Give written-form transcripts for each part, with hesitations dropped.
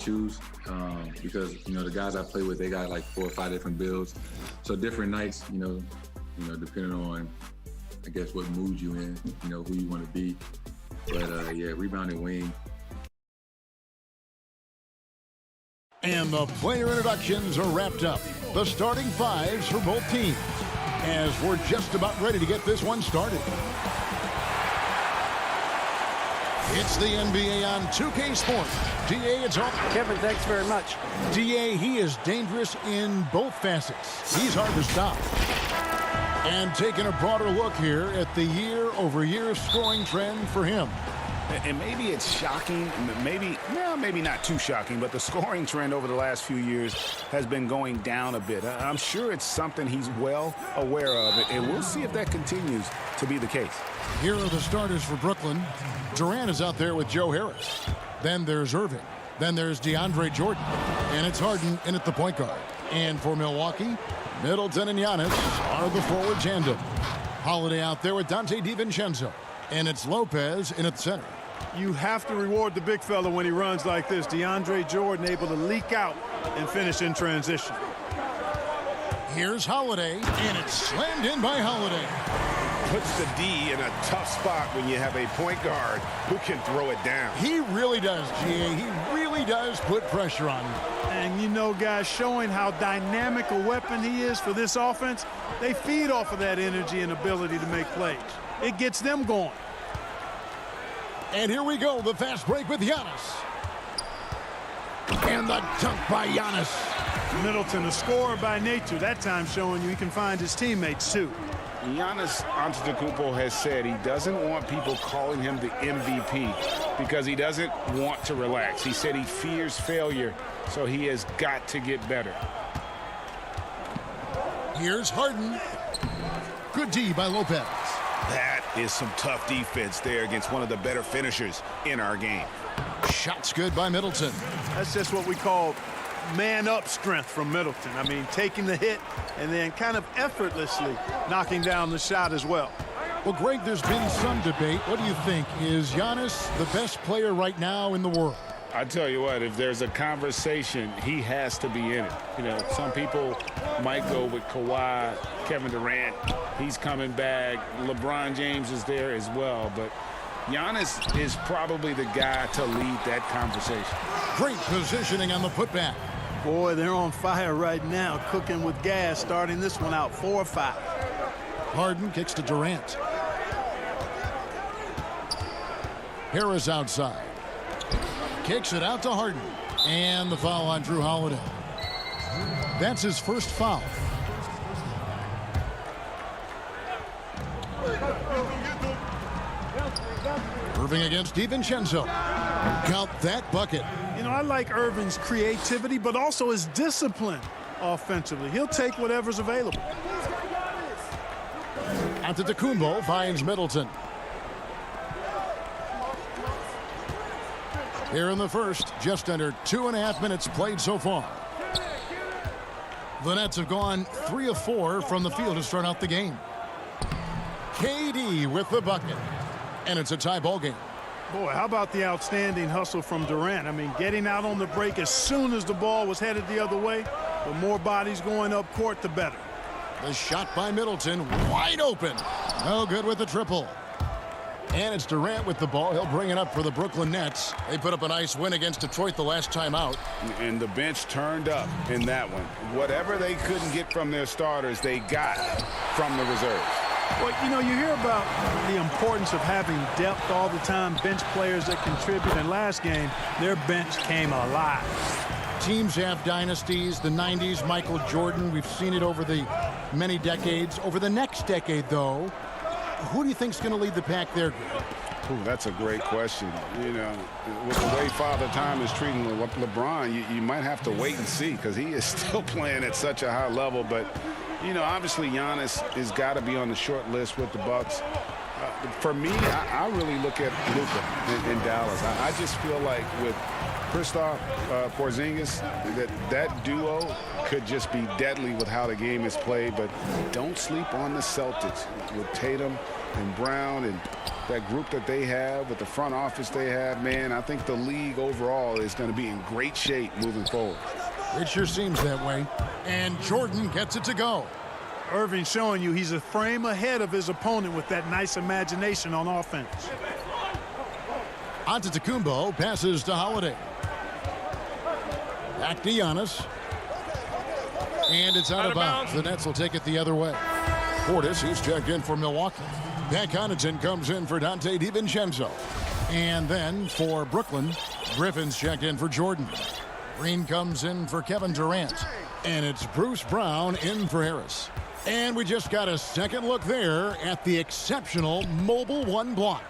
choose because the guys I play with, they got like 4 or 5 different builds, so different nights, depending on I guess what mood you in, who you want to be. But yeah, rebounding wing. And the player introductions are wrapped up. The starting fives for both teams, as we're just about ready to get this one started. It's the NBA on 2K Sports. DA, it's on. Kevin, thanks very much. DA, he is dangerous in both facets. He's hard to stop. And taking a broader look here at the year-over-year scoring trend for him. And maybe it's shocking, maybe not too shocking, but the scoring trend over the last few years has been going down a bit. I'm sure it's something he's well aware of, and we'll see if that continues to be the case. Here are the starters for Brooklyn. Durant is out there with Joe Harris. Then there's Irving. Then there's DeAndre Jordan. And it's Harden in at the point guard. And for Milwaukee, Middleton and Giannis are the forward tandem. Holiday out there with Dante DiVincenzo. And it's Lopez in at the center. You have to reward the big fella when he runs like this. DeAndre Jordan able to leak out and finish in transition. Here's Holiday, and it's slammed in by Holiday. Puts the D in a tough spot when you have a point guard who can throw it down. He really does, GA. He really does put pressure on him. And guys, showing how dynamic a weapon he is for this offense, they feed off of that energy and ability to make plays. It gets them going. And here we go, the fast break with Giannis. And the dunk by Giannis. Middleton, a scorer by nature, that time showing you he can find his teammates too. Giannis Antetokounmpo has said he doesn't want people calling him the MVP because he doesn't want to relax. He said he fears failure, so he has got to get better. Here's Harden. Good D by Lopez. That is some tough defense there against one of the better finishers in our game. Shots good by Middleton. That's just what we call man-up strength from Middleton. I mean, taking the hit and then kind of effortlessly knocking down the shot as well. Well, Greg, there's been some debate. What do you think? Is Giannis the best player right now in the world? I tell you what, if there's a conversation, he has to be in it. Some people might go with Kawhi, Kevin Durant. He's coming back. LeBron James is there as well. But Giannis is probably the guy to lead that conversation. Great positioning on the putback. Boy, they're on fire right now, cooking with gas, starting this one out 4-5. Harden kicks to Durant. Harris outside. Kicks it out to Harden. And the foul on Drew Holiday. That's his first foul. Irving against DiVincenzo. Count that bucket. I like Irving's creativity, but also his discipline offensively. He'll take whatever's available. Antetokounmpo finds Middleton. Here in the first, just under 2.5 minutes played so far. The Nets have gone 3 of 4 from the field to start out the game. KD with the bucket. And it's a tie ball game. Boy, how about the outstanding hustle from Durant? I mean, getting out on the break as soon as the ball was headed the other way. The more bodies going up court, the better. The shot by Middleton, wide open. No good with the triple. And it's Durant with the ball. He'll bring it up for the Brooklyn Nets. They put up a nice win against Detroit the last time out. And the bench turned up in that one. Whatever they couldn't get from their starters, they got from the reserves. Well, you hear about the importance of having depth all the time, bench players that contribute. In last game, their bench came alive. Teams have dynasties, the 90s, Michael Jordan. We've seen it over the many decades. Over the next decade, though, who do you think is going to lead the pack there, Greg? Ooh, that's a great question. With the way Father Time is treating LeBron, you might have to wait and see because he is still playing at such a high level. But, obviously Giannis has got to be on the short list with the Bucks. For me, I really look at Luka in Dallas. I just feel like with Kristaps Porzingis, that duo could just be deadly with how the game is played. But don't sleep on the Celtics with Tatum and Brown and that group that they have, with the front office they have, man, I think the league overall is going to be in great shape moving forward. It sure seems that way. And Jordan gets it to go. Irving showing you he's a frame ahead of his opponent with that nice imagination on offense. Antetokounmpo passes to Holiday. Back to Giannis. And it's out of bounds. The Nets will take it the other way. Portis, he's checked in for Milwaukee. Pat Connaughton comes in for Dante DiVincenzo. And then for Brooklyn, Griffin's checked in for Jordan. Green comes in for Kevin Durant. And it's Bruce Brown in for Harris. And we just got a second look there at the exceptional Mobile One block.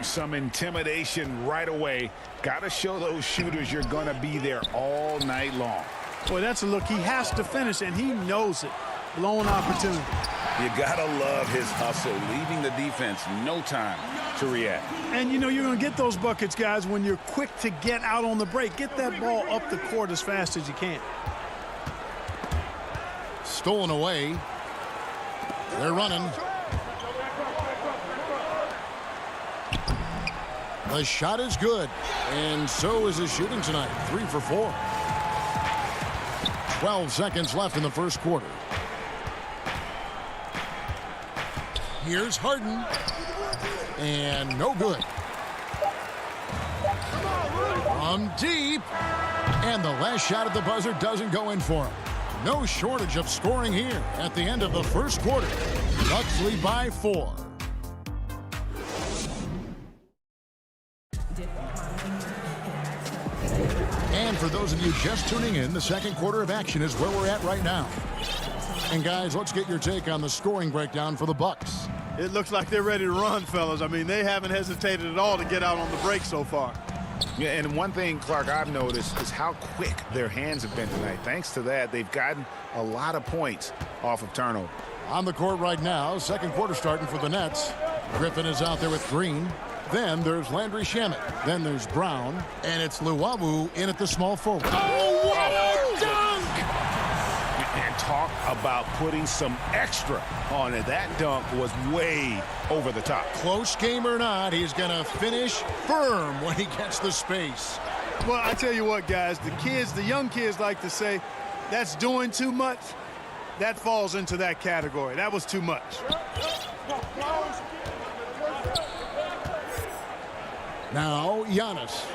Some intimidation right away. Got to show those shooters you're going to be there all night long. Boy, that's a look he has to finish, and he knows it. Blown opportunity. You got to love his hustle, leaving the defense no time to react. And, you know, you're going to get those buckets, guys, when you're quick to get out on the break. Get that ball up the court as fast as you can. Stolen away. They're running. The shot is good, and so is his shooting tonight. 3 for 4. 12 seconds left in the first quarter. Here's Harden. And no good. From deep. And the last shot at the buzzer doesn't go in for him. No shortage of scoring here at the end of the first quarter. Bucks lead by 4. And for those of you just tuning in, the second quarter of action is where we're at right now. And guys, let's get your take on the scoring breakdown for the Bucks. It looks like they're ready to run, fellas. I mean, they haven't hesitated at all to get out on the break so far. Yeah, and one thing, Clark, I've noticed is how quick their hands have been tonight. Thanks to that, they've gotten a lot of points off of turnover. On the court right now, second quarter starting for the Nets. Griffin is out there with Green. Then there's Landry Shamet. Then there's Brown. And it's Luwawu in at the small forward. Oh, what a dunk! And talk about putting some extra on it. That dunk was way over the top. Close game or not, he's going to finish firm when he gets the space. Well, I tell you what, guys, the young kids like to say, that's doing too much. That falls into that category. That was too much. Now, Giannis.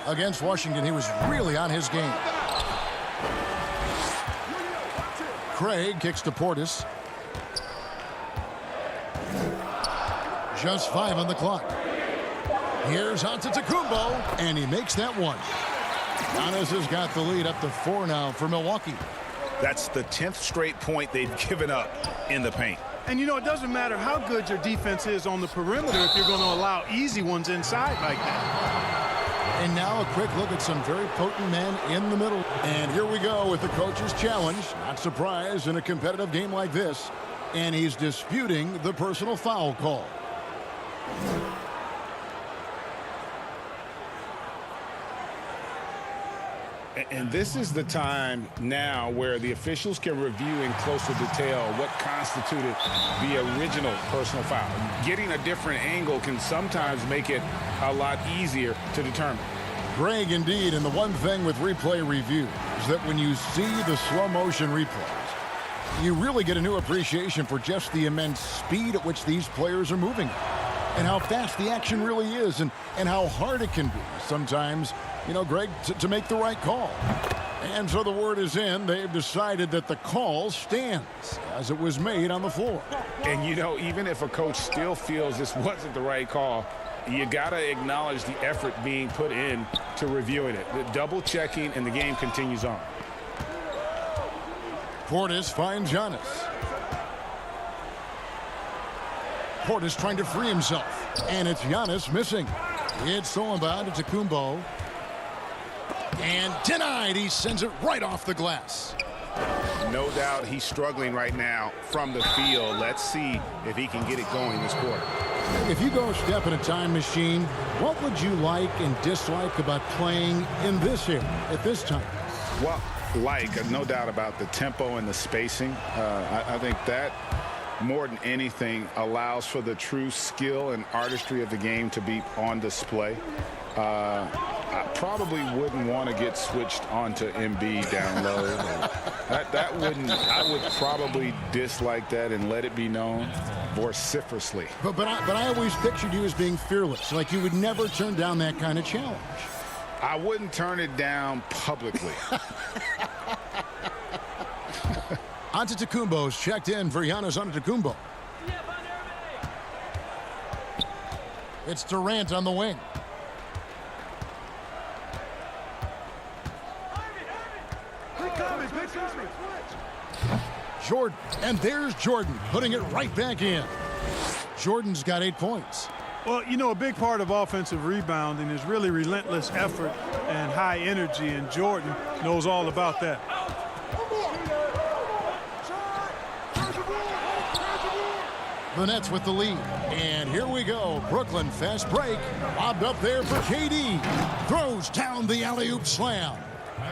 Against Washington, he was really on his game. Craig kicks to Portis. Just 5 on the clock. Here's Antetokounmpo, and he makes that one. Giannis has got the lead up to 4 now for Milwaukee. That's the 10th straight point they've given up in the paint. And, you know, it doesn't matter how good your defense is on the perimeter if you're going to allow easy ones inside like that. And now a quick look at some very potent men in the middle. And here we go with the coach's challenge. Not surprised in a competitive game like this. And he's disputing the personal foul call. And this is the time now where the officials can review in closer detail what constituted the original personal foul. Getting a different angle can sometimes make it a lot easier to determine. Greg, indeed, and the one thing with replay review is that when you see the slow motion replays, you really get a new appreciation for just the immense speed at which these players are moving and how fast the action really is and how hard it can be sometimes, you know, Greg, to make the right call. And so the word is in. They've decided that the call stands as it was made on the floor. And, you know, even if a coach still feels this wasn't the right call, you got to acknowledge the effort being put in to reviewing it. The double checking, and the game continues on. Portis finds Giannis. Portis trying to free himself. And it's Giannis missing. It's stolen by Antetokounmpo. And denied. He sends it right off the glass. No doubt he's struggling right now from the field. Let's see if he can get it going this quarter. If you go a step in a time machine, what would you like and dislike about playing in this area at this time? Well, no doubt about the tempo and the spacing. I think that more than anything, allows for the true skill and artistry of the game to be on display. I probably wouldn't want to get switched onto Embiid down low. I would probably dislike that and let it be known vociferously. But I always pictured you as being fearless, like you would never turn down that kind of challenge. I wouldn't turn it down publicly. Antetokounmpo's checked in for Giannis Antetokounmpo. It's Durant on the wing. Jordan, and there's Jordan putting it right back in. Jordan's got 8 points. Well, you know, a big part of offensive rebounding is really relentless effort and high energy, and Jordan knows all about that. The Nets with the lead. And here we go. Brooklyn fast break. Lobbed up there for KD. Throws down the alley-oop slam.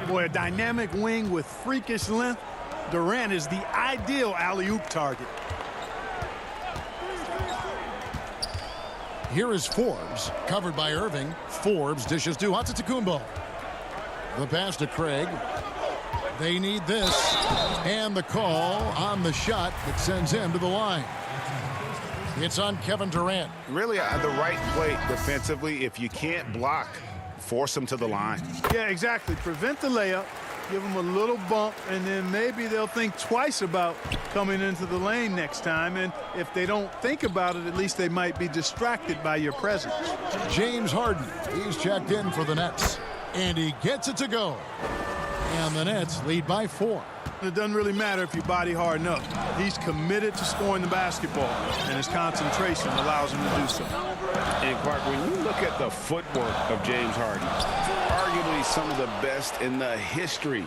Boy, a dynamic wing with freakish length. Durant is the ideal alley-oop target. Here is Forbes, covered by Irving. Forbes dishes to Antetokounmpo. The pass to Craig. They need this. And the call on the shot that sends him to the line. It's on Kevin Durant. Really, the right play defensively. If you can't block, force them to the line. Yeah, exactly. Prevent the layup, give them a little bump, and then maybe they'll think twice about coming into the lane next time. And if they don't think about it, at least they might be distracted by your presence. James Harden, he's checked in for the Nets. And he gets it to go. And the Nets lead by 4. It doesn't really matter if you body hard enough. He's committed to scoring the basketball, and his concentration allows him to do so. And Clark, when you look at the footwork of James Harden, arguably some of the best in the history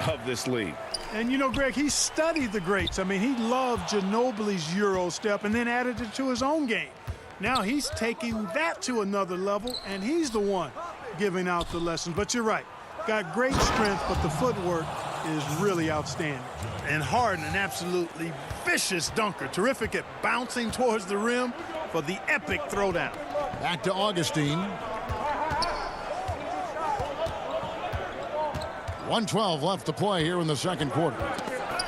of this league. And you know, Greg, he studied the greats. I mean, he loved Ginobili's Euro step and then added it to his own game. Now he's taking that to another level, and he's the one giving out the lessons. But you're right. Got great strength, but the footwork is really outstanding. And Harden, an absolutely vicious dunker. Terrific at bouncing towards the rim for the epic throwdown. Back to Augustine. 1:12 left to play here in the second quarter.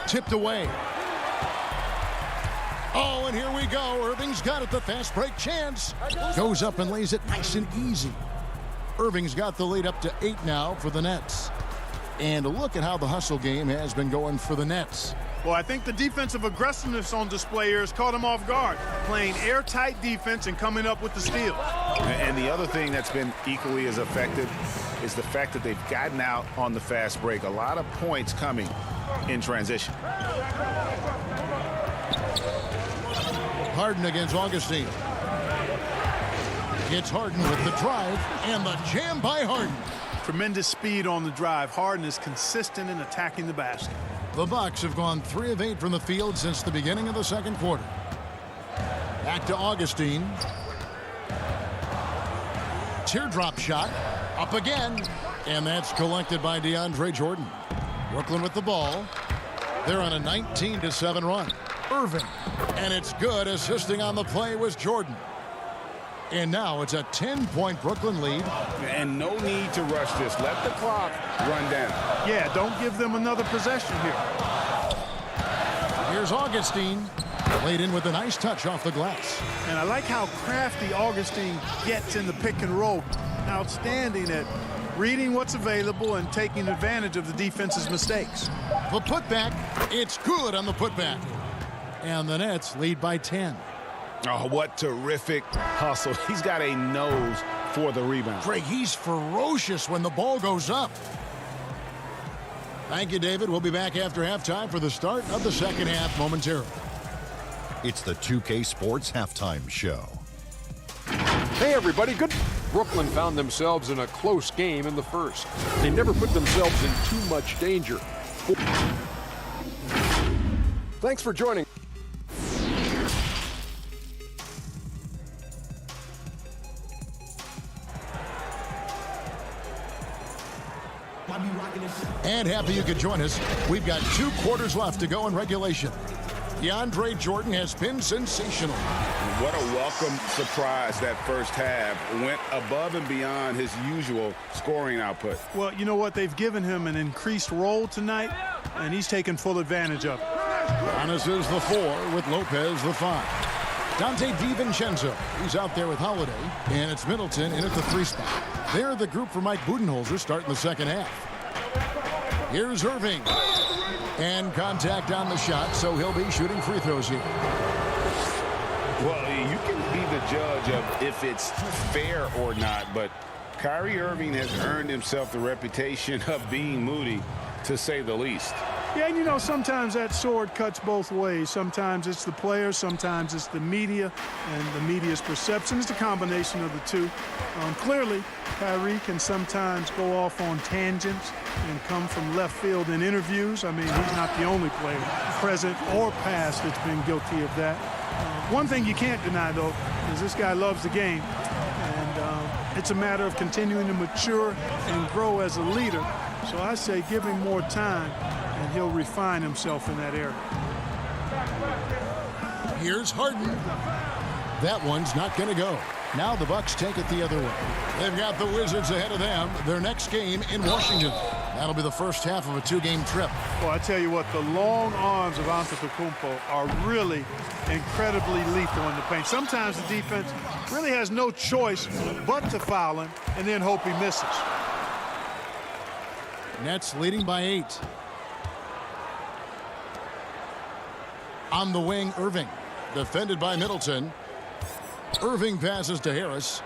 Tipped away. Oh, and here we go. Irving's got it. The fast break chance. Goes up and lays it nice and easy. Irving's got the lead up to 8 now for the Nets. And look at how the hustle game has been going for the Nets. Well, I think the defensive aggressiveness on display here has caught him off guard. Playing airtight defense and coming up with the steal. And the other thing that's been equally as effective is the fact that they've gotten out on the fast break. A lot of points coming in transition. Harden against Augustine. It's Harden with the drive and the jam by Harden. Tremendous speed on the drive. Harden is consistent in attacking the basket. The Bucks have gone 3 of 8 from the field since the beginning of the second quarter. Back to Augustine. Teardrop shot. Up again. And that's collected by DeAndre Jordan. Brooklyn with the ball. They're on a 19-7 run. Irving. And it's good. Assisting on the play was Jordan. And now it's a 10-point Brooklyn lead. And no need to rush this. Let the clock run down. Yeah, don't give them another possession here. Here's Augustine. Laid in with a nice touch off the glass. And I like how crafty Augustine gets in the pick and roll. Outstanding at reading what's available and taking advantage of the defense's mistakes. The putback. It's good on the putback. And the Nets lead by 10. Oh, what terrific hustle. He's got a nose for the rebound. Greg, he's ferocious when the ball goes up. Thank you, David. We'll be back after halftime for the start of the second half momentarily. It's the 2K Sports Halftime Show. Hey, everybody. Good. Brooklyn found themselves in a close game in the first. They never put themselves in too much danger. Thanks for joining. And happy you could join us. We've got 2 quarters left to go in regulation. DeAndre Jordan has been sensational. What a welcome surprise that first half. Went above and beyond his usual scoring output. Well, you know what? They've given him an increased role tonight, and he's taken full advantage of it. Giannis is the 4 with Lopez the 5. Dante DiVincenzo, he's out there with Holiday, and it's Middleton in at the 3 spot. They're the group for Mike Budenholzer starting the second half. Here's Irving. And contact on the shot, so he'll be shooting free throws here. Well, you can be the judge of if it's fair or not, but Kyrie Irving has earned himself the reputation of being moody, to say the least. Yeah, and you know, sometimes that sword cuts both ways. Sometimes it's the players, sometimes it's the media, and the media's perception is the combination of the two. Clearly, Kyrie can sometimes go off on tangents and come from left field in interviews. I mean, he's not the only player, present or past, that's been guilty of that. One thing you can't deny, though, is this guy loves the game, and it's a matter of continuing to mature and grow as a leader. So I say give him more time, and he'll refine himself in that area. Here's Harden. That one's not going to go. Now the Bucks take it the other way. They've got the Wizards ahead of them. Their next game in Washington. That'll be the first half of a 2-game trip. Well, I tell you what, the long arms of Antetokounmpo are really incredibly lethal in the paint. Sometimes the defense really has no choice but to foul him and then hope he misses. Nets leading by 8. On the wing, Irving. Defended by Middleton. Irving passes to Harris.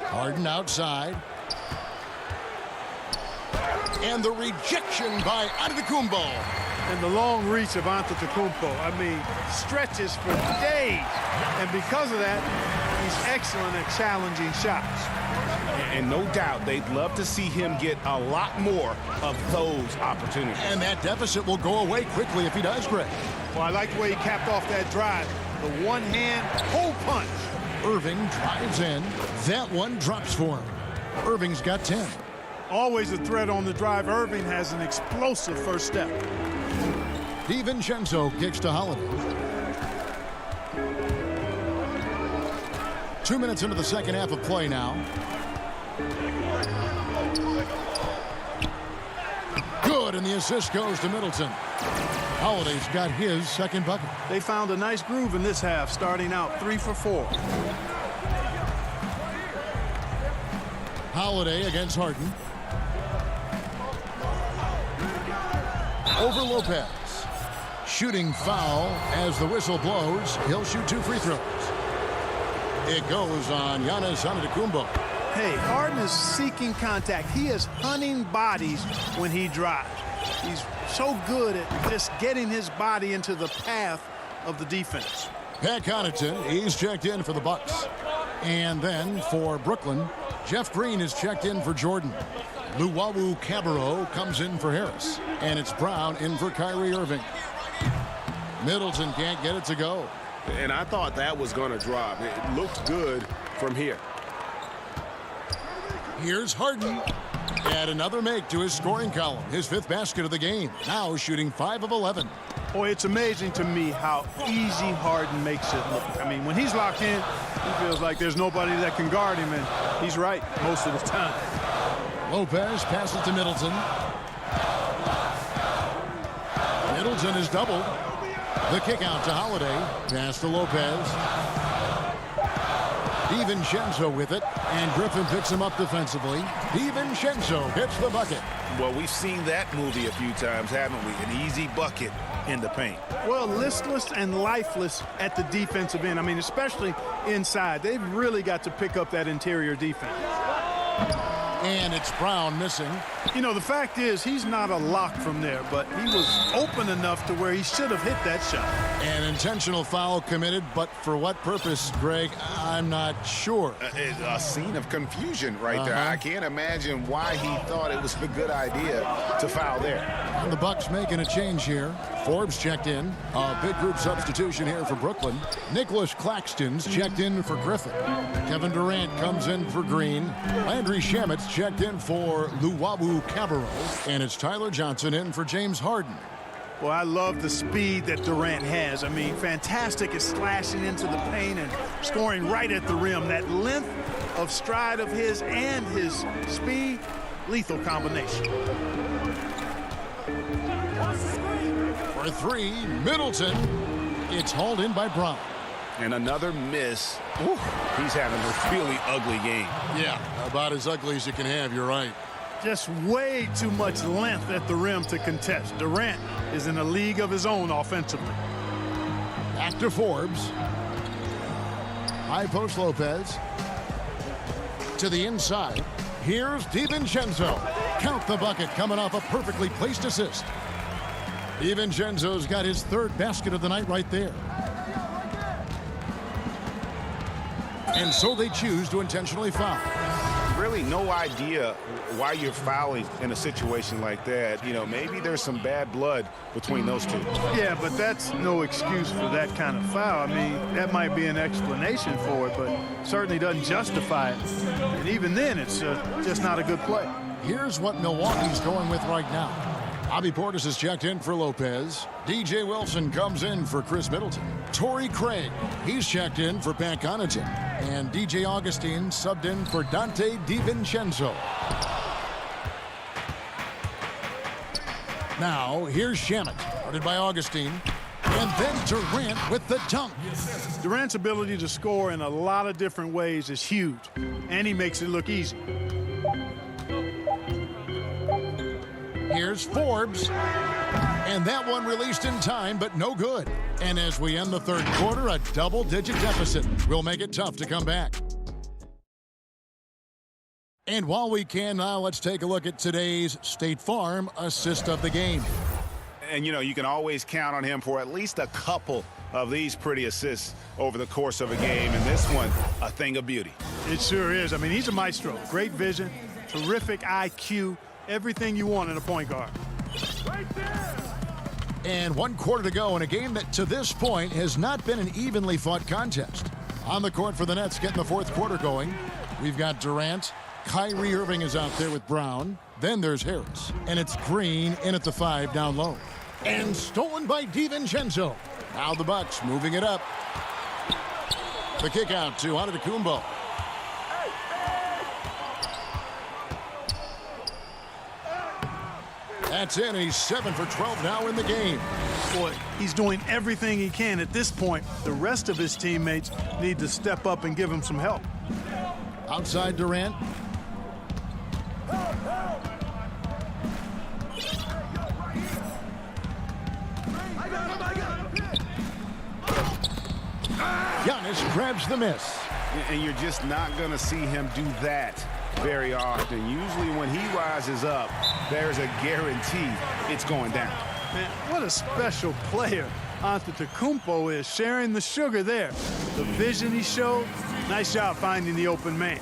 Harden outside. And the rejection by Antetokounmpo. And the long reach of Antetokounmpo, I mean, stretches for days. And because of that, he's excellent at challenging shots. And no doubt they'd love to see him get a lot more of those opportunities. And that deficit will go away quickly if he does, Greg. Well, I like the way he capped off that drive. The one-hand pull punch. Irving drives in. That one drops for him. Irving's got 10. Always a threat on the drive. Irving has an explosive first step. DiVincenzo kicks to Holiday. 2 minutes into the second half of play now. Good, and the assist goes to Middleton. Holiday's got his second bucket. They found a nice groove in this half, starting out 3 for 4. Holiday against Harden. Over Lopez. Shooting foul as the whistle blows. He'll shoot 2 free throws. It goes on Giannis Antetokounmpo. Hey, Harden is seeking contact. He is hunting bodies when he drives. He's so good at just getting his body into the path of the defense. Pat Connaughton, he's checked in for the Bucks. And then for Brooklyn, Jeff Green is checked in for Jordan. Luwawu Cabarrot comes in for Harris. And it's Brown in for Kyrie Irving. Middleton can't get it to go. And I thought that was going to drop. It looked good from here. Here's Harden. Add another make to his scoring column. His 5th basket of the game. Now shooting 5 of 11. Boy, it's amazing to me how easy Harden makes it look. I mean, when he's locked in, he feels like there's nobody that can guard him, and he's right most of the time. Lopez passes to Middleton. Middleton is doubled. The kick out to Holiday. Pass to Lopez. DiVincenzo with it, and Griffin picks him up defensively. DiVincenzo hits the bucket. Well, we've seen that movie a few times, haven't we? An easy bucket in the paint. Well, listless and lifeless at the defensive end. I mean, especially inside. They've really got to pick up that interior defense. And it's Brown missing. You know, the fact is he's not a lock from there, but he was open enough to where he should have hit that shot. An intentional foul committed, but for what purpose, Greg, I'm not sure. A scene of confusion right there. I can't imagine why he thought it was a good idea to foul there. And the Bucks making a change here. Forbes checked in. A big group substitution here for Brooklyn. Nicholas Claxton's checked in for Griffin. Kevin Durant comes in for Green. Landry Shamet's checked in for Luwawu Cabarrot. And it's Tyler Johnson in for James Harden. Well, I love the speed that Durant has. I mean, fantastic at slashing into the paint and scoring right at the rim. That length of stride of his and his speed, lethal combination. For three, Middleton. It's hauled in by Brown. And another miss. Ooh, he's having a really ugly game. Yeah, about as ugly as you can have, you're right. Just way too much length at the rim to contest. Durant is in a league of his own offensively. Back to Forbes. High post Lopez. To the inside. Here's DiVincenzo. Count the bucket coming off a perfectly placed assist. DiVincenzo's got his third basket of the night right there. And so they choose to intentionally foul. Really no idea why you're fouling in a situation like that. You know, maybe there's some bad blood between those two. Yeah, but that's no excuse for that kind of foul. I mean, that might be an explanation for it, but certainly doesn't justify it. And even then, it's just not a good play. Here's what Milwaukee's going with right now. Bobby Portis is checked in for Lopez. DJ Wilson comes in for Chris Middleton. Torrey Craig, he's checked in for Pat Connaughton. And DJ Augustine subbed in for Dante DiVincenzo. Now, here's Shamet, guarded by Augustine. And then Durant with the dunk. Durant's ability to score in a lot of different ways is huge, and he makes it look easy. Here's Forbes. And that one released in time, but no good. And as we end the third quarter, a double-digit deficit will make it tough to come back. And while we can now, let's take a look at today's State Farm assist of the game. And, you know, you can always count on him for at least a couple of these pretty assists over the course of a game. And this one, a thing of beauty. It sure is. I mean, he's a maestro. Great vision, terrific IQ, everything you want in a point guard. Right there. And 1 quarter to go in a game that to this point has not been an evenly fought contest. On the court for the Nets getting the fourth quarter going. We've got Durant. Kyrie Irving is out there with Brown. Then there's Harris. And it's Green in at the 5 down low. And stolen by DiVincenzo. Now the Bucks moving it up. The kick out to Antetokounmpo. That's in. He's 7 for 12 now in the game. Boy, he's doing everything he can at this point. The rest of his teammates need to step up and give him some help. Outside Durant. Giannis grabs the miss. And you're just not going to see him do that very often. Usually when he rises up, there's a guarantee it's going down. Man, what a special player Antetokounmpo is, sharing the sugar there. The vision he showed, nice job finding the open man.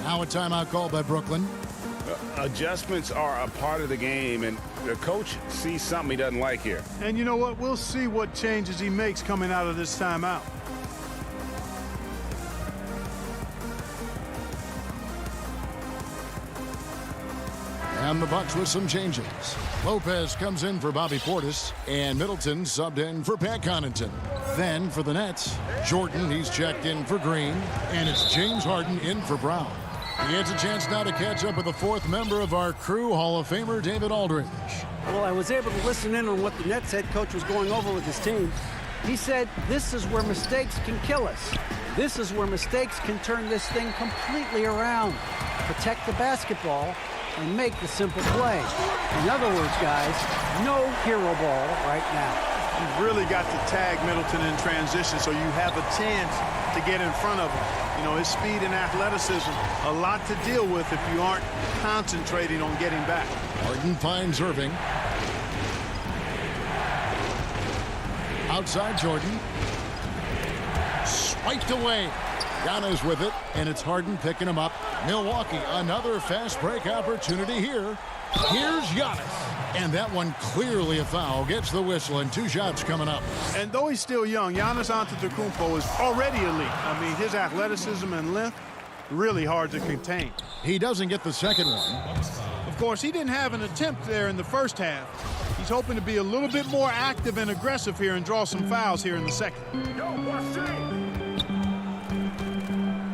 Now a timeout called by Brooklyn. Adjustments are a part of the game, and the coach sees something he doesn't like here. And you know what? We'll see what changes he makes coming out of this timeout. And the Bucks with some changes. Lopez comes in for Bobby Portis, and Middleton subbed in for Pat Connaughton. Then for the Nets, Jordan, he's checked in for Green, and it's James Harden in for Brown. He has a chance now to catch up with the fourth member of our crew, Hall of Famer David Aldridge. Well, I was able to listen in on what the Nets head coach was going over with his team. He said, this is where mistakes can kill us. This is where mistakes can turn this thing completely around. Protect the basketball and make the simple play. In other words, guys, no hero ball right now. You've really got to tag Middleton in transition so you have a chance to get in front of him. You know, his speed and athleticism, a lot to deal with if you aren't concentrating on getting back. Harden finds Irving. Outside Jordan. Swiped away. Giannis with it, and it's Harden picking him up. Milwaukee, another fast break opportunity here. Here's Giannis. And that one clearly a foul. Gets the whistle, and 2 shots coming up. And though he's still young, Giannis Antetokounmpo is already elite. I mean, his athleticism and length, really hard to contain. He doesn't get the second one. Of course, he didn't have an attempt there in the first half. He's hoping to be a little bit more active and aggressive here and draw some fouls here in the second.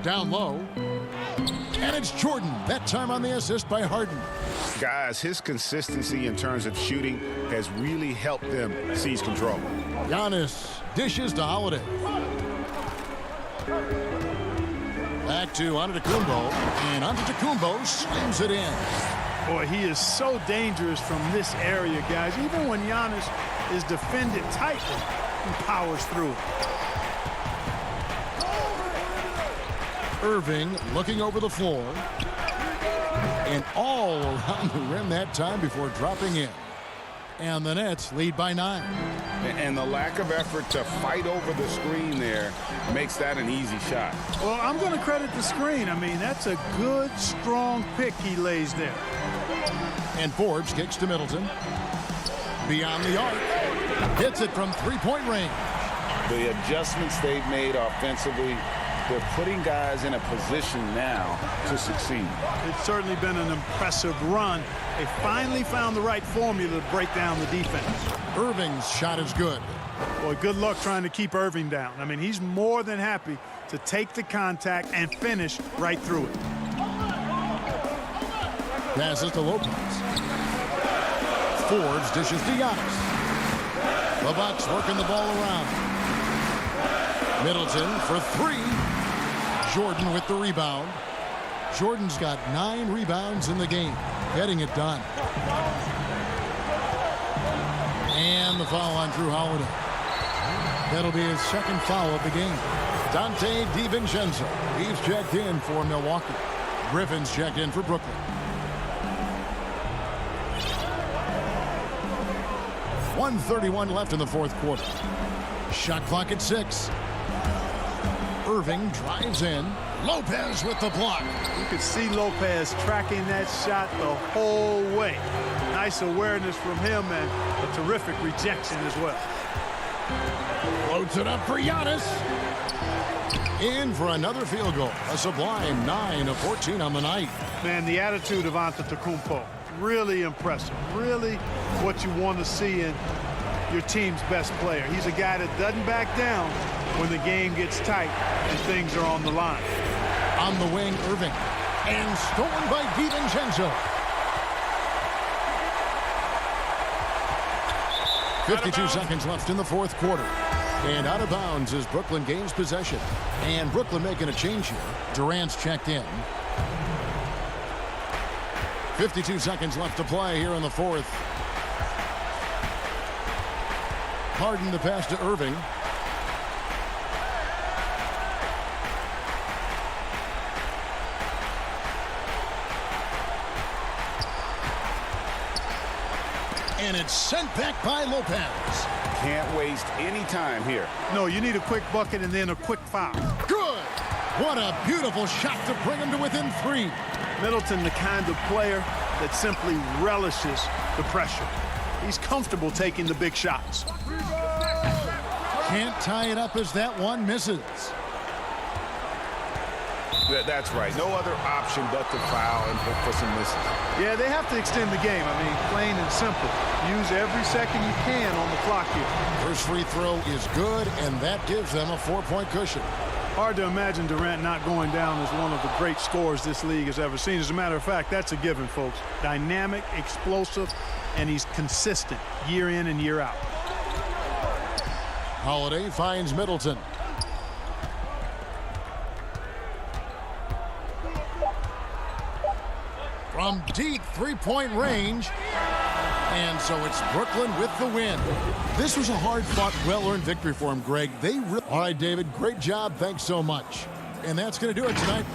Down low. And it's Jordan, that time on the assist by Harden. Guys, his consistency in terms of shooting has really helped them seize control. Giannis dishes to Holiday. Back to Antetokounmpo, and Antetokounmpo slams it in. Boy, he is so dangerous from this area, guys. Even when Giannis is defended tightly, he powers through it. Irving looking over the floor. And all around the rim that time before dropping in. And the Nets lead by 9. And the lack of effort to fight over the screen there makes that an easy shot. Well, I'm going to credit the screen. I mean, that's a good, strong pick he lays there. And Forbes kicks to Middleton. Beyond the arc. Hits it from three-point range. The adjustments they've made offensively, they're putting guys in a position now to succeed. It's certainly been an impressive run. They finally found the right formula to break down the defense. Irving's shot is good. Boy, good luck trying to keep Irving down. I mean, he's more than happy to take the contact and finish right through it. Passes to Lopez. Forbes dishes to Giannis. The Bucks working the ball around. Middleton for 3. Jordan with the rebound. Jordan's got 9 rebounds in the game, getting it done. And the foul on Drew Holiday. That'll be his second foul of the game. Dante DiVincenzo. He's checked in for Milwaukee. Griffin's checked in for Brooklyn. .131 left in the fourth quarter. Shot clock at 6. Irving drives in. Lopez with the block. You could see Lopez tracking that shot the whole way. Nice awareness from him and a terrific rejection as well. Floats it up for Giannis. In for another field goal. A sublime 9 of 14 on the night. Man, the attitude of Antetokounmpo, really impressive. Really what you want to see in your team's best player. He's a guy that doesn't back down when the game gets tight and things are on the line. On the wing, Irving. And stolen by DiVincenzo. 52 seconds left in the fourth quarter. And out of bounds as Brooklyn gains possession. And Brooklyn making a change here. Durant's checked in. 52 seconds left to play here in the fourth. Harden the pass to Irving. And it's sent back by Lopez. Can't waste any time here. No, you need a quick bucket and then a quick foul. Good. What a beautiful shot to bring him to within 3. Middleton, the kind of player that simply relishes the pressure. He's comfortable taking the big shots. Can't tie it up as that one misses. That's right. No other option but to foul and look for some misses. Yeah, they have to extend the game. I mean, plain and simple. Use every second you can on the clock here. First free throw is good, and that gives them a 4-point cushion. Hard to imagine Durant not going down as one of the great scorers this league has ever seen. As a matter of fact, that's a given, folks. Dynamic, explosive, and he's consistent year in and year out. Holiday finds Middleton. From deep 3-point range. And so it's Brooklyn with the win. This was a hard-fought, well-earned victory for him, Greg. All right, David, great job. Thanks so much. And that's going to do it tonight.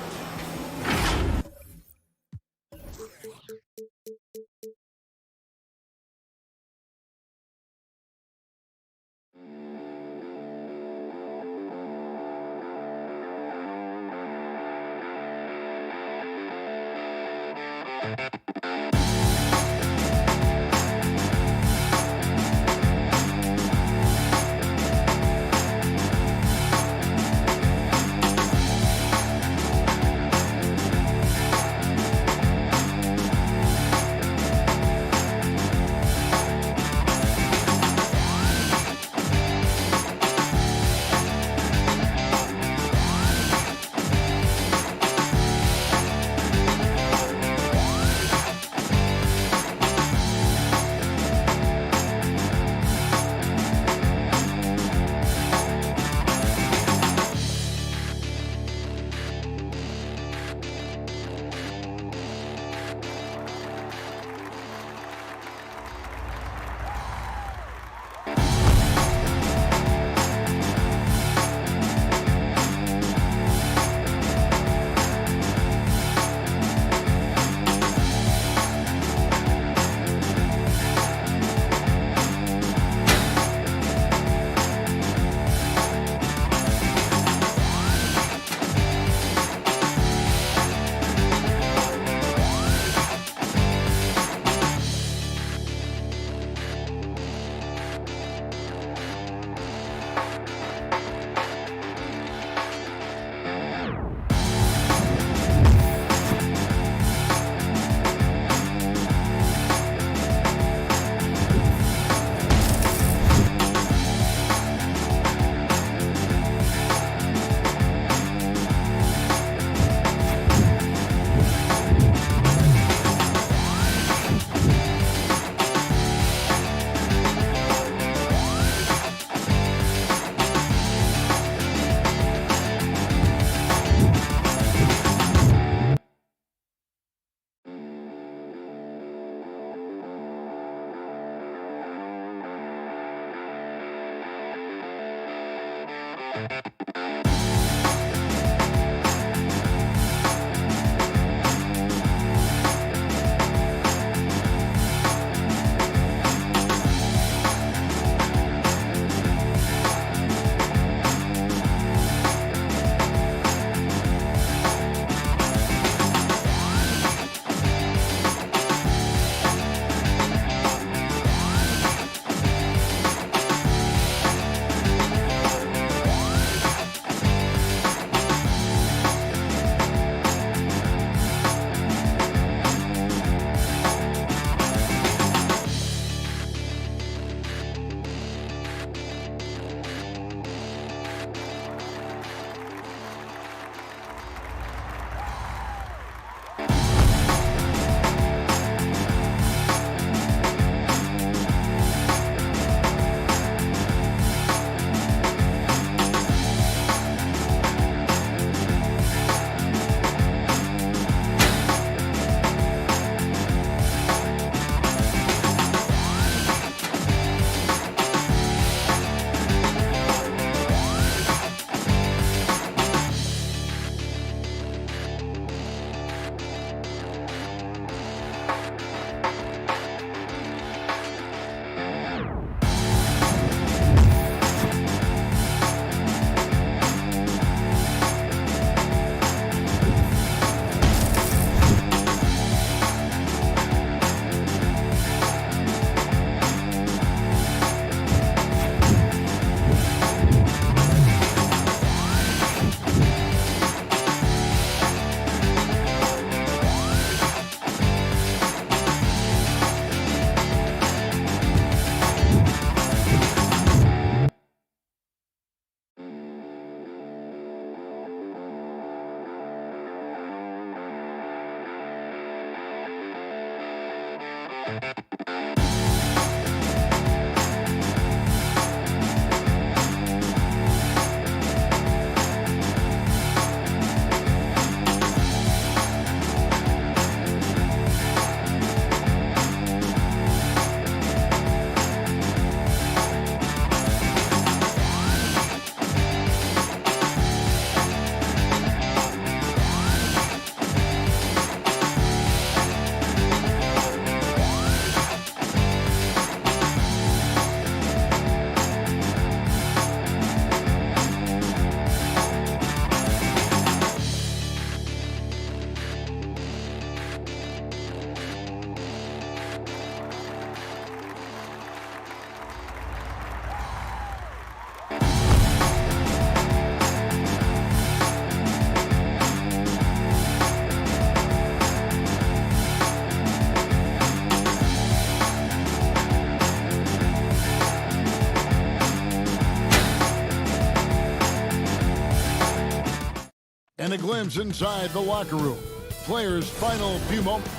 And a glimpse inside the locker room. Players' final few moments.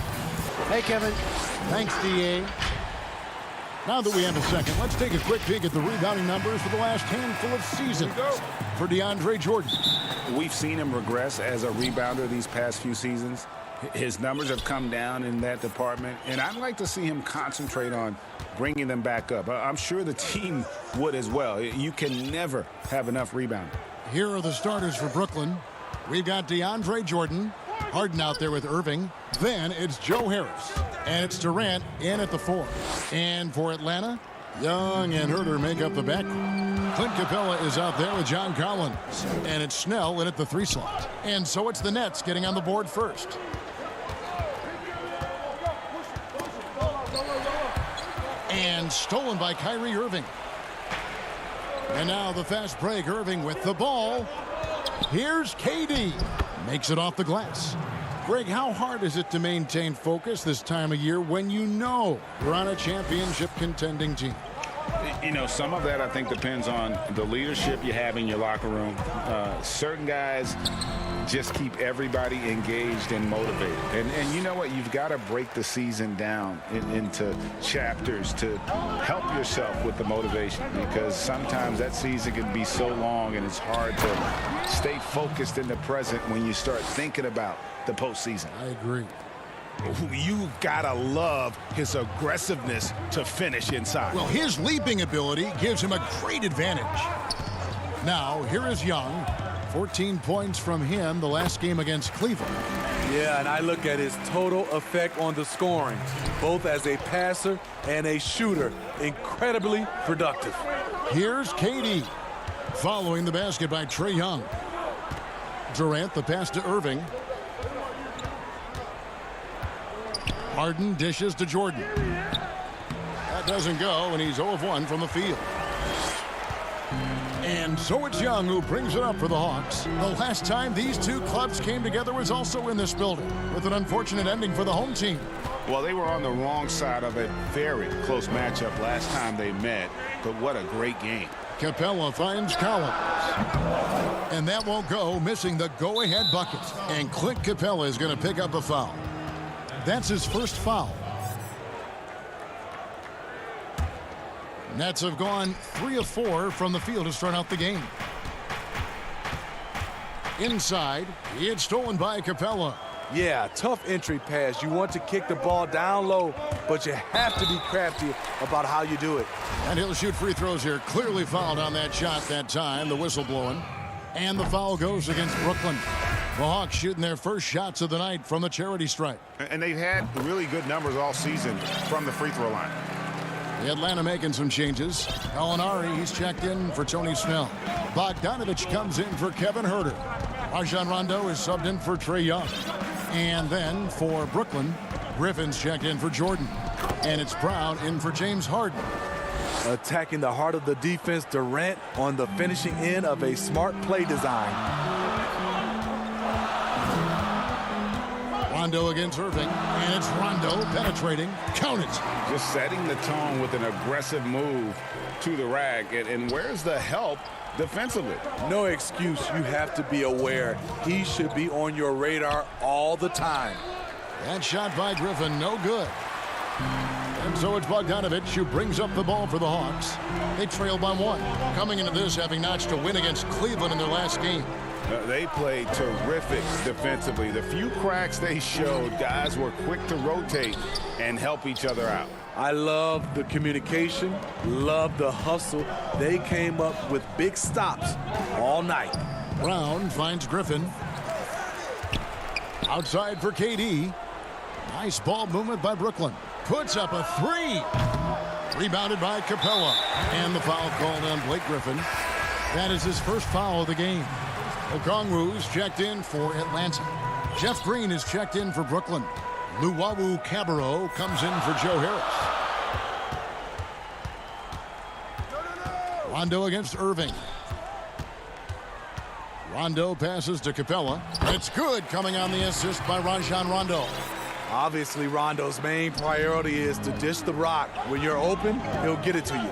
Hey, Kevin. Thanks, D.A. Now that we have a second, let's take a quick peek at the rebounding numbers for the last handful of seasons for DeAndre Jordan. We've seen him regress as a rebounder these past few seasons. His numbers have come down in that department, and I'd like to see him concentrate on bringing them back up. I'm sure the team would as well. You can never have enough rebounding. Here are the starters for Brooklyn. We've got DeAndre Jordan, Harden out there with Irving. Then it's Joe Harris, and it's Durant in at the 4. And for Atlanta, Young and Herter make up the backcourt. Clint Capella is out there with John Collins, and it's Snell in at the 3 slot. And so it's the Nets getting on the board first. And stolen by Kyrie Irving. And now the fast break, Irving with the ball. Here's KD. Makes it off the glass. Greg, how hard is it to maintain focus this time of year when you know you're on a championship contending team? You know, some of that I think depends on the leadership you have in your locker room. Certain guys just keep everybody engaged and motivated. And you know what? You've got to break the season down into chapters to help yourself with the motivation, because sometimes that season can be so long and it's hard to stay focused in the present when you start thinking about the postseason. I agree. You gotta love his aggressiveness to finish inside. Well, his leaping ability gives him a great advantage. Now, here is Young. 14 points from him the last game against Cleveland. Yeah, and I look at his total effect on the scoring, both as a passer and a shooter. Incredibly productive. Here's KD. Following the basket by Trae Young. Durant, the pass to Irving. Harden dishes to Jordan. That doesn't go, and he's 0 of 1 from the field. And so it's Young who brings it up for the Hawks. The last time these two clubs came together was also in this building, with an unfortunate ending for the home team. Well, they were on the wrong side of a very close matchup last time they met, but what a great game. Capella finds Collins. And that won't go, missing the go-ahead bucket. And Clint Capella is going to pick up a foul. That's his first foul. Nets have gone 3 of 4 from the field to start out the game. Inside, it's stolen by Capella. Yeah, tough entry pass. You want to kick the ball down low, but you have to be crafty about how you do it. And he'll shoot free throws here. Clearly fouled on that shot that time, the whistle blowing. And the foul goes against Brooklyn. The Hawks shooting their first shots of the night from the charity stripe. And they've had really good numbers all season from the free throw line. The Atlanta making some changes. Gallinari, he's checked in for Tony Snell. Bogdanovich comes in for Kevin Herter. Rajon Rondo is subbed in for Trae Young. And then for Brooklyn, Griffin's checked in for Jordan. And it's Brown in for James Harden. Attacking the heart of the defense, Durant on the finishing end of a smart play design. Rondo against Irving, and it's Rondo penetrating. Count it. Just setting the tone with an aggressive move to the rack. And where's the help defensively? No excuse. You have to be aware. He should be on your radar all the time. That shot by Griffin, no good. And so it's Bogdanovich who brings up the ball for the Hawks. They trail by 1. Coming into this, having notched a win against Cleveland in their last game. They played terrific defensively. The few cracks they showed, guys were quick to rotate and help each other out. I love the communication, love the hustle. They came up with big stops all night. Brown finds Griffin. Outside for KD. Nice ball movement by Brooklyn. Puts up a 3. Rebounded by Capella. And the foul called on Blake Griffin. That is his first foul of the game. Okongwu's checked in for Atlanta. Jeff Green is checked in for Brooklyn. Luwawu-Cabarrot comes in for Joe Harris. Rondo against Irving. Rondo passes to Capella. It's good, coming on the assist by Rajon Rondo. Obviously, Rondo's main priority is to dish the rock. When you're open, he'll get it to you.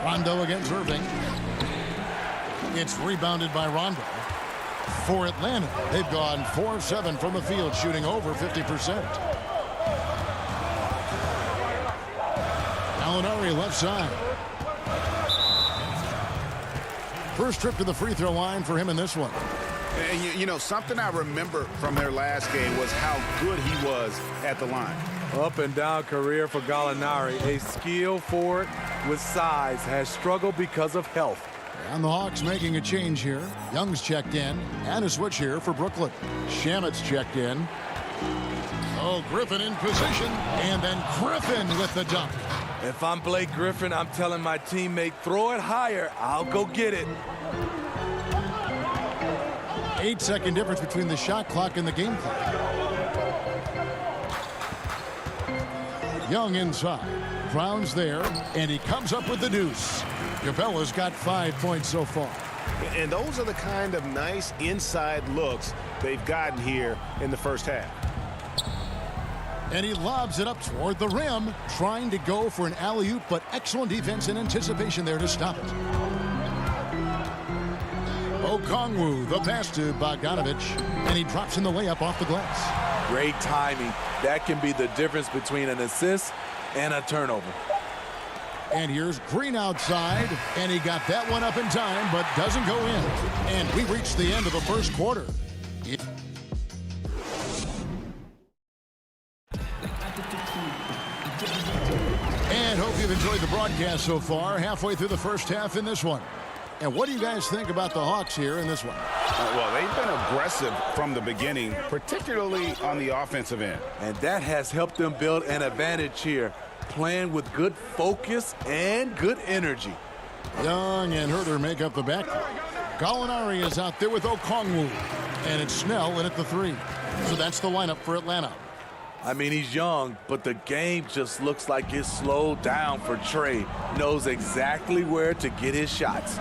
Rondo against Irving. It's rebounded by Rondo. For Atlanta, they've gone 4-7 from the field, shooting over 50%. Gallinari left side. First trip to the free throw line for him in this one. And you know, something I remember from their last game was how good he was at the line. Up and down career for Gallinari. A skilled forward with size, has struggled because of health. And the Hawks making a change here. Young's checked in, and a switch here for Brooklyn. Shamet's checked in. Oh, Griffin in position, and then Griffin with the dunk. If I'm Blake Griffin, I'm telling my teammate, throw it higher. I'll go get it. 8-second difference between the shot clock and the game clock. Young inside. Brown's there, and he comes up with the deuce. Capella's got 5 points so far. And those are the kind of nice inside looks they've gotten here in the first half. And he lobs it up toward the rim, trying to go for an alley-oop, but excellent defense and anticipation there to stop it. Okongwu, the pass to Bogdanovich, and he drops in the layup off the glass. Great timing. That can be the difference between an assist and a turnover. And here's Green outside, and he got that one up in time, but doesn't go in. And we reach the end of the first quarter. And hope you've enjoyed the broadcast so far, halfway through the first half in this one. And what do you guys think about the Hawks here in this one? Well, they've been aggressive from the beginning, particularly on the offensive end. And that has helped them build an advantage here, playing with good focus and good energy. Young and Herter make up the backcourt. Gallinari is out there with Okongwu. And it's Snell in at the 3. So that's the lineup for Atlanta. I mean, he's young, but the game just looks like it's slowed down for Trey. Knows exactly where to get his shots.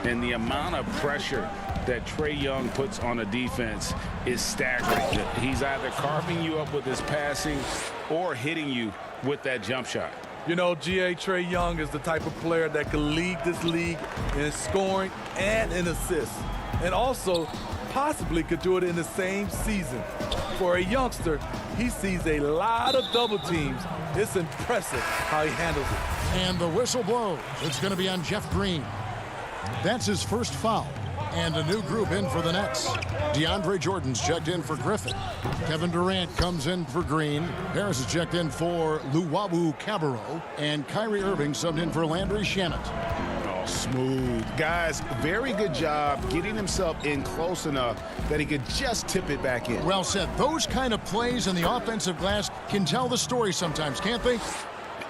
And the amount of pressure that Trey Young puts on a defense is staggering. He's either carving you up with his passing or hitting you with that jump shot. You know, Trey Young is the type of player that can lead this league in scoring and in assists. And also possibly could do it in the same season. For a youngster, he sees a lot of double teams. It's impressive how he handles it. And the whistle blows. It's going to be on Jeff Green. That's his first foul. And a new group in for the Nets. DeAndre Jordan's checked in for Griffin. Kevin Durant comes in for Green. Harris is checked in for Luwawu-Cabarrot. And Kyrie Irving subbed in for Landry Shamet. Oh, smooth. Guys, very good job getting himself in close enough that he could just tip it back in. Well said. Those kind of plays in the offensive glass can tell the story sometimes, can't they?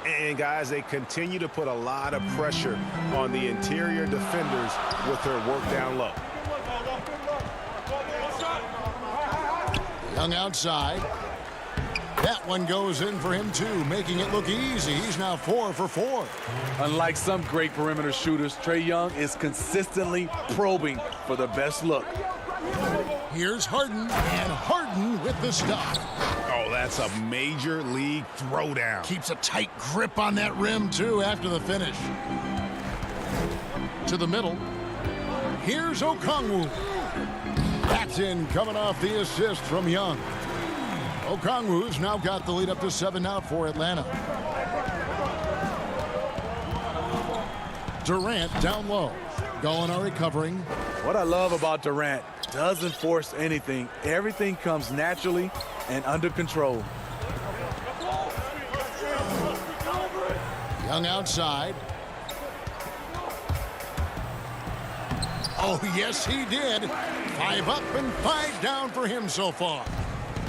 And guys, they continue to put a lot of pressure on the interior defenders with their work down low. Young outside. That one goes in for him too, making it look easy. He's now 4 for 4. Unlike some great perimeter shooters, Trey Young is consistently probing for the best look. Here's Harden, and Harden with the stop. Oh, that's a major league throwdown. Keeps a tight grip on that rim, too, after the finish. To the middle. Here's Okongwu. That's in, coming off the assist from Young. Okongwu's now got the lead up to 7 now for Atlanta. Durant down low. Gallinari covering. What I love about Durant, doesn't force anything. Everything comes naturally and under control. Young outside. Oh, yes, he did. 5 up and 5 down for him so far.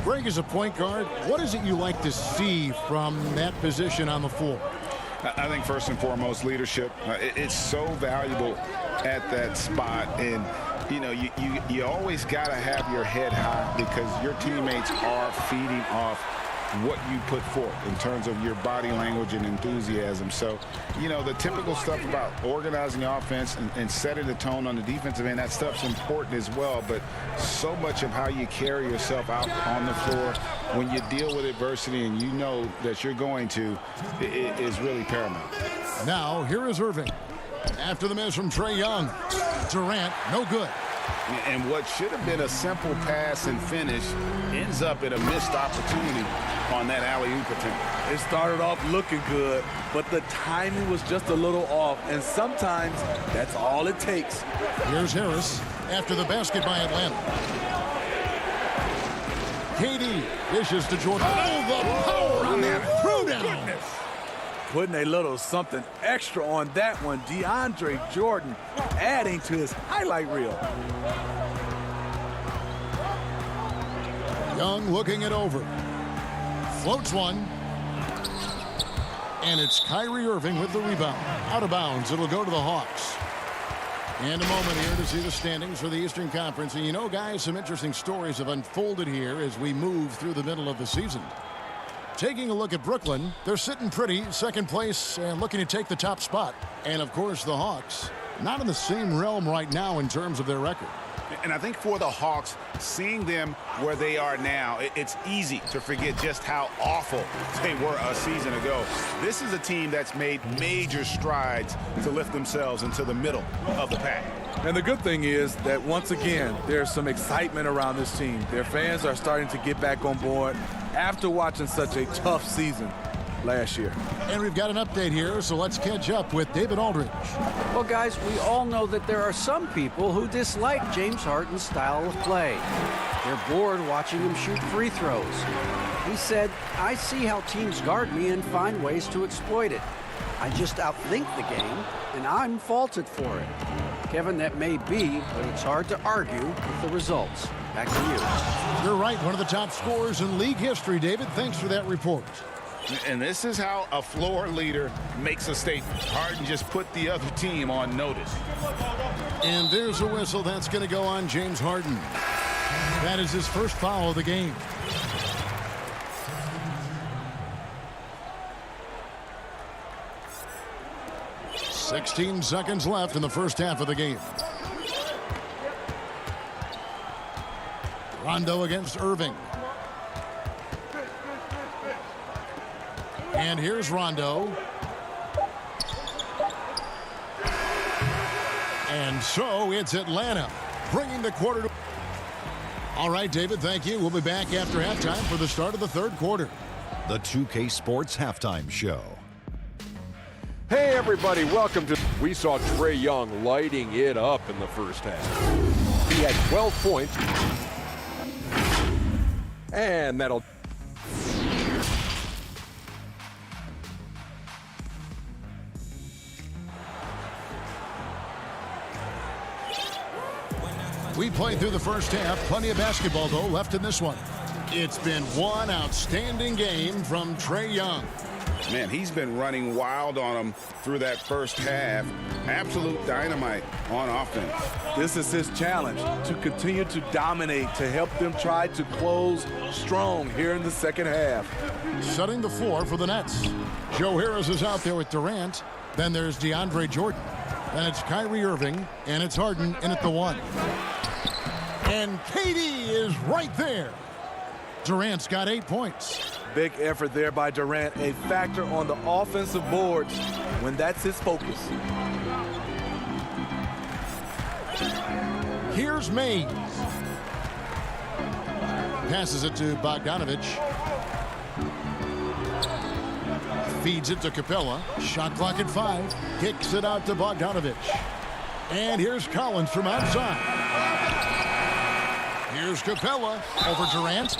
Greg, as a point guard, what is it you like to see from that position on the floor? I think first and foremost, leadership. It's so valuable at that spot. And, you know, you always got to have your head high because your teammates are feeding off what you put forth in terms of your body language and enthusiasm. So, you know, the typical stuff about organizing the offense and setting the tone on the defensive end, that stuff's important as well. But so much of how you carry yourself out on the floor when you deal with adversity and you know that you're going to is really paramount. Now, here is Irving. After the miss from Trae Young. Durant, no good. And what should have been a simple pass and finish ends up in a missed opportunity on that alley-oop attempt. It started off looking good, but the timing was just a little off, and sometimes that's all it takes. Here's Harris after the basket by Atlanta. KD dishes to Jordan. Oh, the power on that throwdown. Putting a little something extra on that one. DeAndre Jordan adding to his highlight reel. Young looking it over. Floats one. And it's Kyrie Irving with the rebound. Out of bounds. It'll go to the Hawks. And a moment here to see the standings for the Eastern Conference. And you know, guys, some interesting stories have unfolded here as we move through the middle of the season. Taking a look at Brooklyn, they're sitting pretty, second place, and looking to take the top spot. And, of course, the Hawks, not in the same realm right now in terms of their record. And I think for the Hawks, seeing them where they are now, it's easy to forget just how awful they were a season ago. This is a team that's made major strides to lift themselves into the middle of the pack. And the good thing is that, once again, there's some excitement around this team. Their fans are starting to get back on board after watching such a tough season last year. And we've got an update here, so let's catch up with David Aldridge. Well, guys, we all know that there are some people who dislike James Harden's style of play. They're bored watching him shoot free throws. He said, "I see how teams guard me and find ways to exploit it. I just outthink the game, and I'm faulted for it." Kevin, that may be, but it's hard to argue with the results. Back to you. You're right, one of the top scorers in league history, David. Thanks for that report. And this is how a floor leader makes a statement. Harden just put the other team on notice. And there's a whistle that's going to go on James Harden. That is his first foul of the game. "16 seconds left in the first half of the game. Rondo against Irving. And here's Rondo. And so it's Atlanta bringing the quarter to... All right, David, thank you. We'll be back after halftime for the start of the third quarter. The 2K Sports Halftime Show. Hey, everybody, welcome to... We saw Trae Young lighting it up in the first half. He had 12 points. And that'll... We played through the first half. Plenty of basketball, though, left in this one. It's been one outstanding game from Trae Young. Man, he's been running wild on them through that first half. Absolute dynamite on offense. This is his challenge, to continue to dominate, to help them try to close strong here in the second half. Setting the floor for the Nets. Joe Harris is out there with Durant. Then there's DeAndre Jordan. Then it's Kyrie Irving, and it's Harden in at the one. And KD is right there. Durant's got 8 points. Big effort there by Durant, a factor on the offensive boards when that's his focus. Here's Mays. Passes it to Bogdanovich. Feeds it to Capella. Shot clock at 5. Kicks it out to Bogdanovich. And here's Collins from outside. Here's Capella over Durant.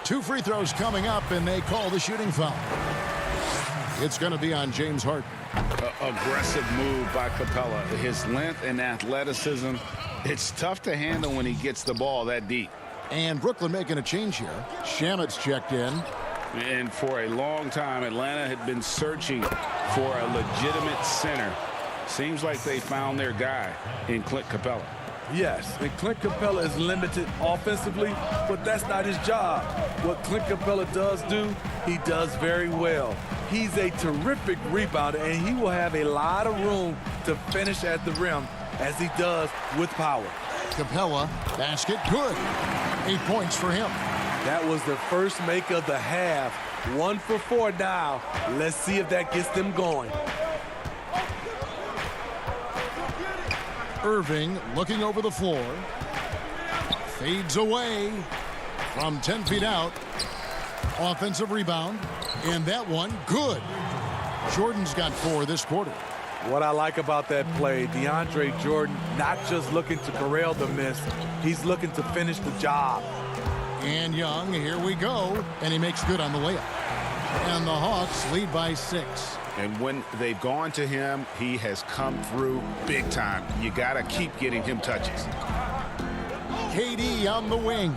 2 free throws coming up, and they call the shooting foul. It's going to be on James Harden. Aggressive move by Capella. His length and athleticism, it's tough to handle when he gets the ball that deep. And Brooklyn making a change here. Shamet's checked in. And for a long time, Atlanta had been searching for a legitimate center. Seems like they found their guy in Clint Capella. Yes, and Clint Capella is limited offensively, but that's not his job. What Clint Capella does do, he does very well. He's a terrific rebounder, and he will have a lot of room to finish at the rim, as he does with power. Capella, basket good. 8 points for him. That was the first make of the half. 1 for 4 now. Let's see if that gets them going. Irving looking over the floor. Fades away from 10 feet out. Offensive rebound. And that one, good. Jordan's got 4 this quarter. What I like about that play, DeAndre Jordan not just looking to corral the miss, he's looking to finish the job. And Young, here we go. And he makes good on the layup. And the Hawks lead by 6. And when they've gone to him, he has come through big time. You got to keep getting him touches. KD on the wing.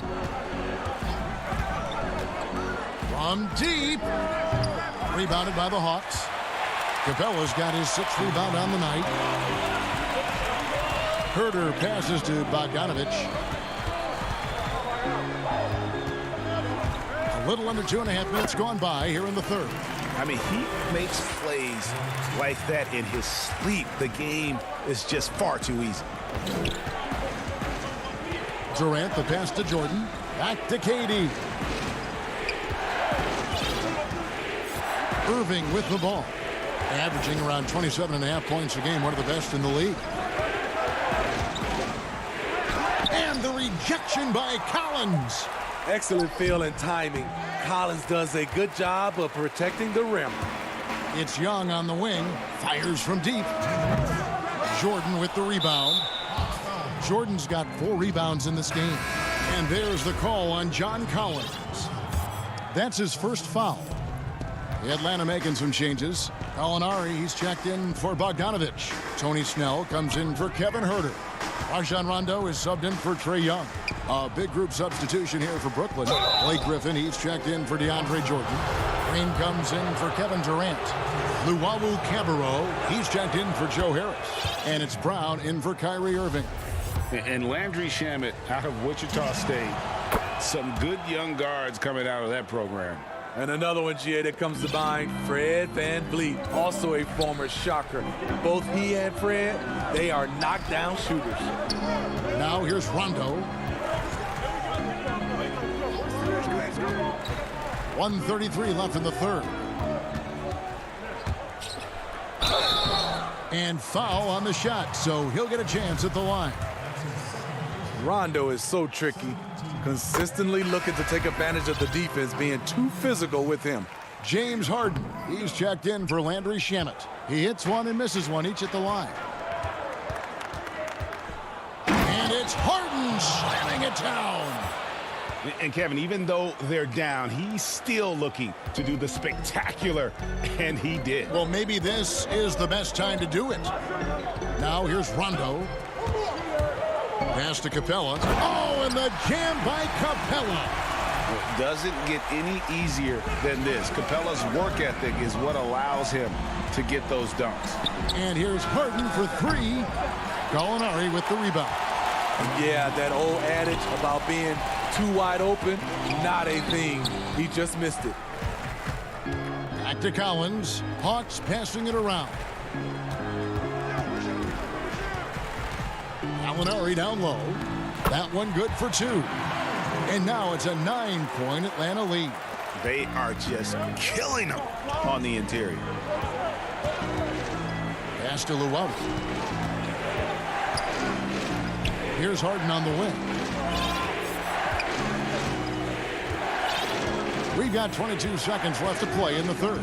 From deep. Rebounded by the Hawks. Capella's got his 6th rebound on the night. Herter passes to Bogdanovich. A little under 2.5 minutes gone by here in the third. I mean, he makes plays like that in his sleep. The game is just far too easy. Durant, the pass to Jordan. Back to KD. Irving with the ball. Averaging around 27.5 points a game. One of the best in the league. And the rejection by Collins. Excellent feel and timing. Collins does a good job of protecting the rim. It's Young on the wing. Fires from deep. Jordan with the rebound. Jordan's got 4 rebounds in this game. And there's the call on John Collins. That's his first foul. Atlanta making some changes. Gallinari, he's checked in for Bogdanovich. Tony Snell comes in for Kevin Herter. Rajon Rondo is subbed in for Trae Young. A big group substitution here for Brooklyn. Blake Griffin, he's checked in for DeAndre Jordan. Green comes in for Kevin Durant. Luwawu Cabarrot, he's checked in for Joe Harris. And it's Brown in for Kyrie Irving. And Landry Shamet out of Wichita State. Some good young guards coming out of that program. And another one, GA, that comes to mind, Fred VanVleet, also a former Shocker. Both he and Fred, they are knockdown shooters. Now here's Rondo. 1:33 left in the third. And foul on the shot, so he'll get a chance at the line. Rondo is so tricky. Consistently looking to take advantage of the defense being too physical with him. James Harden, he's checked in for Landry Shamet. He hits one and misses one each at the line. And it's Harden slamming it down. And Kevin, even though they're down, he's still looking to do the spectacular, and he did. Well, maybe this is the best time to do it. Now here's Rondo. Pass to Capella. Oh, and the jam by Capella. It doesn't get any easier than this. Capella's work ethic is what allows him to get those dunks. And here's Harden for 3. Gallinari with the rebound. Yeah, that old adage about being too wide open, not a thing. He just missed it. Back to Collins. Hawks passing it around. Gallinari down low. That one good for 2. And now it's a 9-point Atlanta lead. They are just killing them on the interior. Pass to Luwawu. Here's Harden on the wing. We've got 22 seconds left to play in the third.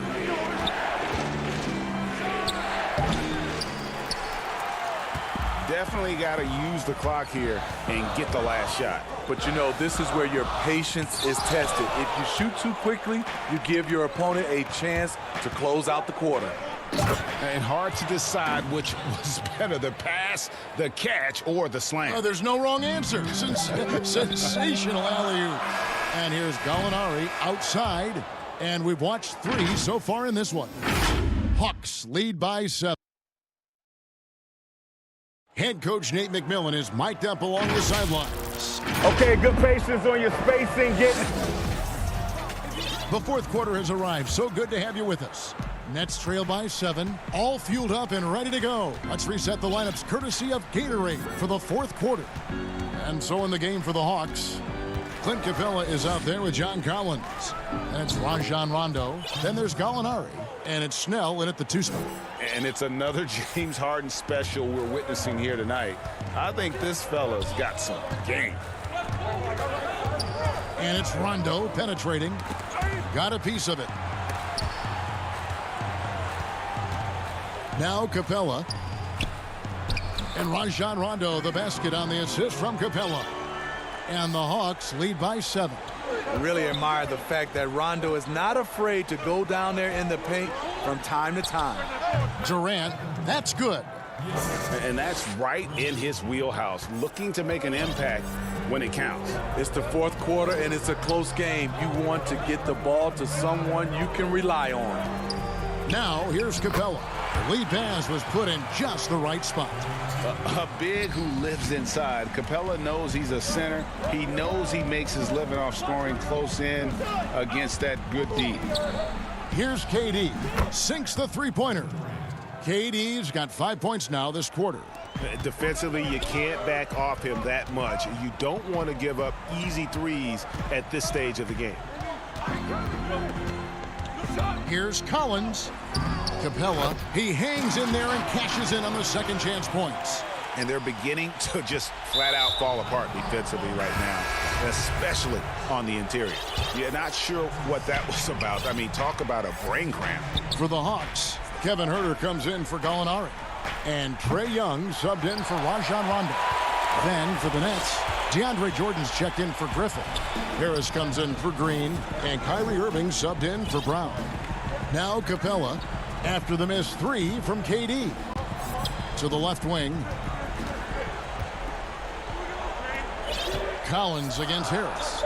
definitely got to use the clock here and get the last shot. But, you know, this is where your patience is tested. If you shoot too quickly, you give your opponent a chance to close out the quarter. And hard to decide which was better, the pass, the catch, or the slam. Oh, there's no wrong answer. Sensational alley-oop. And here's Gallinari outside. And we've watched 3 so far in this one. Hawks lead by 7. Head coach Nate McMillan is mic'd up along the sidelines. Okay, good patience on your spacing. The fourth quarter has arrived. So good to have you with us. Nets trail by 7, all fueled up and ready to go. Let's reset the lineups courtesy of Gatorade for the fourth quarter. And so in the game for the Hawks, Clint Capella is out there with John Collins. And it's Rajon Rondo. Then there's Gallinari. And it's Snell in at the 2 spot. And it's another James Harden special we're witnessing here tonight. I think this fella's got some game. And it's Rondo penetrating. Got a piece of it. Now Capella. And Rajon Rondo, the basket on the assist from Capella. And the Hawks lead by 7. I really admire the fact that Rondo is not afraid to go down there in the paint from time to time. Durant, that's good. And that's right in his wheelhouse, looking to make an impact when it counts. It's the fourth quarter, and it's a close game. You want to get the ball to someone you can rely on. Now, here's Capella. The lead pass was put in just the right spot. A big who lives inside. Capella knows he's a center. He knows he makes his living off scoring close in against that good D. Here's KD. Sinks the three-pointer. KD's got 5 points now this quarter. Defensively, you can't back off him that much. You don't want to give up easy threes at this stage of the game. Here's Collins. Capella, he hangs in there and cashes in on the second chance points. And they're beginning to just flat out fall apart defensively right now, especially on the interior. You're not sure what that was about. I mean, talk about a brain cramp. For the Hawks, Kevin Huerter comes in for Gallinari. And Trae Young subbed in for Rajon Rondo. Then for the Nets, DeAndre Jordan's checked in for Griffin. Harris comes in for Green, and Kyrie Irving subbed in for Brown. Now Capella, after the missed 3 from KD. To the left wing. Collins against Harris.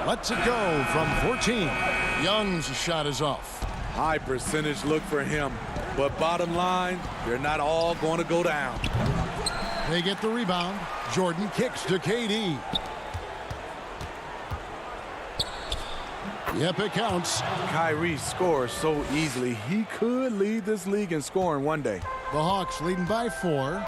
Lets it go from 14. Young's shot is off. High percentage look for him. But bottom line, they're not all going to go down. They get the rebound. Jordan kicks to KD. Yep, it counts. Kyrie scores so easily. He could lead this league in scoring one day. The Hawks leading by 4.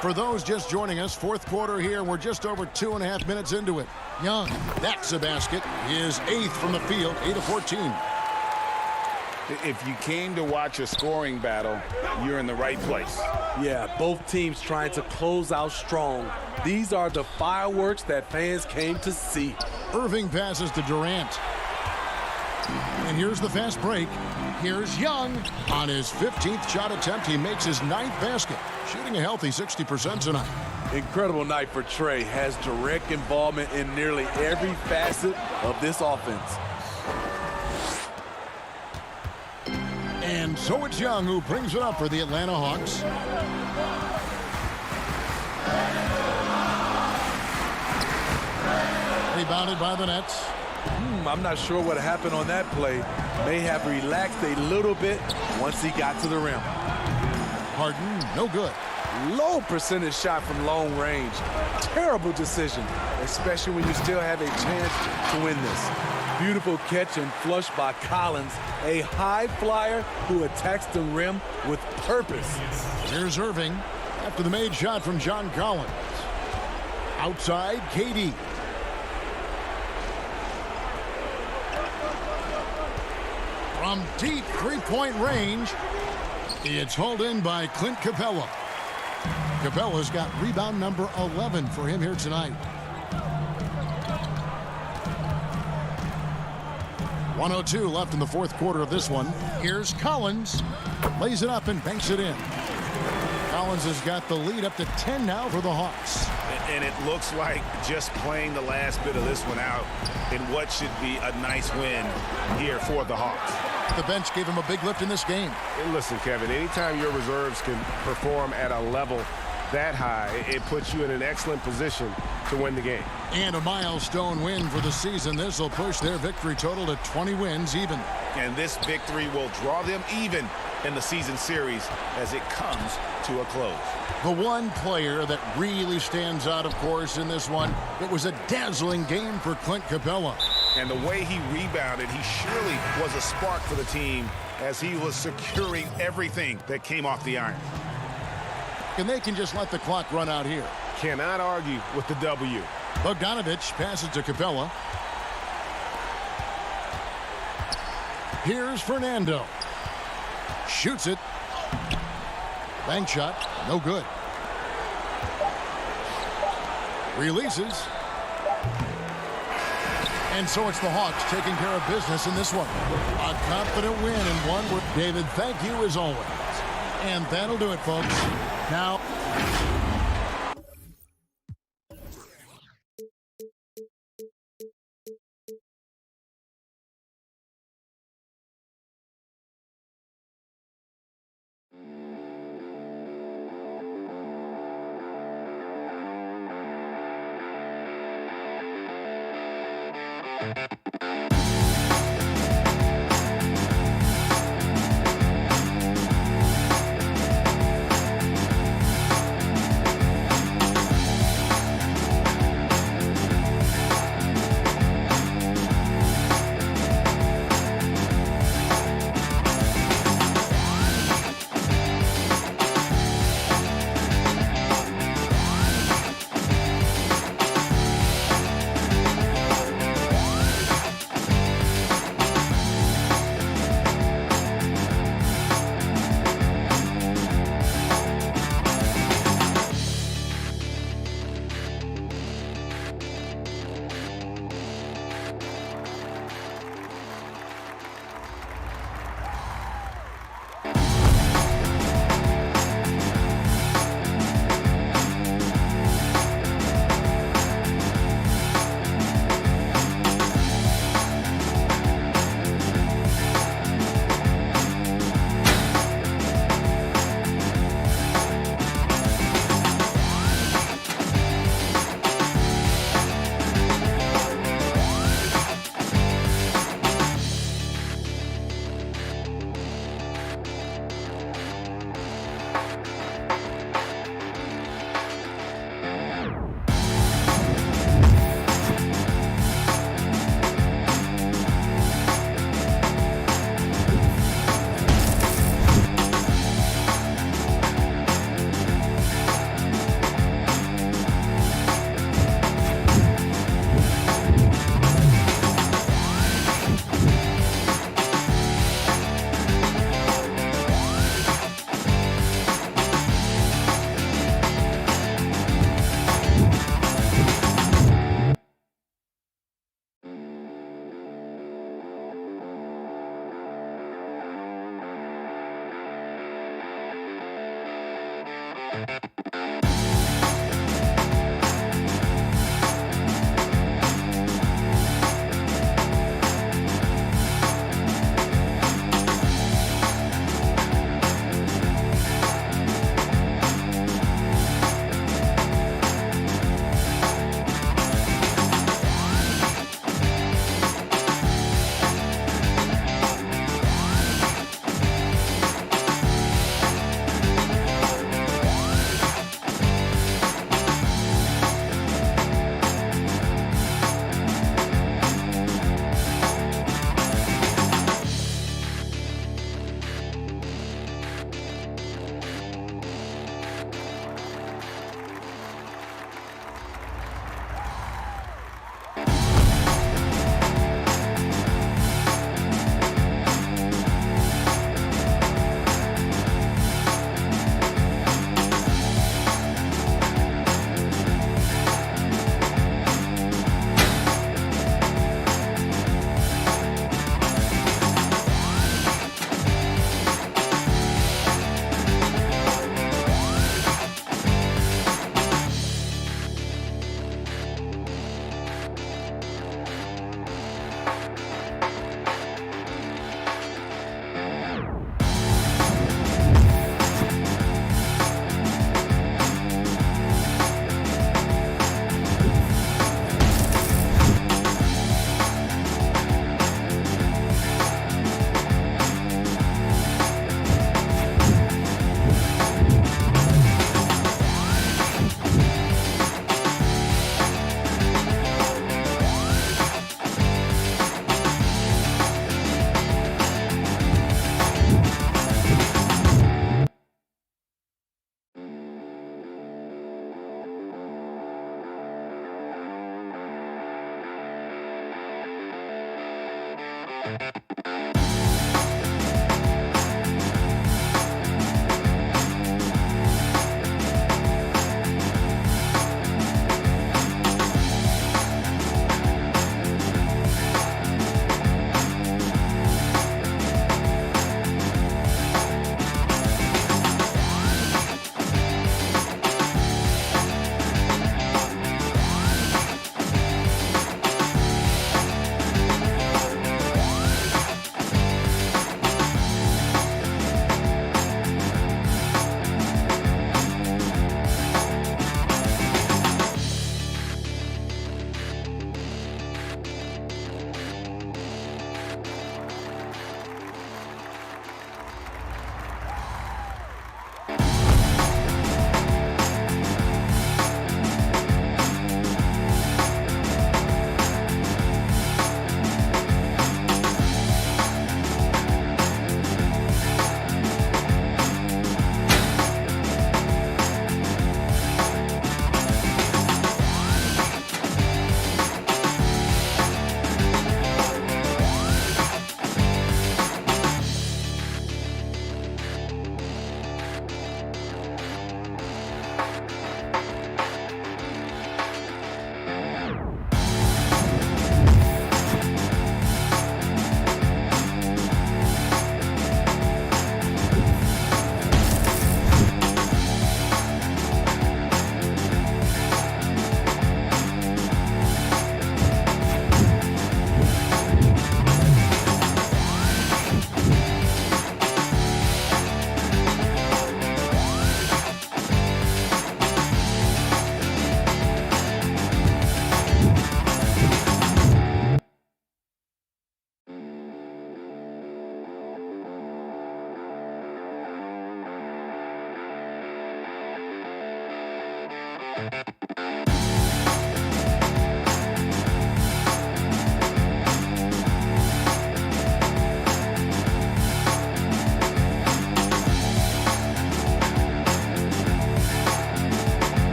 For those just joining us, fourth quarter here. We're just over 2.5 minutes into it. Young, that's a basket. His 8th from the field, 8 of 14. If you came to watch a scoring battle, you're in the right place. Yeah, both teams trying to close out strong. These are the fireworks that fans came to see. Irving passes to Durant. And here's the fast break. Here's Young. On his 15th shot attempt, he makes his 9th basket. Shooting a healthy 60% tonight. Incredible night for Trae. Has direct involvement in nearly every facet of this offense. And so it's Young who brings it up for the Atlanta Hawks. Rebounded by the Nets. I'm not sure what happened on that play. May have relaxed a little bit once he got to the rim. Harden, no good. Low percentage shot from long range. Terrible decision, especially when you still have a chance to win this. Beautiful catch and flush by Collins, a high flyer who attacks the rim with purpose. Here's Irving after the made shot from John Collins. Outside, KD. From deep three-point range, it's hauled in by Clint Capella. Capella's got rebound number 11 for him here tonight. 1:02 left in the fourth quarter of this one. Here's Collins. Lays it up and banks it in. Collins has got the lead up to 10 now for the Hawks. And it looks like just playing the last bit of this one out in what should be a nice win here for the Hawks. The bench gave him a big lift in this game. And listen, Kevin, anytime your reserves can perform at a level that high, it puts you in an excellent position to win the game. And a milestone win for the season. This will push their victory total to 20 wins even. And this victory will draw them even in the season series as it comes to a close. The one player that really stands out, of course, in this one, it was a dazzling game for Clint Capella. And the way he rebounded, he surely was a spark for the team as he was securing everything that came off the iron. And they can just let the clock run out here. Cannot argue with the W. Bogdanovich passes to Capella. Here's Fernando. Shoots it. Bank shot. No good. Releases. And so it's the Hawks taking care of business in this one. A confident win and one where David, thank you as always. And that'll do it, folks. Now...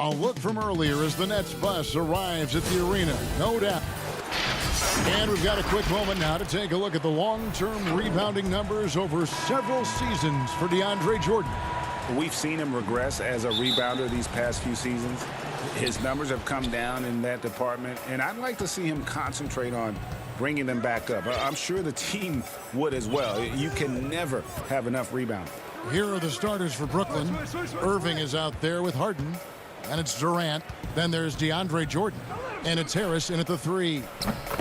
A look from earlier as the Nets bus arrives at the arena, no doubt. And we've got a quick moment now to take a look at the long-term rebounding numbers over several seasons for DeAndre Jordan. We've seen him regress as a rebounder these past few seasons. His numbers have come down in that department, and I'd like to see him concentrate on bringing them back up. I'm sure the team would as well. You can never have enough rebounding. Here are the starters for Brooklyn. Irving is out there with Harden, and it's Durant. Then there's DeAndre Jordan, and it's Harris in at the 3.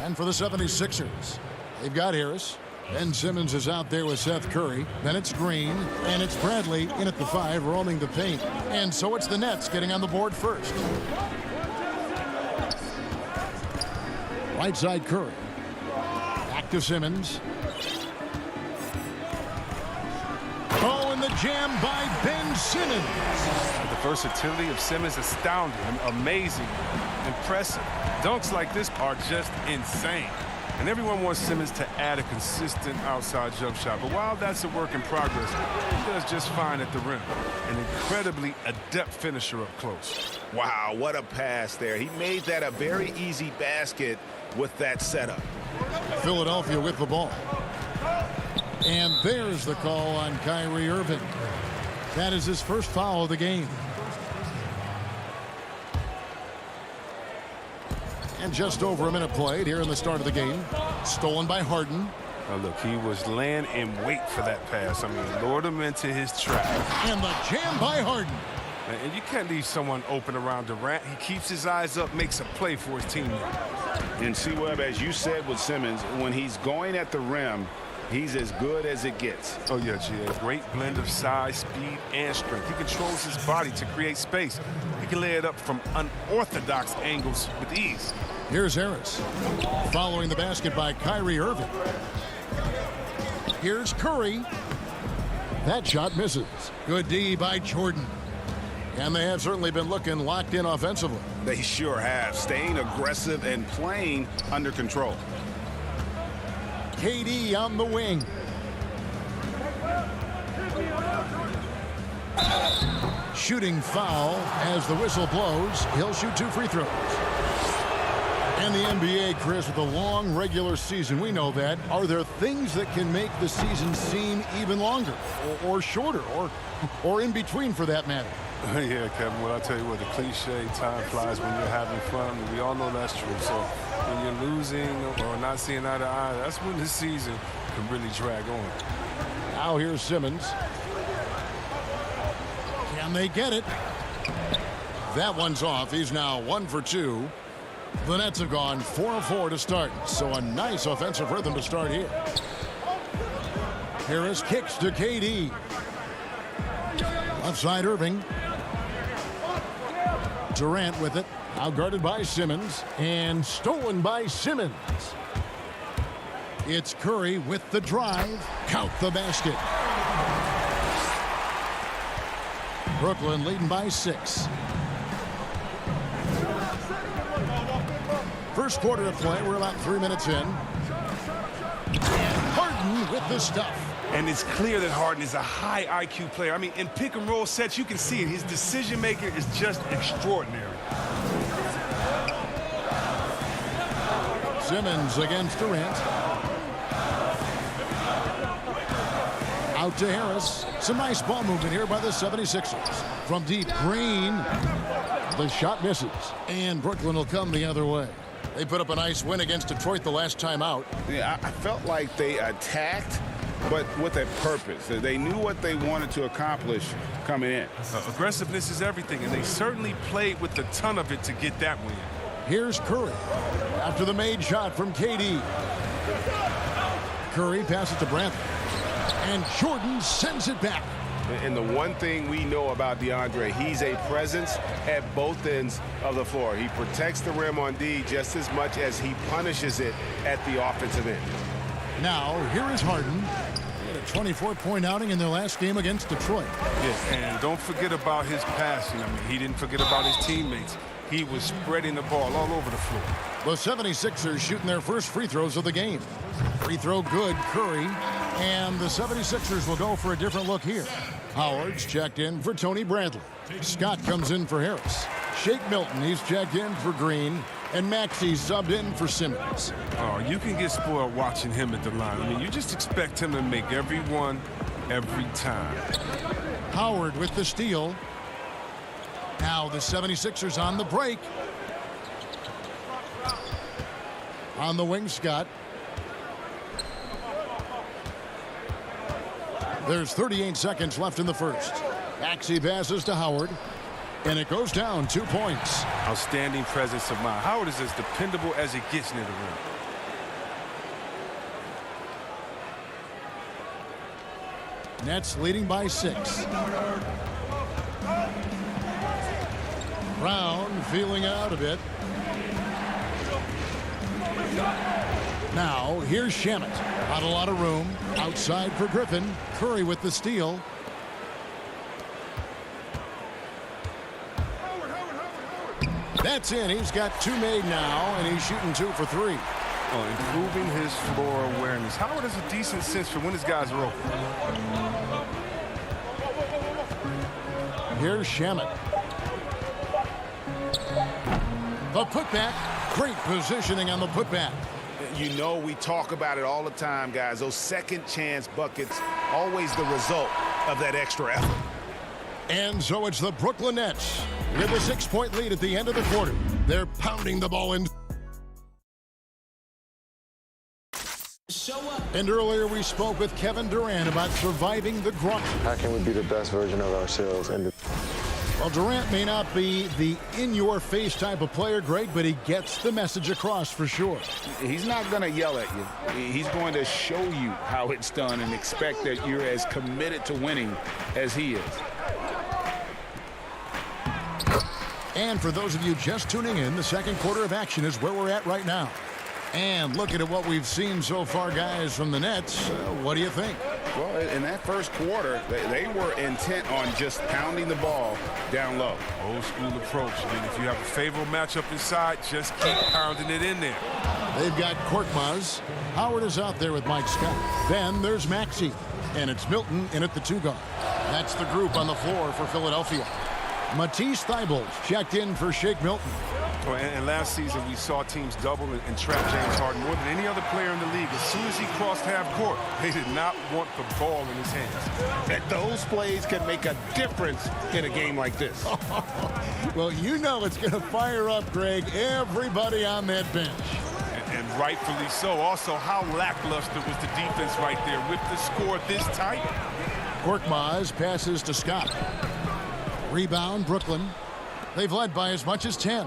And for the 76ers, they've got Harris. Ben Simmons is out there with Seth Curry. Then it's Green, and it's Bradley in at the 5, roaming the paint. And so it's the Nets getting on the board first. Right side Curry. Back to Simmons. Oh, and the jam by Ben Simmons. The versatility of Simmons astounding, amazing, impressive. Dunks like this are just insane. And everyone wants Simmons to add a consistent outside jump shot. But while that's a work in progress, he does just fine at the rim. An incredibly adept finisher up close. Wow, what a pass there. He made that a very easy basket with that setup. Philadelphia with the ball. And there's the call on Kyrie Irving. That is his first foul of the game. And just over a minute played here in the start of the game. Stolen by Harden. Now look, he was laying in wait for that pass. I mean, lured him into his trap. And the jam by Harden. And you can't leave someone open around Durant. He keeps his eyes up, makes a play for his teammate. And C-Web, as you said with Simmons, when he's going at the rim, he's as good as it gets. Oh, yeah, GA. Great blend of size, speed, and strength. He controls his body to create space. He can lay it up from unorthodox angles with ease. Here's Harris. Following the basket by Kyrie Irving. Here's Curry. That shot misses. Good D by Jordan. And they have certainly been looking locked in offensively. They sure have. Staying aggressive and playing under control. KD on the wing. Shooting foul as the whistle blows. He'll shoot 2 free throws. And the NBA, Chris, with a long regular season, we know that. Are there things that can make the season seem even longer or shorter or in between for that matter? Yeah, Kevin, well, I tell you what, the cliche, time flies when you're having fun. We all know that's true. So when you're losing or not seeing eye to eye, that's when the season can really drag on. Now here's Simmons. Can they get it? That one's off. He's now 1 for 2. The Nets have gone 4 of 4 to start, so a nice offensive rhythm to start here. Harris kicks to KD. Left side Irving. Durant with it. Now guarded by Simmons and stolen by Simmons. It's Curry with the drive. Count the basket. Brooklyn leading by 6. First quarter of play. We're about 3 minutes in. And Harden with the stuff. And it's clear that Harden is a high IQ player. I mean, in pick and roll sets, you can see it. His decision making is just extraordinary. Simmons against Durant. Out to Harris. Some nice ball movement here by the 76ers. From deep, Green. The shot misses. And Brooklyn will come the other way. They put up a nice win against Detroit the last time out. Yeah, I felt like they attacked, but with a purpose. They knew what they wanted to accomplish coming in. Aggressiveness is everything, and they certainly played with a ton of it to get that win. Here's Curry after the made shot from KD. Curry passes to Bradley. And Jordan sends it back. And the one thing we know about DeAndre, he's a presence at both ends of the floor. He protects the rim on D just as much as he punishes it at the offensive end. Now, here is Harden. He had a 24-point outing in their last game against Detroit. Yes, and don't forget about his passing. I mean, he didn't forget about his teammates. He was spreading the ball all over the floor. The 76ers shooting their first free throws of the game. Free throw good, Curry. And the 76ers will go for a different look here. Howard's checked in for Tony Bradley. Scott comes in for Harris. Shake Milton, he's checked in for Green, and Maxey subbed in for Simmons. Oh, you can get spoiled watching him at the line. I mean, you just expect him to make every one, every time. Howard with the steal. Now the 76ers on the break. On the wing, Scott. There's 38 seconds left in the first. Maxey passes to Howard, and it goes down 2 points. Outstanding presence of mind. Howard is as dependable as it gets near the rim. Nets leading by 6. Brown feeling out a bit. Now, here's Shamet. Not a lot of room. Outside for Griffin. Curry with the steal. That's in. He's got 2 made now, and he's shooting 2 for 3. Oh, improving his floor awareness. Howard has a decent sense for when his guys are open. Here's Shamet. The putback. Great positioning on the putback. You know, we talk about it all the time, guys. Those second chance buckets, always the result of that extra effort. And so it's the Brooklyn Nets with a 6-point lead at the end of the quarter. They're pounding the ball in. And earlier we spoke with Kevin Durant about surviving the grind. How can we be the best version of ourselves? Well, Durant may not be the in-your-face type of player, Greg, but he gets the message across for sure. He's not going to yell at you. He's going to show you how it's done and expect that you're as committed to winning as he is. And for those of you just tuning in, the second quarter of action is where we're at right now. And looking at what we've seen so far, guys, from the Nets, what do you think? Well, in that first quarter, they were intent on just pounding the ball down low. Old school approach. I mean, if you have a favorable matchup inside, just keep pounding it in there. They've got Korkmaz. Howard is out there with Mike Scott. Then there's Maxey. And it's Milton in at the 2 guard. That's the group on the floor for Philadelphia. Matisse Thybulle checked in for Shake Milton. Oh, and last season, we saw teams double and trap James Harden more than any other player in the league. As soon as he crossed half court, they did not want the ball in his hands. And those plays can make a difference in a game like this. Well, you know it's going to fire up, Greg, everybody on that bench. And rightfully so. Also, how lackluster was the defense right there with the score this tight? Korkmaz passes to Scott. Rebound, Brooklyn. They've led by as much as 10.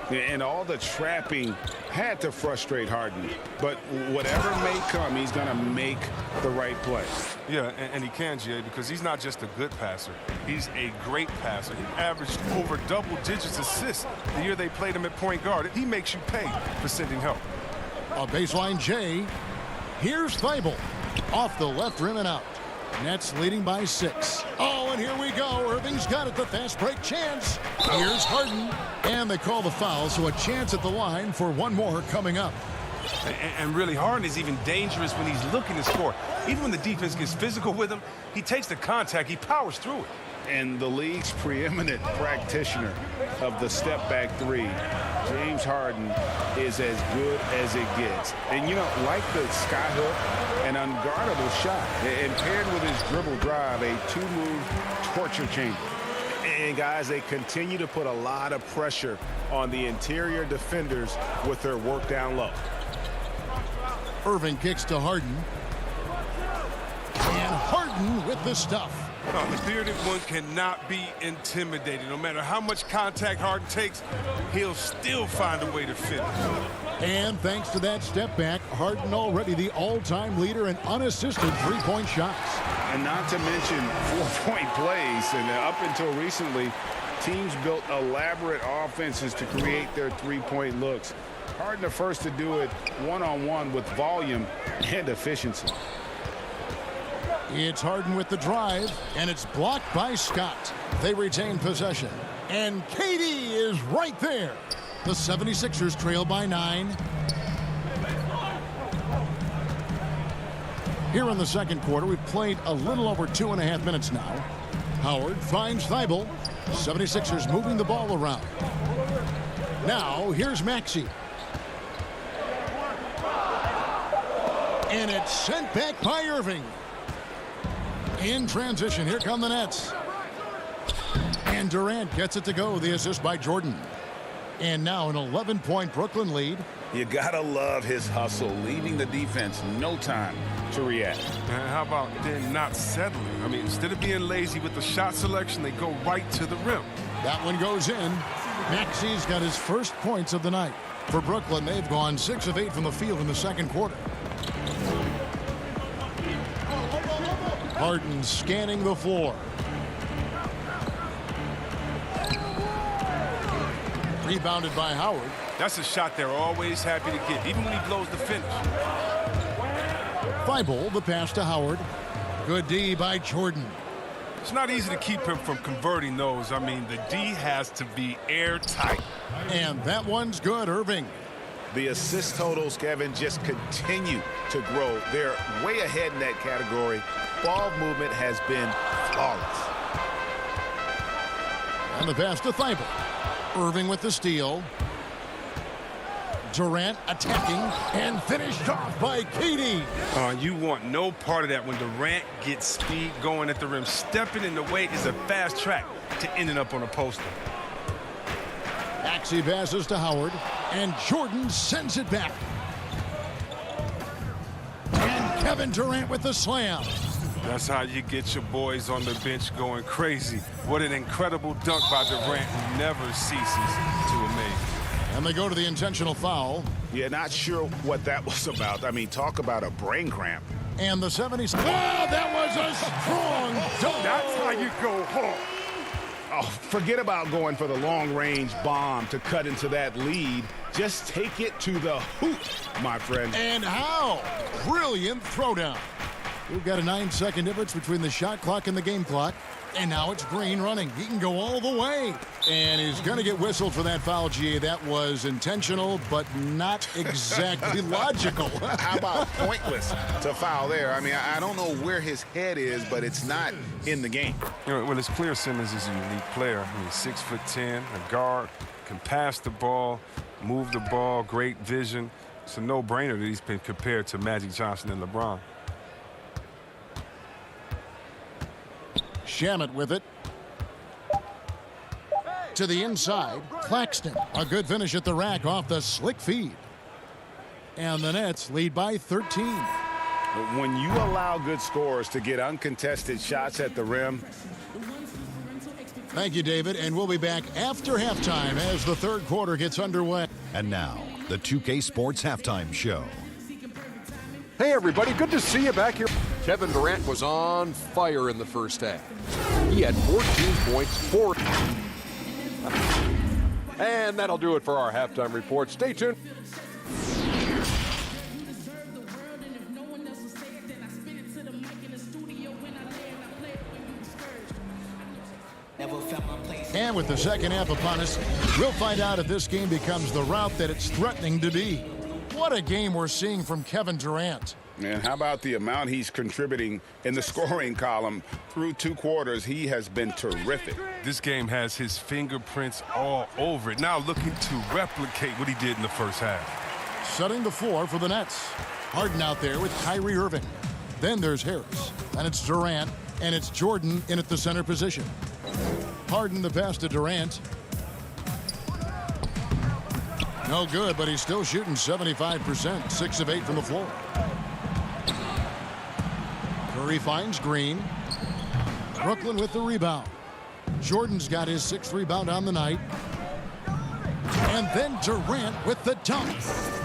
And all the trapping had to frustrate Harden. But whatever may come, he's going to make the right play. Yeah, and he can, Jay, because he's not just a good passer. He's a great passer. He averaged over double-digit assists the year they played him at point guard. He makes you pay for sending help. A baseline J. Here's Thybulle. Off the left rim and out. Nets leading by 6. Oh, and here we go. Irving's got it, the fast break chance. Here's Harden. And they call the foul, so a chance at the line for one more coming up. And really, Harden is even dangerous when he's looking to score. Even when the defense gets physical with him, he takes the contact, he powers through it. And the league's preeminent practitioner of the step-back 3, James Harden, is as good as it gets. And, you know, like the skyhook, an unguardable shot. And paired with his dribble drive, a 2-move torture chamber. And, guys, they continue to put a lot of pressure on the interior defenders with their work down low. Irving kicks to Harden. And Harden with the stuff. Oh, the bearded one cannot be intimidated. No matter how much contact Harden takes, he'll still find a way to fit it. And thanks to that step back, Harden already the all-time leader in unassisted three-point shots. And not to mention 4-point plays. And up until recently, teams built elaborate offenses to create their three-point looks. Harden the first to do it one-on-one with volume and efficiency. It's Harden with the drive, and it's blocked by Scott. They retain possession. And KD is right there. The 76ers trail by 9. Here in the second quarter, we've played a little over 2.5 minutes now. Howard finds Thybulle. 76ers moving the ball around. Now, here's Maxey. And it's sent back by Irving. In transition, here come the Nets. And Durant gets it to go, the assist by Jordan. And now an 11-point Brooklyn lead. You gotta love his hustle, leaving the defense no time to react. And how about then not settling? I mean, instead of being lazy with the shot selection, they go right to the rim. That one goes in. Maxey's got his first points of the night. For Brooklyn, they've gone 6 of 8 from the field in the second quarter. Harden scanning the floor. Rebounded by Howard. That's a shot they're always happy to get, even when he blows the finish. Thibault, the pass to Howard. Good D by Jordan. It's not easy to keep him from converting those. I mean, the D has to be airtight. And that one's good, Irving. The assist totals, Kevin, just continue to grow. They're way ahead in that category. Ball movement has been flawless. And the pass to Thibault. Irving with the steal. Durant attacking and finished off by KD. You want no part of that when Durant gets speed going at the rim. Stepping in the way is a fast track to ending up on a poster. Maxey passes to Howard, and Jordan sends it back. And Kevin Durant with the slam. That's how you get your boys on the bench going crazy. What an incredible dunk by Durant, who never ceases to amaze. And they go to the intentional foul. Yeah, not sure what that was about. I mean, talk about a brain cramp. And the 70s. Oh, that was a strong dunk. That's how you go home. Oh, forget about going for the long-range bomb to cut into that lead. Just take it to the hoop, my friend. And how? Brilliant throwdown. We've got a 9-second difference between the shot clock and the game clock. And now it's Green running. He can go all the way. And he's going to get whistled for that foul, GA. That was intentional, but not exactly logical. How about pointless to foul there? I mean, I don't know where his head is, but it's not in the game. Well, it's clear Simmons is a unique player. I mean, 6'10", a guard, can pass the ball, move the ball, great vision. It's a no-brainer that he's been compared to Magic Johnson and LeBron. Shamet with it. To the inside, Claxton. A good finish at the rack off the slick feed. And the Nets lead by 13. When you allow good scorers to get uncontested shots at the rim. Thank you, David. And we'll be back after halftime as the third quarter gets underway. And now, the 2K Sports Halftime Show. Hey, everybody, good to see you back here. Kevin Durant was on fire in the first half. He had 14 points, 4. And that'll do it for our halftime report. Stay tuned. And with the second half upon us, we'll find out if this game becomes the route that it's threatening to be. What a game we're seeing from Kevin Durant. And how about the amount he's contributing in the scoring column through 2 quarters? He has been terrific. This game has his fingerprints all over it. Now looking to replicate what he did in the first half. Setting the floor for the Nets. Harden out there with Kyrie Irving. Then there's Harris. And it's Durant. And it's Jordan in at the center position. Harden the pass to Durant. No good, but he's still shooting 75%. 6 of 8 from the floor. Curry finds Green. Brooklyn with the rebound. Jordan's got his 6th rebound on the night. And then Durant with the dunk.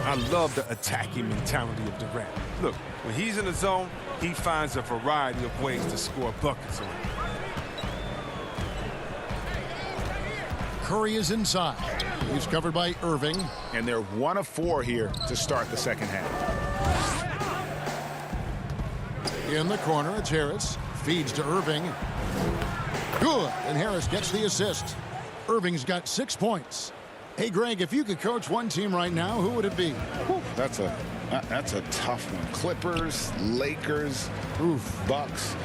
I love the attacking mentality of Durant. Look, when he's in the zone, he finds a variety of ways to score buckets. Curry is inside. He's covered by Irving. And they're 1 of 4 here to start the second half. In the corner, it's Harris. Feeds to Irving. Good. And Harris gets the assist. Irving's got 6 points. Hey, Greg, if you could coach one team right now, who would it be? That's a That's a tough one. Clippers, Lakers, Bucks.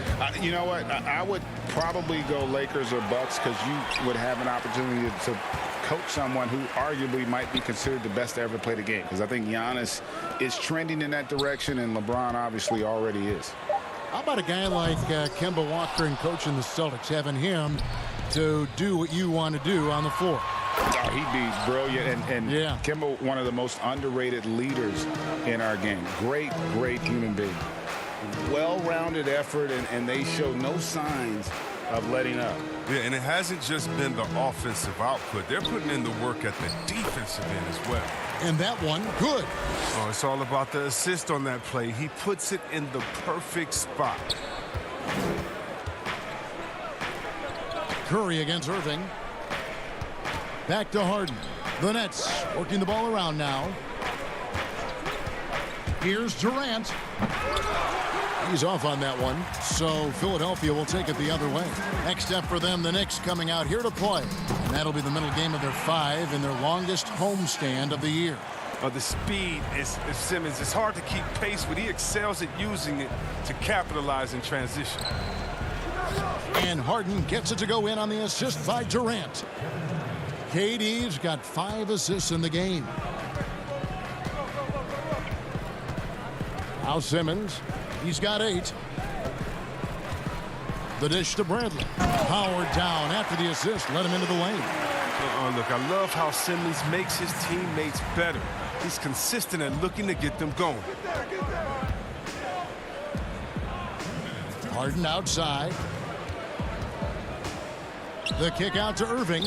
You know what? I would probably go Lakers or Bucks because you would have an opportunity to coach someone who arguably might be considered the best to ever play the game, because I think Giannis is trending in that direction, and LeBron obviously already is. How about a guy like Kemba Walker and coaching the Celtics, having him to do what you want to do on the floor? Oh, he'd be brilliant. And yeah. Kemba, one of the most underrated leaders in our game. Great, great human being. Well-rounded effort, and they show no signs of letting up. Yeah, and it hasn't just been the offensive output. They're putting in the work at the defensive end as well. And that one, good. Oh, it's all about the assist on that play. He puts it in the perfect spot. Curry against Irving. Back to Harden. The Nets working the ball around now. Here's Durant. He's off on that one, so Philadelphia will take it the other way. Next step for them, the Knicks coming out here to play. And that'll be the middle game of their 5 in their longest homestand of the year. The speed is Simmons. It's hard to keep pace, but he excels at using it to capitalize in transition. And Harden gets it to go in on the assist by Durant. KD's got 5 assists in the game. Now Simmons. He's got 8. The dish to Bradley. Howard down after the assist. Let him into the lane. Look, I love how Simmons makes his teammates better. He's consistent at looking to get them going. Harden outside. The kick out to Irving.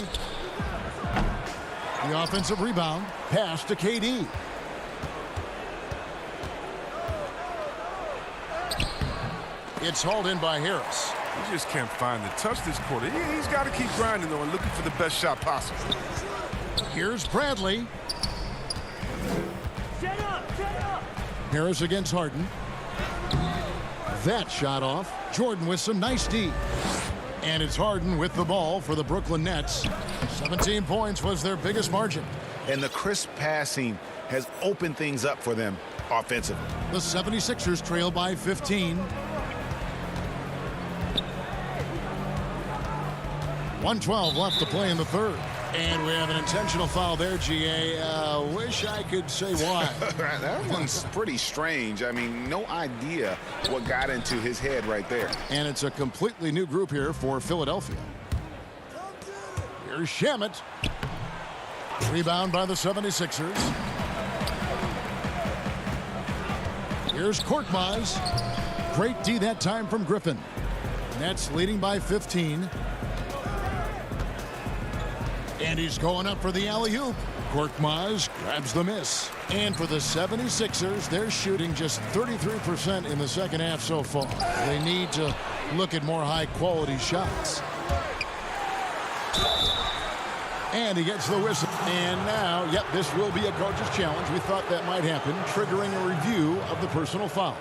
The offensive rebound. Pass to KD. It's hauled in by Harris. He just can't find the touch this quarter. He's got to keep grinding, though, and looking for the best shot possible. Here's Bradley. Set up. Harris against Harden. That shot off. Jordan with some nice D. And it's Harden with the ball for the Brooklyn Nets. 17 points was their biggest margin. And the crisp passing has opened things up for them offensively. The 76ers trail by 15. 1:12 left to play in the third. And we have an intentional foul there, GA. Wish I could say why. That one's pretty strange. I mean, no idea what got into his head right there. And it's a completely new group here for Philadelphia. Here's Shamet. Rebound by the 76ers. Here's Korkmaz. Great D that time from Griffin. Nets leading by 15. And he's going up for the alley-oop. Korkmaz grabs the miss. And for the 76ers, they're shooting just 33% in the second half so far. They need to look at more high-quality shots. And he gets the whistle. And now, yep, this will be a coach's challenge. We thought that might happen, triggering a review of the personal foul.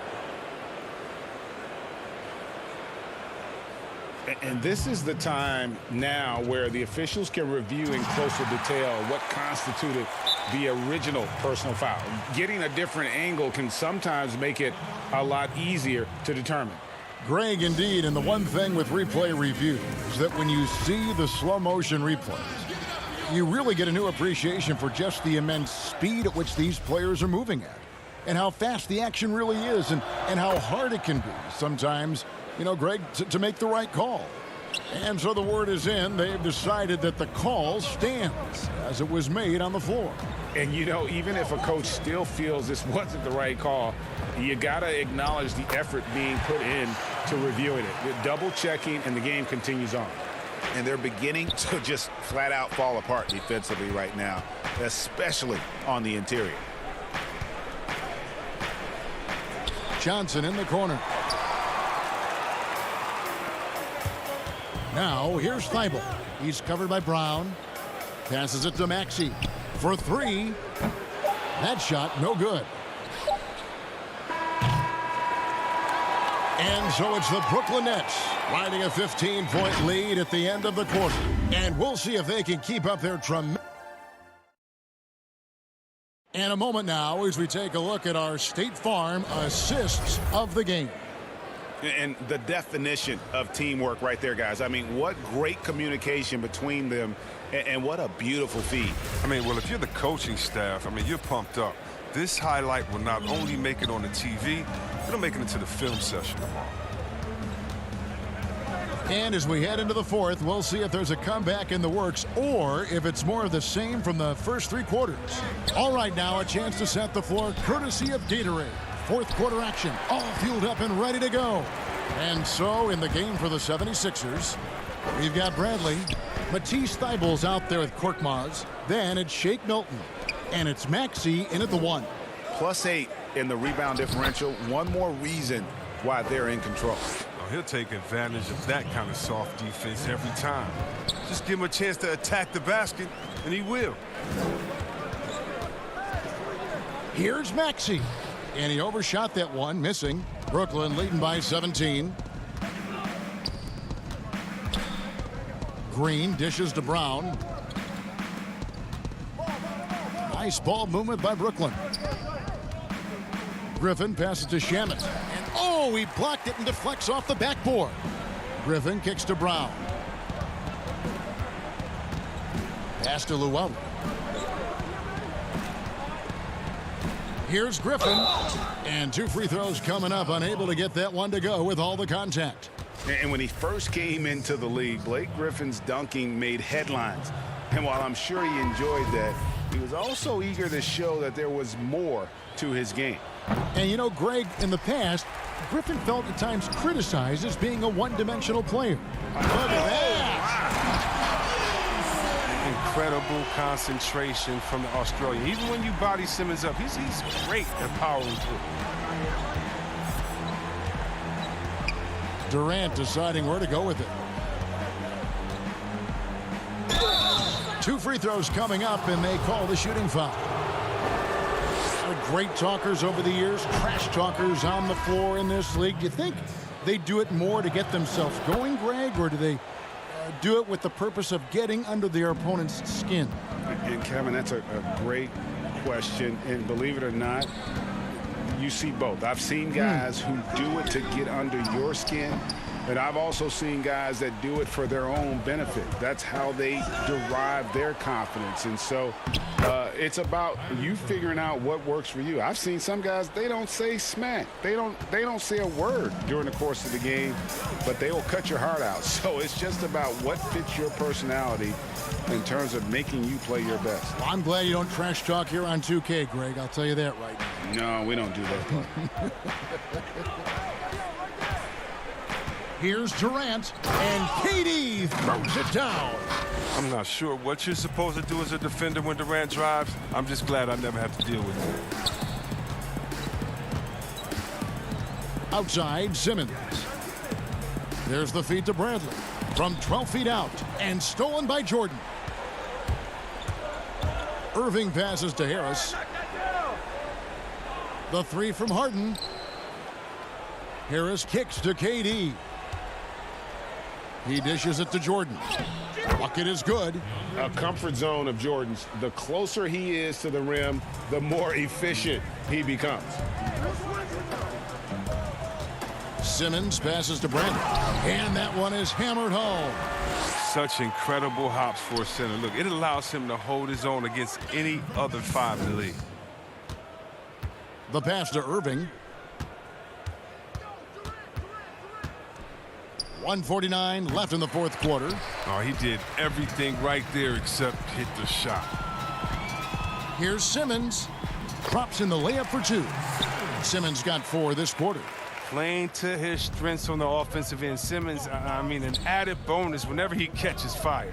And this is the time now where the officials can review in closer detail what constituted the original personal foul. Getting a different angle can sometimes make it a lot easier to determine. Greg, indeed, and the one thing with replay review is that when you see the slow motion replays, you really get a new appreciation for just the immense speed at which these players are moving at and how fast the action really is and how hard it can be sometimes, you know, Greg, to make the right call. And so the word is in. They've decided that the call stands as it was made on the floor. And, you know, even if a coach still feels this wasn't the right call, you got to acknowledge the effort being put in to reviewing it. You're double checking, and the game continues on. And they're beginning to just flat out fall apart defensively right now, especially on the interior. Johnson in the corner. Now, here's Thibault. He's covered by Brown. Passes it to Maxey for 3. That shot, no good. And so it's the Brooklyn Nets riding a 15-point lead at the end of the quarter. And we'll see if they can keep up their tremendous. And a moment now as we take a look at our State Farm assists of the game. And the definition of teamwork right there, guys. I mean, what great communication between them, and what a beautiful feed. I mean, well, if you're the coaching staff, I mean, you're pumped up. This highlight will not only make it on the TV, it'll make it into the film session tomorrow. And as we head into the fourth, we'll see if there's a comeback in the works or if it's more of the same from the first three quarters. All right, now a chance to set the floor courtesy of Gatorade. Fourth quarter action, all fueled up and ready to go. And so in the game for the 76ers, we've got Bradley. Matisse Thybulle's out there with Korkmaz. Then it's Shake Milton. And it's Maxey in at the 1. +8 in the rebound differential. One more reason why they're in control. He'll take advantage of that kind of soft defense every time. Just give him a chance to attack the basket, and he will. Here's Maxey. And he overshot that one, missing. Brooklyn leading by 17. Green dishes to Brown. Nice ball movement by Brooklyn. Griffin passes to Shamet. And oh, he blocked it and deflects off the backboard. Griffin kicks to Brown. Pass to Llewellyn. Here's Griffin. And 2 free throws coming up, unable to get that one to go with all the contact. And when he first came into the league, Blake Griffin's dunking made headlines. And while I'm sure he enjoyed that, he was also eager to show that there was more to his game. And you know, Greg, in the past, Griffin felt at times criticized as being a one-dimensional player. Look at that! Incredible concentration from the Australian. Even when you body Simmons up, he's great at powering through. Durant deciding where to go with it. 2 free throws coming up, and they call the shooting foul. Great talkers over the years, trash talkers on the floor in this league. Do you think they do it more to get themselves going, Greg, or do they do it with the purpose of getting under their opponent's skin? And Kevin, that's a great question, and believe it or not, you see both. I've seen guys who do it to get under your skin, and I've also seen guys that do it for their own benefit. That's how they derive their confidence. And so it's about you figuring out what works for you. I've seen some guys, they don't say smack. They don't say a word during the course of the game, but they will cut your heart out. So it's just about what fits your personality in terms of making you play your best. Well, I'm glad you don't trash talk here on 2K, Greg. I'll tell you that right now. No, we don't do that. Here's Durant, and KD throws it down. I'm not sure what you're supposed to do as a defender when Durant drives. I'm just glad I never have to deal with it. Outside, Simmons. There's the feed to Bradley. From 12 feet out, and stolen by Jordan. Irving passes to Harris. The 3 from Harden. Harris kicks to KD. He dishes it to Jordan. Bucket is good. A comfort zone of Jordan's. The closer he is to the rim, the more efficient he becomes. Simmons passes to Brandon. And that one is hammered home. Such incredible hops for a center. Look, it allows him to hold his own against any other 5 in the league. The pass to Irving. 1:49 left in the fourth quarter. Oh, he did everything right there except hit the shot. Here's Simmons. Drops in the layup for 2. Simmons got 4 this quarter. Playing to his strengths on the offensive end. Simmons, I mean, an added bonus whenever he catches fire.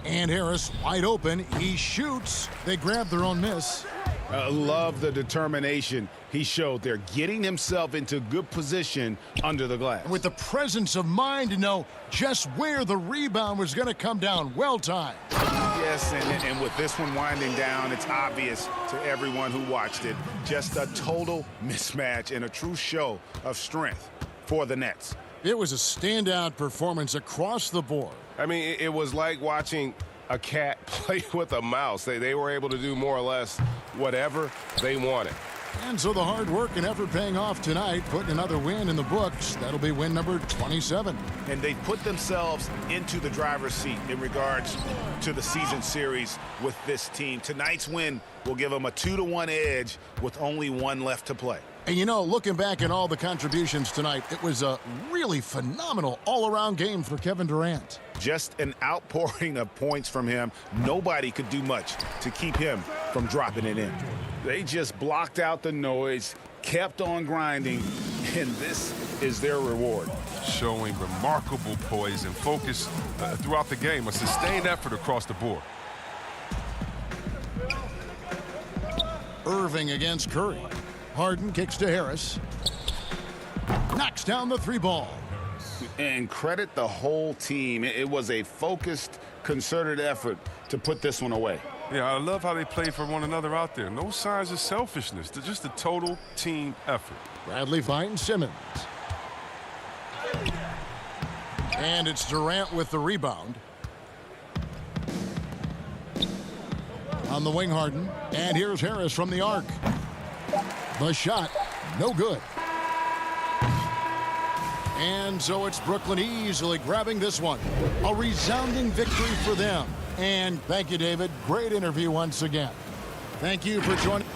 And Harris wide open. He shoots. They grab their own miss. Love the determination he showed there, getting himself into good position under the glass. With the presence of mind to know just where the rebound was going to come down. Well timed. Yes, and with this one winding down, it's obvious to everyone who watched it. Just a total mismatch and a true show of strength for the Nets. It was a standout performance across the board. I mean, it was like watching a cat play with a mouse. They were able to do more or less whatever they wanted. And so the hard work and effort paying off tonight, putting another win in the books. That'll be win number 27. And they put themselves into the driver's seat in regards to the season series with this team. Tonight's win will give them a 2-1 edge with only one left to play. And you know, looking back at all the contributions tonight, it was a really phenomenal all-around game for Kevin Durant. Just an outpouring of points from him. Nobody could do much to keep him from dropping it in. They just blocked out the noise, kept on grinding, and this is their reward. Showing remarkable poise and focus throughout the game, a sustained effort across the board. Irving against Curry. Harden kicks to Harris. Knocks down the three ball. And credit the whole team. It was a focused, concerted effort to put this one away. Yeah, I love how they played for one another out there. No signs of selfishness. They're just a total team effort. Bradley finds Simmons. And it's Durant with the rebound. On the wing, Harden. And here's Harris from the arc. The shot, no good. And so it's Brooklyn easily grabbing this one. A resounding victory for them. And thank you, David. Great interview once again. Thank you for joining.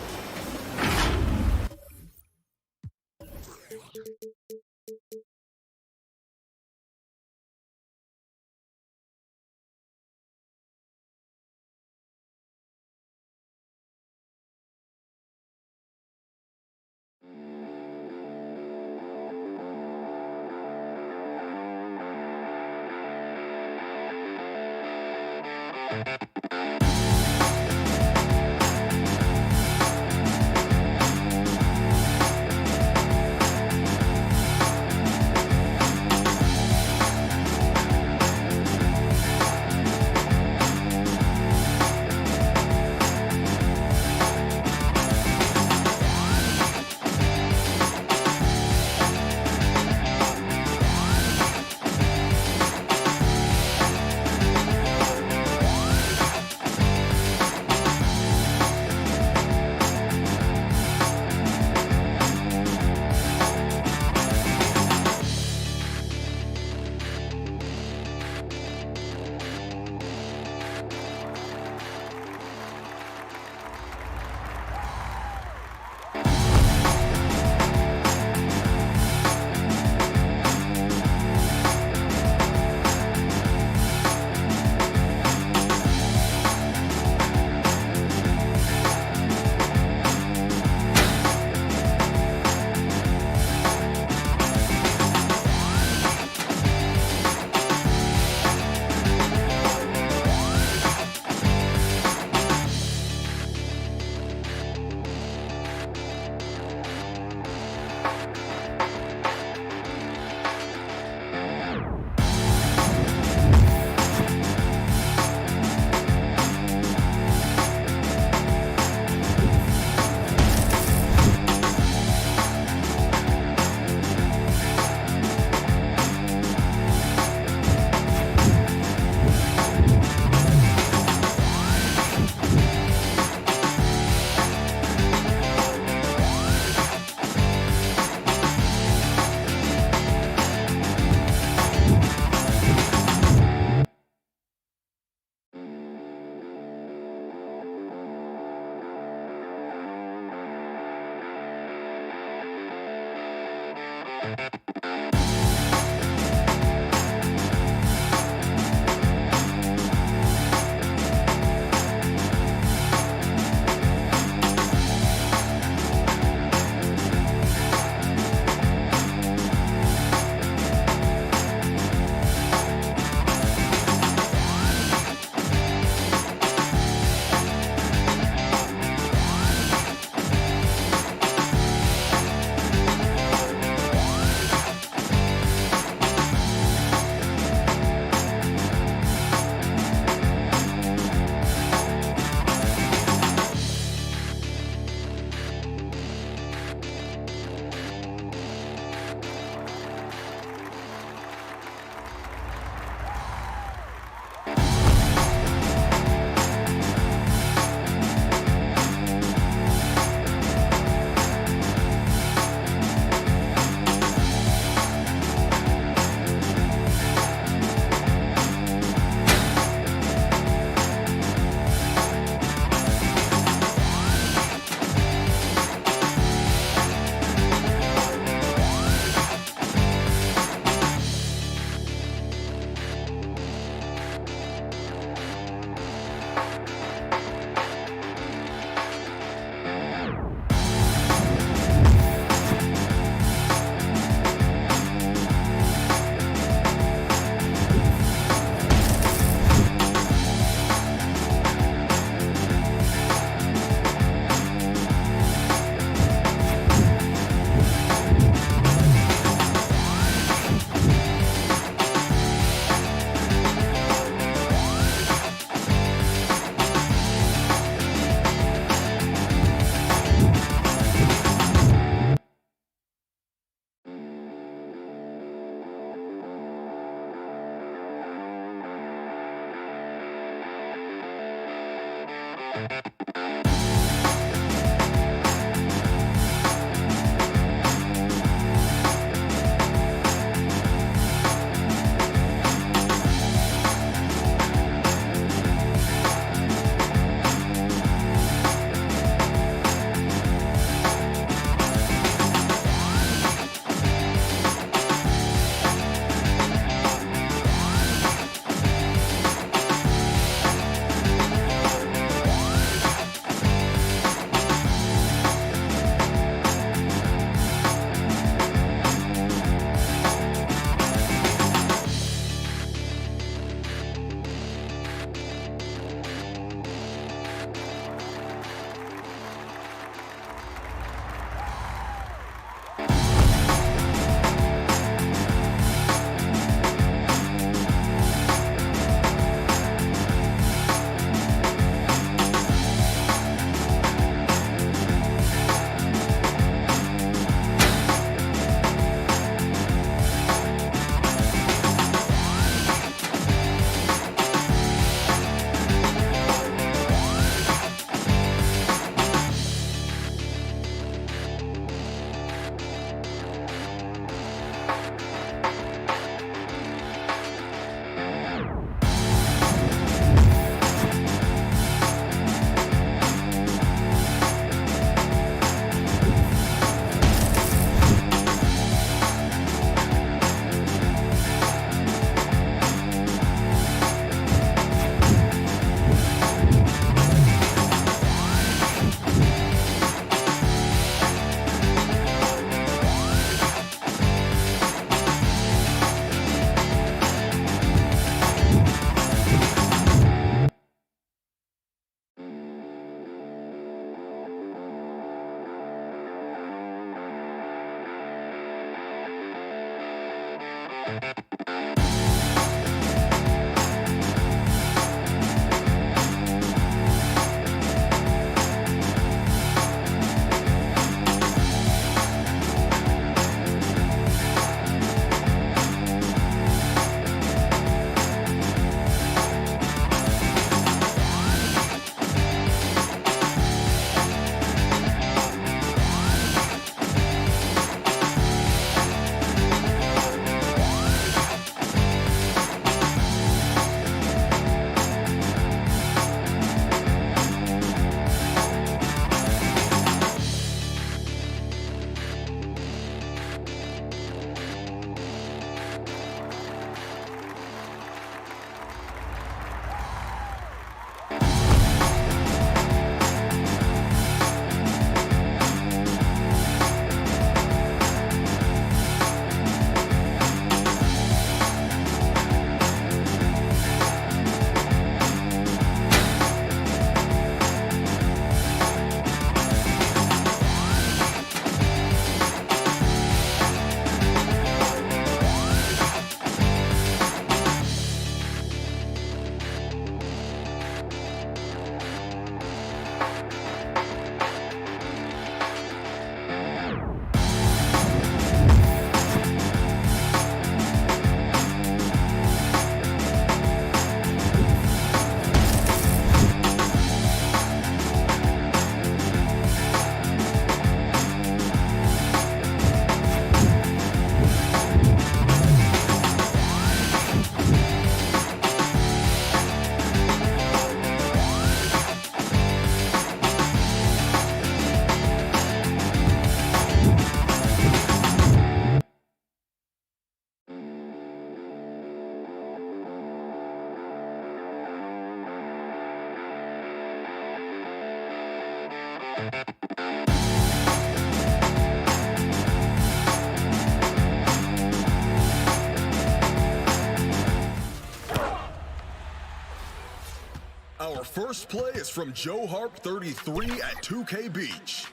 Our first play is from Joe Harp 33 at 2K Beach.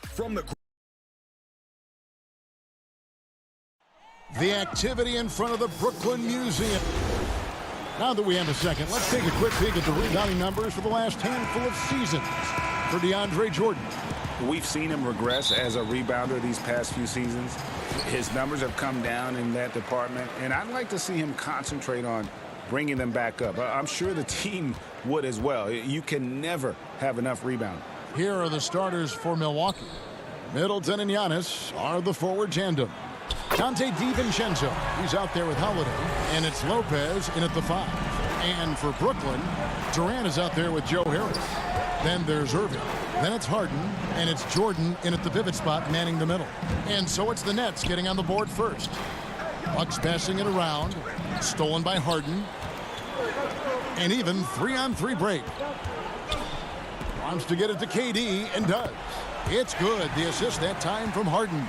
From the activity in front of the Brooklyn Museum. Now that we have a second, let's take a quick peek at the rebounding numbers for the last handful of seasons for DeAndre Jordan. We've seen him regress as a rebounder these past few seasons. His numbers have come down in that department, and I'd like to see him concentrate on bringing them back up. I'm sure the team would as well. You can never have enough rebound. Here are the starters for Milwaukee. Middleton and Giannis are the forward tandem. Dante DiVincenzo, he's out there with Holiday, and it's Lopez in at the 5. And for Brooklyn, Durant is out there with Joe Harris. Then there's Irving. Then it's Harden, and it's Jordan in at the pivot spot, manning the middle. And so it's the Nets getting on the board first. Bucks passing it around, stolen by Harden. And even 3-on-3 break. Wants to get it to KD, and does. It's good. The assist that time from Harden.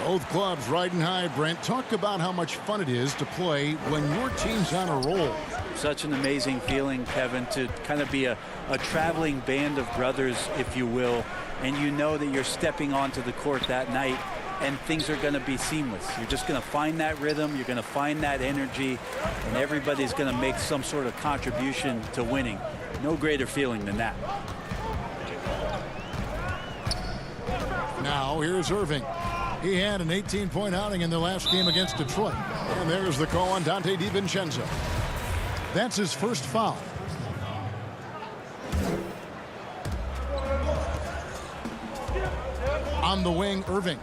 Both clubs riding high. Brent, talk about how much fun it is to play when your team's on a roll. Such an amazing feeling, Kevin, to kind of be a traveling band of brothers, if you will, and you know that you're stepping onto the court that night and things are going to be seamless. You're just going to find that rhythm, you're going to find that energy, and everybody's going to make some sort of contribution to winning. No greater feeling than that. Now here's Irving. He had an 18-point outing in the last game against Detroit. And there's the call on Dante DiVincenzo. That's his first foul. On the wing, Irving.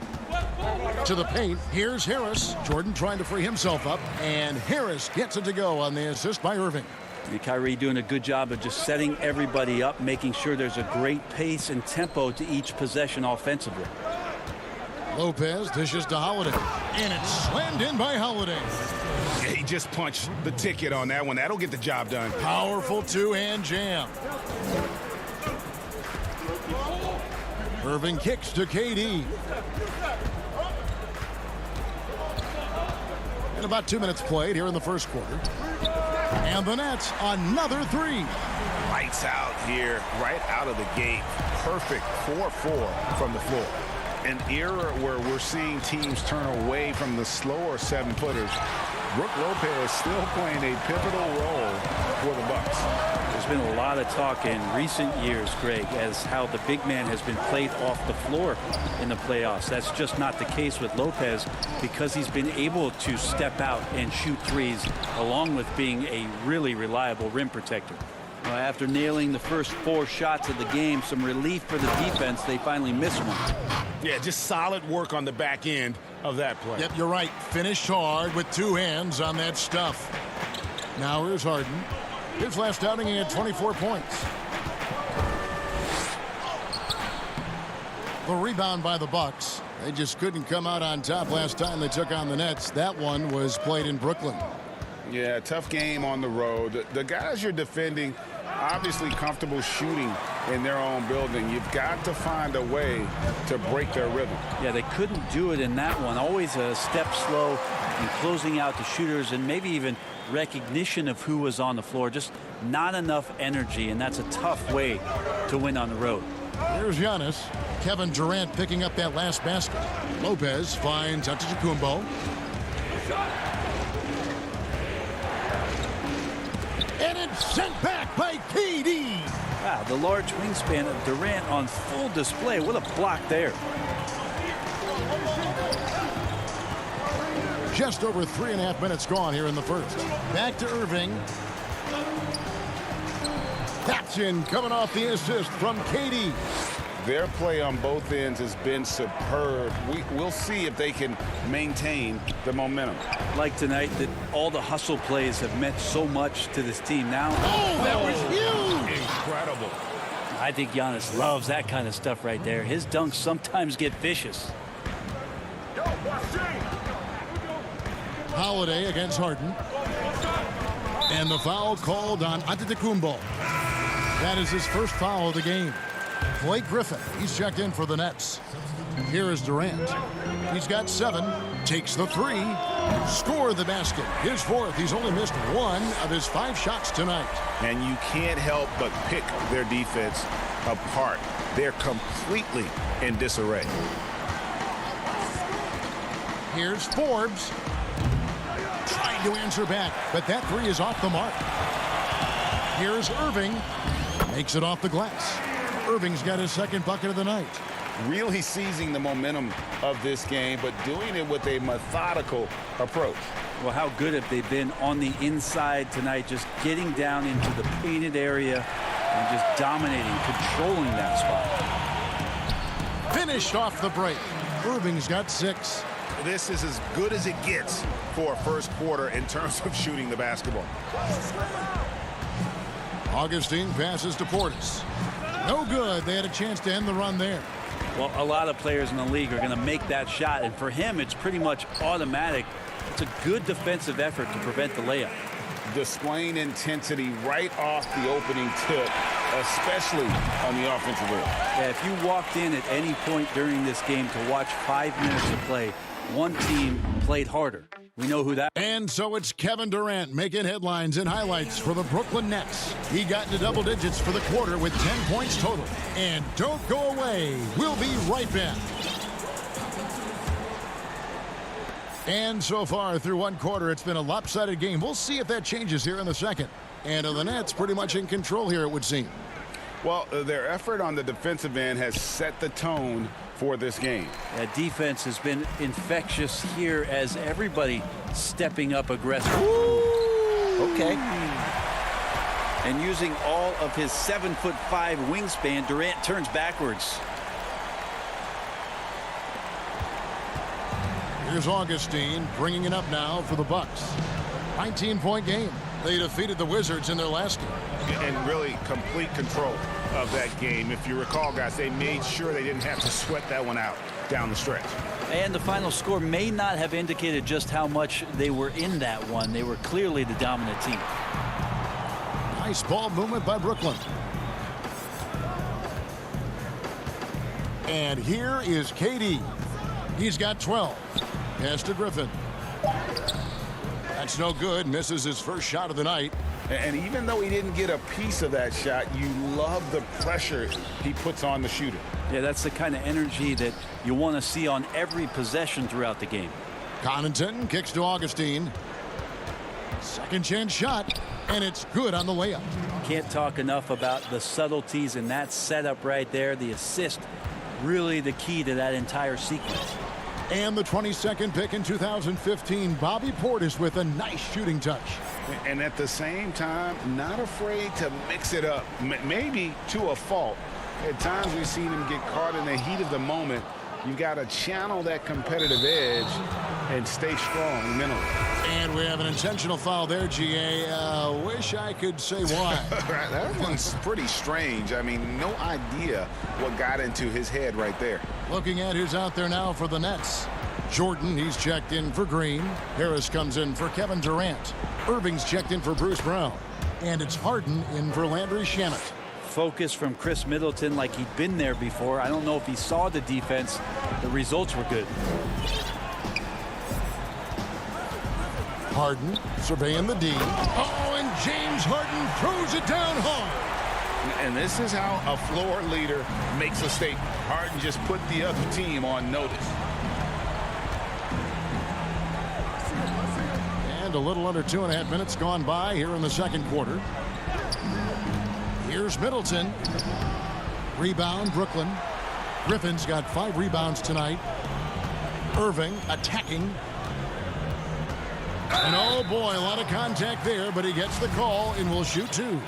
To the paint, here's Harris. Jordan trying to free himself up, and Harris gets it to go on the assist by Irving. And Kyrie doing a good job of just setting everybody up, making sure there's a great pace and tempo to each possession offensively. Lopez dishes to Holiday, and it's slammed in by Holiday. Yeah, he just punched the ticket on that one. That'll get the job done. Powerful two-hand jam. Irving kicks to KD. And about 2 minutes played here in the first quarter. And the Nets, another 3. Lights out here, right out of the gate. Perfect 4-4 from the floor. An era where we're seeing teams turn away from the slower 7-footers. Brook Lopez still playing a pivotal role for the Bucks. There's been a lot of talk in recent years, Greg, as how the big man has been played off the floor in the playoffs. That's just not the case with Lopez because he's been able to step out and shoot threes along with being a really reliable rim protector. After nailing the first 4 shots of the game, some relief for the defense. They finally missed one. Yeah, just solid work on the back end of that play. Yep, you're right. Finished hard with 2 hands on that stuff. Now here's Harden. His last outing, he had 24 points. The rebound by the Bucks. They just couldn't come out on top last time they took on the Nets. That one was played in Brooklyn. Yeah, tough game on the road. The guys you're defending, obviously comfortable shooting in their own building. You've got to find a way to break their rhythm. Yeah, they couldn't do it in that one. Always a step slow in closing out the shooters and maybe even recognition of who was on the floor. Just not enough energy, and that's a tough way to win on the road. Here's Giannis. Kevin Durant picking up that last basket. Lopez finds Antetokounmpo. And it's sent back by KD. Wow, the large wingspan of Durant on full display. What a block there. Just over 3.5 minutes gone here in the first. Back to Irving. That's in, coming off the assist from KD. Their play on both ends has been superb. We'll see if they can maintain the momentum. Like tonight, that all the hustle plays have meant so much to this team now. Oh, that was huge! Incredible. I think Giannis loves that kind of stuff right there. His dunks sometimes get vicious. Holiday against Harden. And the foul called on Antetokounmpo. That is his first foul of the game. Blake Griffin, he's checked in for the Nets. Here is Durant. He's got 7, takes the 3, score the basket. His 4th. He's only missed 1 of his 5 shots tonight. And you can't help but pick their defense apart. They're completely in disarray. Here's Forbes. Trying to answer back, but that 3 is off the mark. Here's Irving. Makes it off the glass. Irving's got his 2nd bucket of the night. Really seizing the momentum of this game, but doing it with a methodical approach. Well, how good have they been on the inside tonight, just getting down into the painted area and just dominating, controlling that spot. Finished off the break. Irving's got 6. This is as good as it gets for a first quarter in terms of shooting the basketball. Augustine passes to Portis. No good. They had a chance to end the run there. Well, a lot of players in the league are going to make that shot, and for him, it's pretty much automatic. It's a good defensive effort to prevent the layup. Displaying intensity right off the opening tip, especially on the offensive end. Yeah, if you walked in at any point during this game to watch 5 minutes of play, one team played harder. We know who that. And so it's Kevin Durant making headlines and highlights for the Brooklyn Nets. He got into double digits for the quarter with 10 points total. And don't go away. We'll be right back. And so far through one quarter, it's been a lopsided game. We'll see if that changes here in the second. And the Nets pretty much in control here, it would seem. Well, their effort on the defensive end has set the tone for this game. That defense has been infectious here as everybody stepping up aggressively. Okay. And using all of his 7'5" wingspan, Durant turns backwards. Here's Augustine bringing it up now for the Bucks. 19-point game. They defeated the Wizards in their last game. And really complete control of that game. If you recall, guys, they made sure they didn't have to sweat that one out down the stretch. And the final score may not have indicated just how much they were in that one. They were clearly the dominant team. Nice ball movement by Brooklyn. And here is KD. He's got 12. Pass to Griffin. That's no good. Misses his first shot of the night. And even though he didn't get a piece of that shot, you love the pressure he puts on the shooter. Yeah, that's the kind of energy that you want to see on every possession throughout the game. Connaughton kicks to Augustine. Second chance shot, and it's good on the layup. Can't talk enough about the subtleties in that setup right there. The assist, really the key to that entire sequence. And the 22nd pick in 2015, Bobby Portis with a nice shooting touch. And at the same time, not afraid to mix it up, maybe to a fault. At times we've seen him get caught in the heat of the moment. You've got to channel that competitive edge and stay strong mentally. And we have an intentional foul there, GA. Wish I could say why. That one's pretty strange. I mean, no idea what got into his head right there. Looking at who's out there now for the Nets. Jordan, he's checked in for Green. Harris comes in for Kevin Durant. Irving's checked in for Bruce Brown. And it's Harden in for Landry Shamet. Focus from Chris Middleton like he'd been there before. I don't know if he saw the defense. The results were good. Harden surveying the D. Oh, and James Harden throws it down hard. And this is how a floor leader makes a statement. Harden just put the other team on notice. And a little under 2.5 minutes gone by here in the second quarter. Here's Middleton. Rebound, Brooklyn. Griffin's got 5 rebounds tonight. Irving attacking. And oh boy, a lot of contact there, but he gets the call and will shoot 2.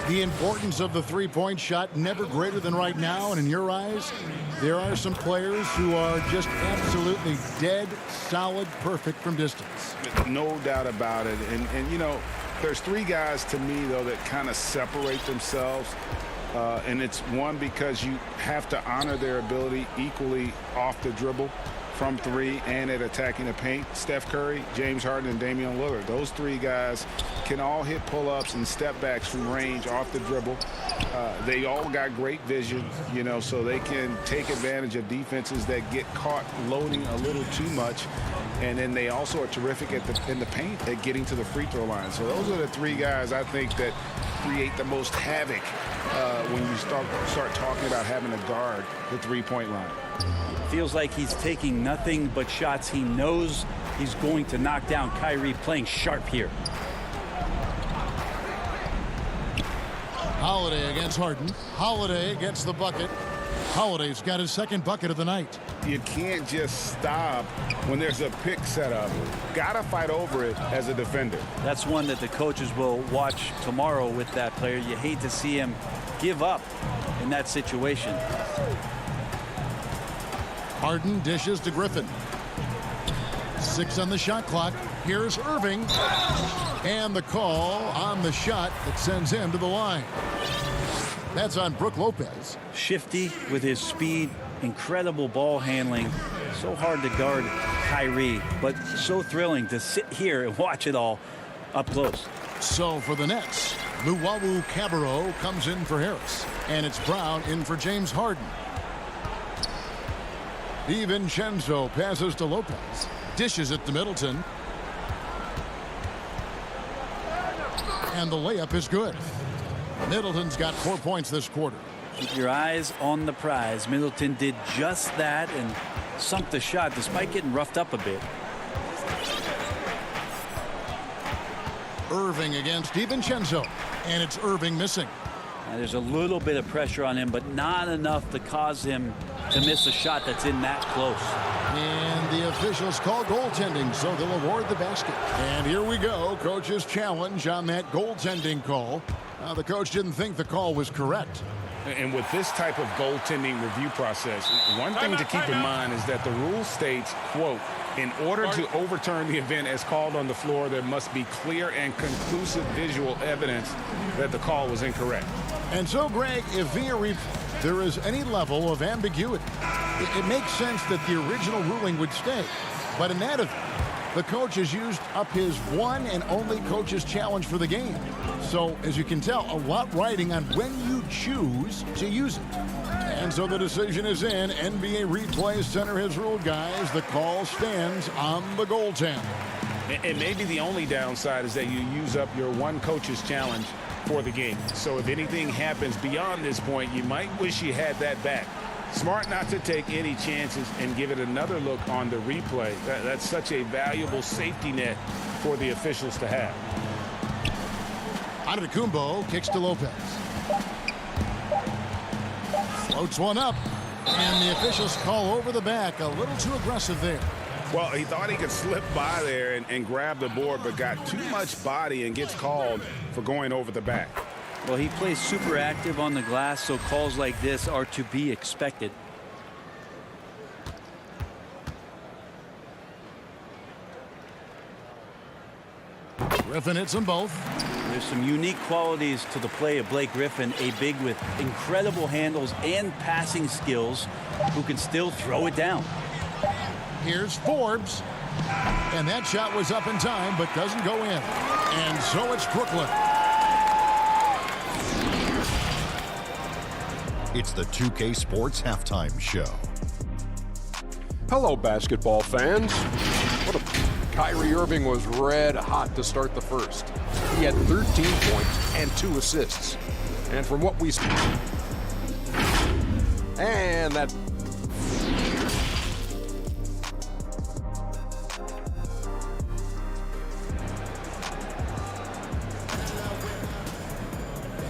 The importance of the three-point shot never greater than right now, and in your eyes, there are some players who are just absolutely dead, solid, perfect from distance. No doubt about it. And you know, there's 3 guys to me, though, that kind of separate themselves. And it's one, because you have to honor their ability equally off the dribble, from 3, and at attacking the paint. Steph Curry, James Harden, and Damian Lillard. Those 3 guys can all hit pull-ups and step-backs from range off the dribble. They all got great vision, you know, so they can take advantage of defenses that get caught loading a little too much. And then they also are terrific in the paint at getting to the free throw line. So those are the 3 guys, I think, that create the most havoc when you start talking about having to guard the three-point line. Feels like he's taking nothing but shots he knows he's going to knock down. Kyrie playing sharp here. Holiday against Harden. Holiday gets the bucket. Holiday's got his second bucket of the night. You can't just stop when there's a pick set up. Got to fight over it as a defender. That's one that the coaches will watch tomorrow with that player. You hate to see him give up in that situation. Harden dishes to Griffin. 6 on the shot clock. Here's Irving. And the call on the shot that sends him to the line. That's on Brook Lopez. Shifty with his speed, incredible ball handling. So hard to guard Kyrie, but so thrilling to sit here and watch it all up close. So for the Nets, Luwawu Cabarrot comes in for Harris. And it's Brown in for James Harden. DiVincenzo passes to Lopez. Dishes it to Middleton. And the layup is good. Middleton's got 4 points this quarter. Keep your eyes on the prize. Middleton did just that and sunk the shot despite getting roughed up a bit. Irving against DiVincenzo. And it's Irving missing. Now, there's a little bit of pressure on him, but not enough to cause him to miss a shot that's in that close. And the officials call goaltending, so they'll award the basket. And here we go. Coach's challenge on that goaltending call. The coach didn't think the call was correct. And with this type of goaltending review process, one thing to keep in mind is that the rule states, quote, in order to overturn the event as called on the floor, there must be clear and conclusive visual evidence that the call was incorrect. And so, Greg, if via there is any level of ambiguity, it makes sense that the original ruling would stay. But in that event, the coach has used up his one and only coach's challenge for the game. So, as you can tell, a lot riding on when you choose to use it. And so the decision is in. NBA Replay Center has ruled, guys. The call stands on the goaltend. And maybe the only downside is that you use up your one coach's challenge for the game. So if anything happens beyond this point, you might wish you had that back. Smart not to take any chances and give it another look on the replay. That's such a valuable safety net for the officials to have. Antetokounmpo kicks to Lopez. Floats one up. And the officials call over the back. A little too aggressive there. Well, he thought he could slip by there and grab the board, but got too much body and gets called for going over the back. Well, he plays super active on the glass, so calls like this are to be expected. Griffin hits them both. There's some unique qualities to the play of Blake Griffin, a big with incredible handles and passing skills who can still throw it down. Here's Forbes. And that shot was up in time, but doesn't go in. And so it's Brooklyn. It's the 2K Sports Halftime Show. Hello, basketball fans. Kyrie Irving was red hot to start the first. He had 13 points and 2 assists. And from what we... And that...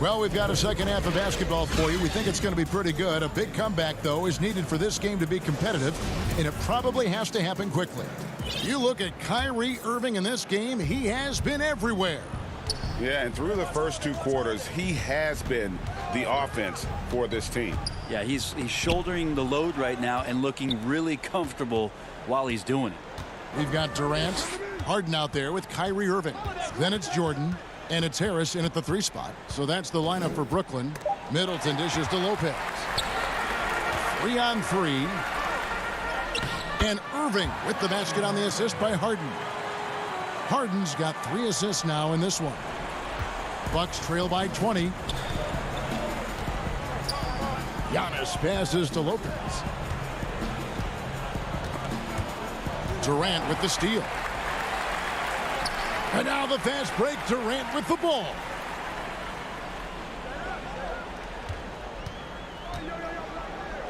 Well, we've got a second half of basketball for you. We think it's going to be pretty good. A big comeback, though, is needed for this game to be competitive, and it probably has to happen quickly. You look at Kyrie Irving in this game, he has been everywhere. Yeah, and through the first 2 quarters, he has been the offense for this team. Yeah, he's shouldering the load right now and looking really comfortable while he's doing it. We've got Durant, Harden out there with Kyrie Irving. Then it's Jordan. And it's Harris in at the 3 spot. So that's the lineup for Brooklyn. Middleton dishes to Lopez. 3 on 3. And Irving with the basket on the assist by Harden. Harden's got 3 assists now in this one. Bucks trail by 20. Giannis passes to Lopez. Durant with the steal. And now the fast break, Durant with the ball.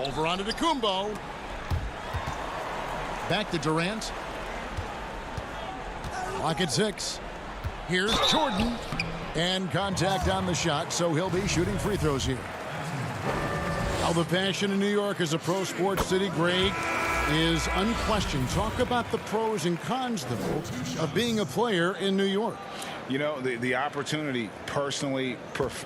Over onto Antetokounmpo. Back to Durant. Clock at 6. Here's Jordan. And contact on the shot, so he'll be shooting free throws here. How the passion in New York is a pro sports city, Greg. is unquestioned. Talk about the pros and cons, though, of being a player in New York. You know, the opportunity personally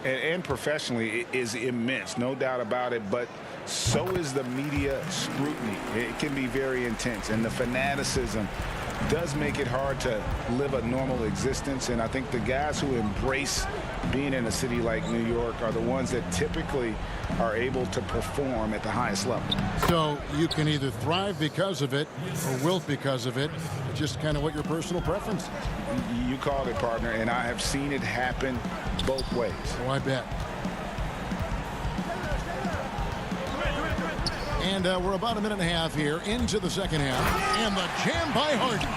and professionally is immense, no doubt about it, but so is the media scrutiny. It can be very intense, and the fanaticism does make it hard to live a normal existence. And I think the guys who embrace being in a city like New York are the ones that typically are able to perform at the highest level. So you can either thrive because of it or wilt because of it. It's just kind of what your personal preference is. You called it, partner, and I have seen it happen both ways. Oh, I bet. And we're about a minute and a half here into the second half. And the jam by Harden.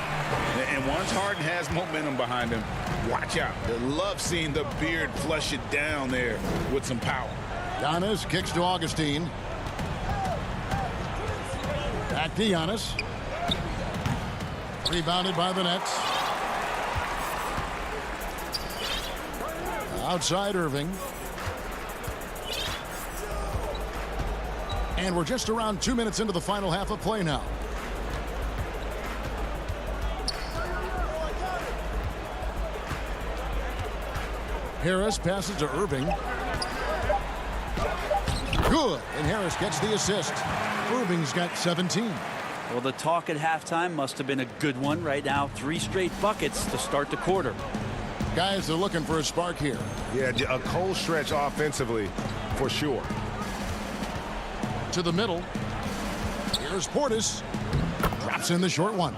And once Harden has momentum behind him, watch out. I love seeing the beard flush it down there with some power. Giannis kicks to Augustine. Back to Giannis. Rebounded by the Nets. Outside Irving. And we're just around 2 minutes into the final half of play now. Harris passes to Irving. Good. And Harris gets the assist. Irving's got 17. Well, the talk at halftime must have been a good one. Right now, 3 straight buckets to start the quarter. Guys are looking for a spark here. Yeah, a cold stretch offensively for sure. To the middle. Here's Portis. Drops in the short one.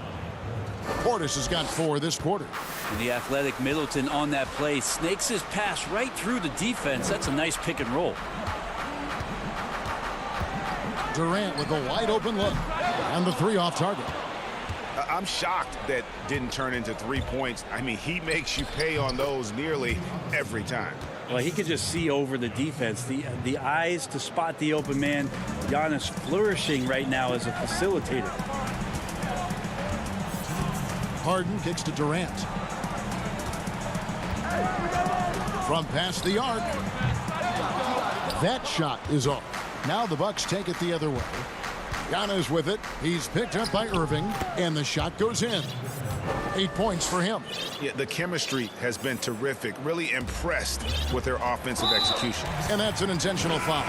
Portis has got 4 this quarter. And the athletic Middleton on that play snakes his pass right through the defense. That's a nice pick and roll. Durant with a wide open look. And the 3 off target. I'm shocked that didn't turn into 3 points. I mean, he makes you pay on those nearly every time. Well, he could just see over the defense. The eyes to spot the open man. Giannis flourishing right now as a facilitator. Harden kicks to Durant. From past the arc. That shot is off. Now the Bucks take it the other way. Giannis with it. He's picked up by Irving, and the shot goes in. 8 points for him. Yeah, the chemistry has been terrific. Really impressed with their offensive execution. And that's an intentional foul.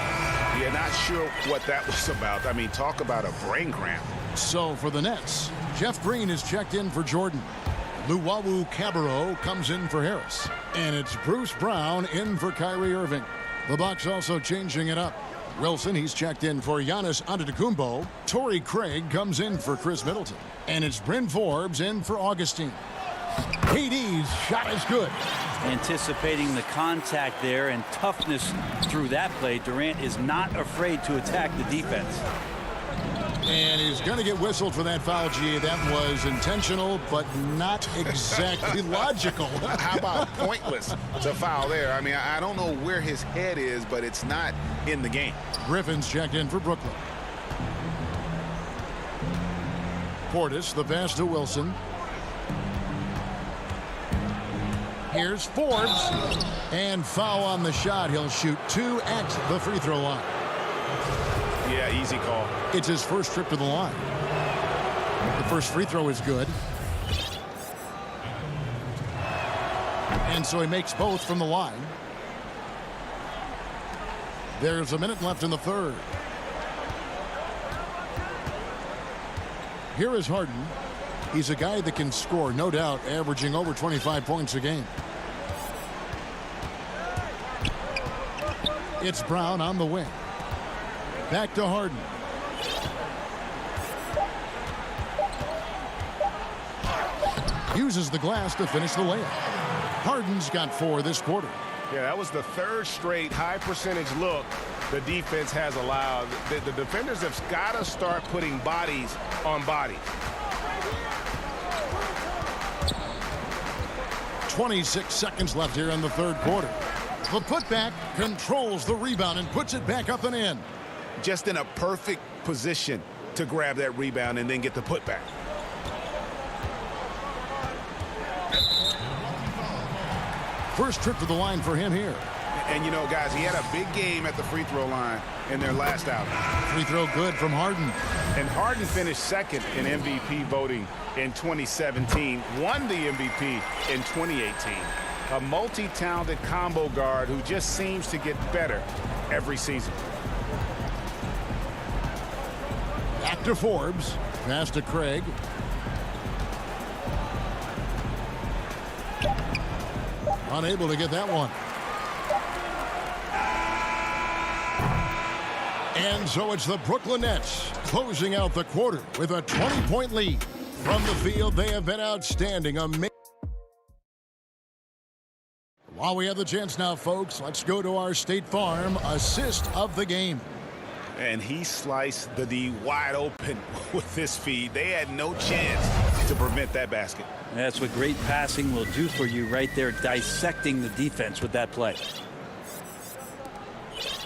Yeah, not sure what that was about. I mean, talk about a brain cramp. So for the Nets, Jeff Green is checked in for Jordan. Luwawu Cabarro comes in for Harris. And it's Bruce Brown in for Kyrie Irving. The Bucks also changing it up. Wilson, he's checked in for Giannis Antetokounmpo. Torrey Craig comes in for Chris Middleton. And it's Bryn Forbes in for Augustine. KD's shot is good. Anticipating the contact there and toughness through that play, Durant is not afraid to attack the defense. And he's going to get whistled for that foul, G. That was intentional, but not exactly logical. How about pointless to foul there? I mean, I don't know where his head is, but it's not in the game. Griffin's checked in for Brooklyn. Portis, the pass to Wilson. Here's Forbes. And foul on the shot. He'll shoot 2 at the free throw line. Yeah, easy call. It's his first trip to the line. The first free throw is good. And so he makes both from the line. There's a minute left in the third. Here is Harden. He's a guy that can score, no doubt, averaging over 25 points a game. It's Brown on the wing. Back to Harden. Uses the glass to finish the layup. Harden's got 4 this quarter. Yeah, that was the 3rd straight high percentage look the defense has allowed. The defenders have got to start putting bodies on bodies. 26 seconds left here in the third quarter. The putback controls the rebound and puts it back up and in. Just in a perfect position to grab that rebound and then get the putback. First trip to the line for him here. And, you know, guys, he had a big game at the free throw line in their last outing. Free throw good from Harden. And Harden finished second in MVP voting in 2017, won the MVP in 2018. A multi-talented combo guard who just seems to get better every season. Back to Forbes. Pass to Craig. Unable to get that one. And so it's the Brooklyn Nets closing out the quarter with a 20-point lead. From the field, they have been outstanding. While we have the chance now, folks, let's go to our State Farm assist of the game. And he sliced the D wide open with this feed. They had no chance to prevent that basket. That's what great passing will do for you right there, dissecting the defense with that play.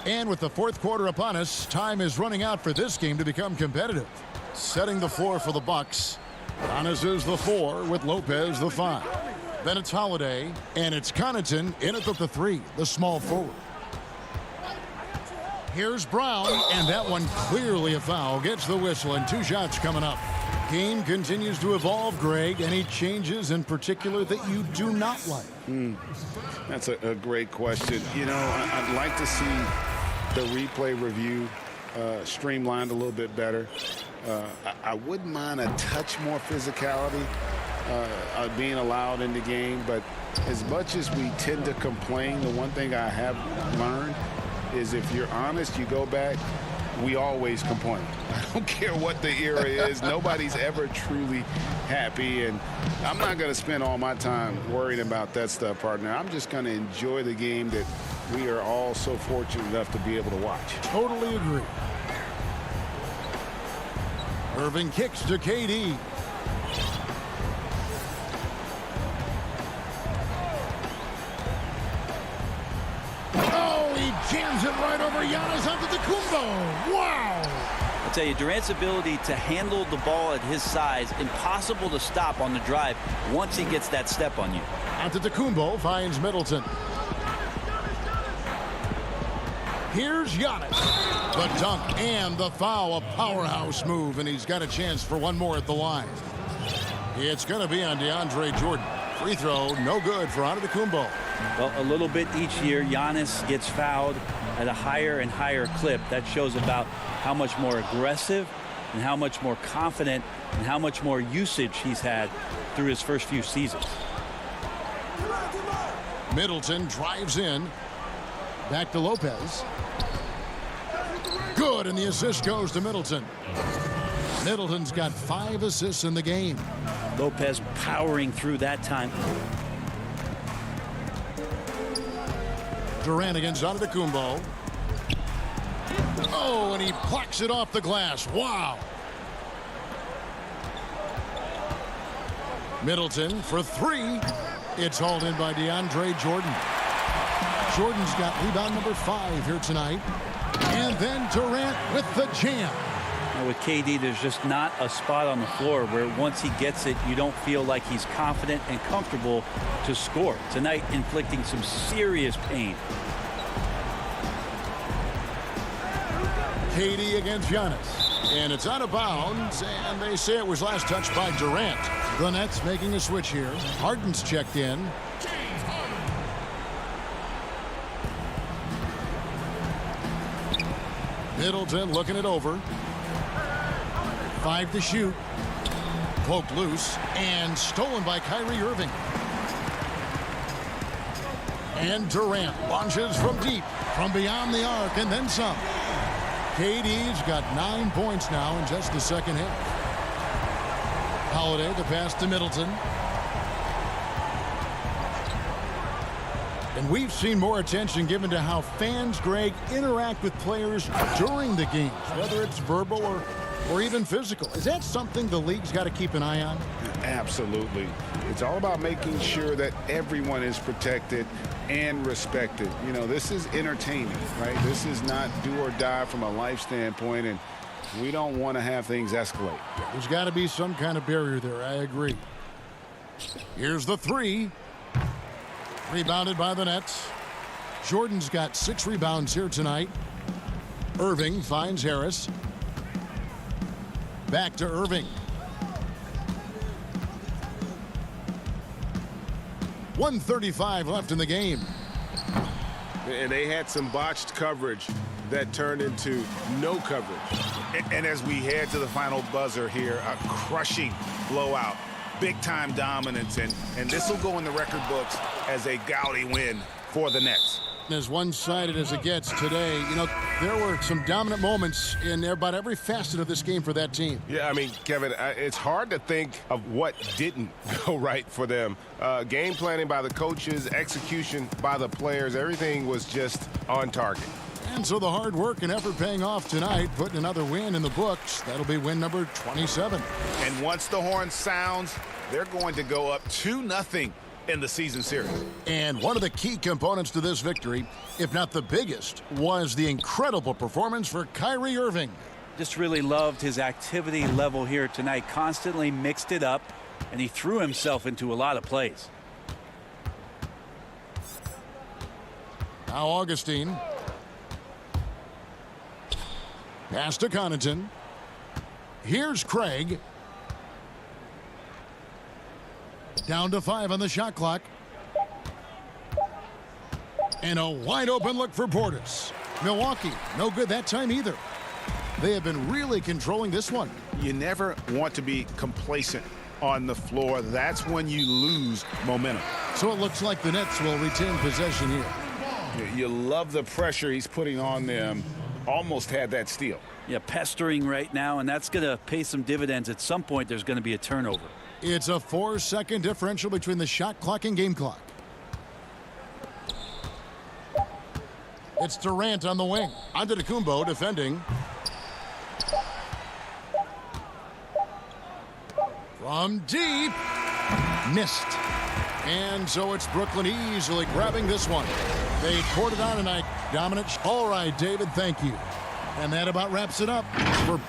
And with the fourth quarter upon us, time is running out for this game to become competitive. Setting the floor for the Bucks. Giannis is the 4 with Lopez the 5. Then it's Holiday, and it's Connaughton in at the 3, the small forward. Here's Brown, and that one clearly a foul. Gets the whistle, and 2 shots coming up. Game continues to evolve, Greg. Any changes in particular that you do not like? That's a great question. You know, I'd like to see the replay review streamlined a little bit better. I wouldn't mind a touch more physicality being allowed in the game, but as much as we tend to complain, the one thing I have learned is if you're honest, you go back, we always complain. I don't care what the era is. Nobody's ever truly happy, and I'm not going to spend all my time worrying about that stuff, partner. I'm just going to enjoy the game that we are all so fortunate enough to be able to watch. Totally agree. Irving kicks to KD. Jams it right over Giannis Antetokounmpo. Wow! I'll tell you, Durant's ability to handle the ball at his size, impossible to stop on the drive once he gets that step on you. Antetokounmpo finds Middleton. Here's Giannis. The dunk and the foul, a powerhouse move, and he's got a chance for one more at the line. It's going to be on DeAndre Jordan. Free throw, no good for Antetokounmpo. Well, a little bit each year, Giannis gets fouled at a higher and higher clip. That shows about how much more aggressive and how much more confident and how much more usage he's had through his first few seasons. Middleton drives in. Back to Lopez. Good, and the assist goes to Middleton. Middleton's got 5 assists in the game. Lopez powering through that time. Durant against Antetokounmpo. Oh, and he plucks it off the glass. Wow. Middleton for 3. It's hauled in by DeAndre Jordan. Jordan's got rebound number 5 here tonight. And then Durant with the jam. Now with KD, there's just not a spot on the floor where once he gets it, you don't feel like he's confident and comfortable to score. Tonight, inflicting some serious pain. KD against Giannis. And it's out of bounds, and they say it was last touched by Durant. The Nets making a switch here. Harden's checked in. Middleton looking it over. 5 to shoot. Poked loose and stolen by Kyrie Irving. And Durant launches from deep, from beyond the arc, and then some. KD's got 9 points now in just the second half. Holiday, the pass to Middleton. And we've seen more attention given to how fans, Greg, interact with players during the games, whether it's verbal or even physical. Is that something the league's got to keep an eye on? Absolutely. It's all about making sure that everyone is protected and respected. You know, this is entertainment, right? This is not do or die from a life standpoint, and we don't want to have things escalate. There's got to be some kind of barrier there. I agree. Here's the 3. Rebounded by the Nets. Jordan's got 6 rebounds here tonight. Irving finds Harris. Back to Irving. 1:35 left in the game. And they had some botched coverage that turned into no coverage. And as we head to the final buzzer here, a crushing blowout, big-time dominance, and this will go in the record books as a gaudy win for the Nets. As one-sided as it gets today, you know, there were some dominant moments in about every facet of this game for that team. Yeah, I mean, Kevin, it's hard to think of what didn't go right for them. Game planning by the coaches, execution by the players, everything was just on target. And so the hard work and effort paying off tonight, putting another win in the books. That'll be win number 27. And once the horn sounds, they're going to go up 2-0 in the season series. And one of the key components to this victory, if not the biggest, was the incredible performance for Kyrie Irving. Just really loved his activity level here tonight. Constantly mixed it up, and he threw himself into a lot of plays. Now Augustine. Pass to Connaughton. Here's Craig. Down to 5 on the shot clock. And a wide open look for Portis. Milwaukee, no good that time either. They have been really controlling this one. You never want to be complacent on the floor. That's when you lose momentum. So it looks like the Nets will retain possession here. You love the pressure he's putting on them. Almost had that steal. Yeah, pestering right now, and that's going to pay some dividends. At some point, there's going to be a turnover. It's a 4-second differential between the shot clock and game clock. It's Durant on the wing. Antetokounmpo defending. From deep. Missed. And so it's Brooklyn easily grabbing this one. They poured it on tonight. Dominant. All right, David, thank you. And that about wraps it up for...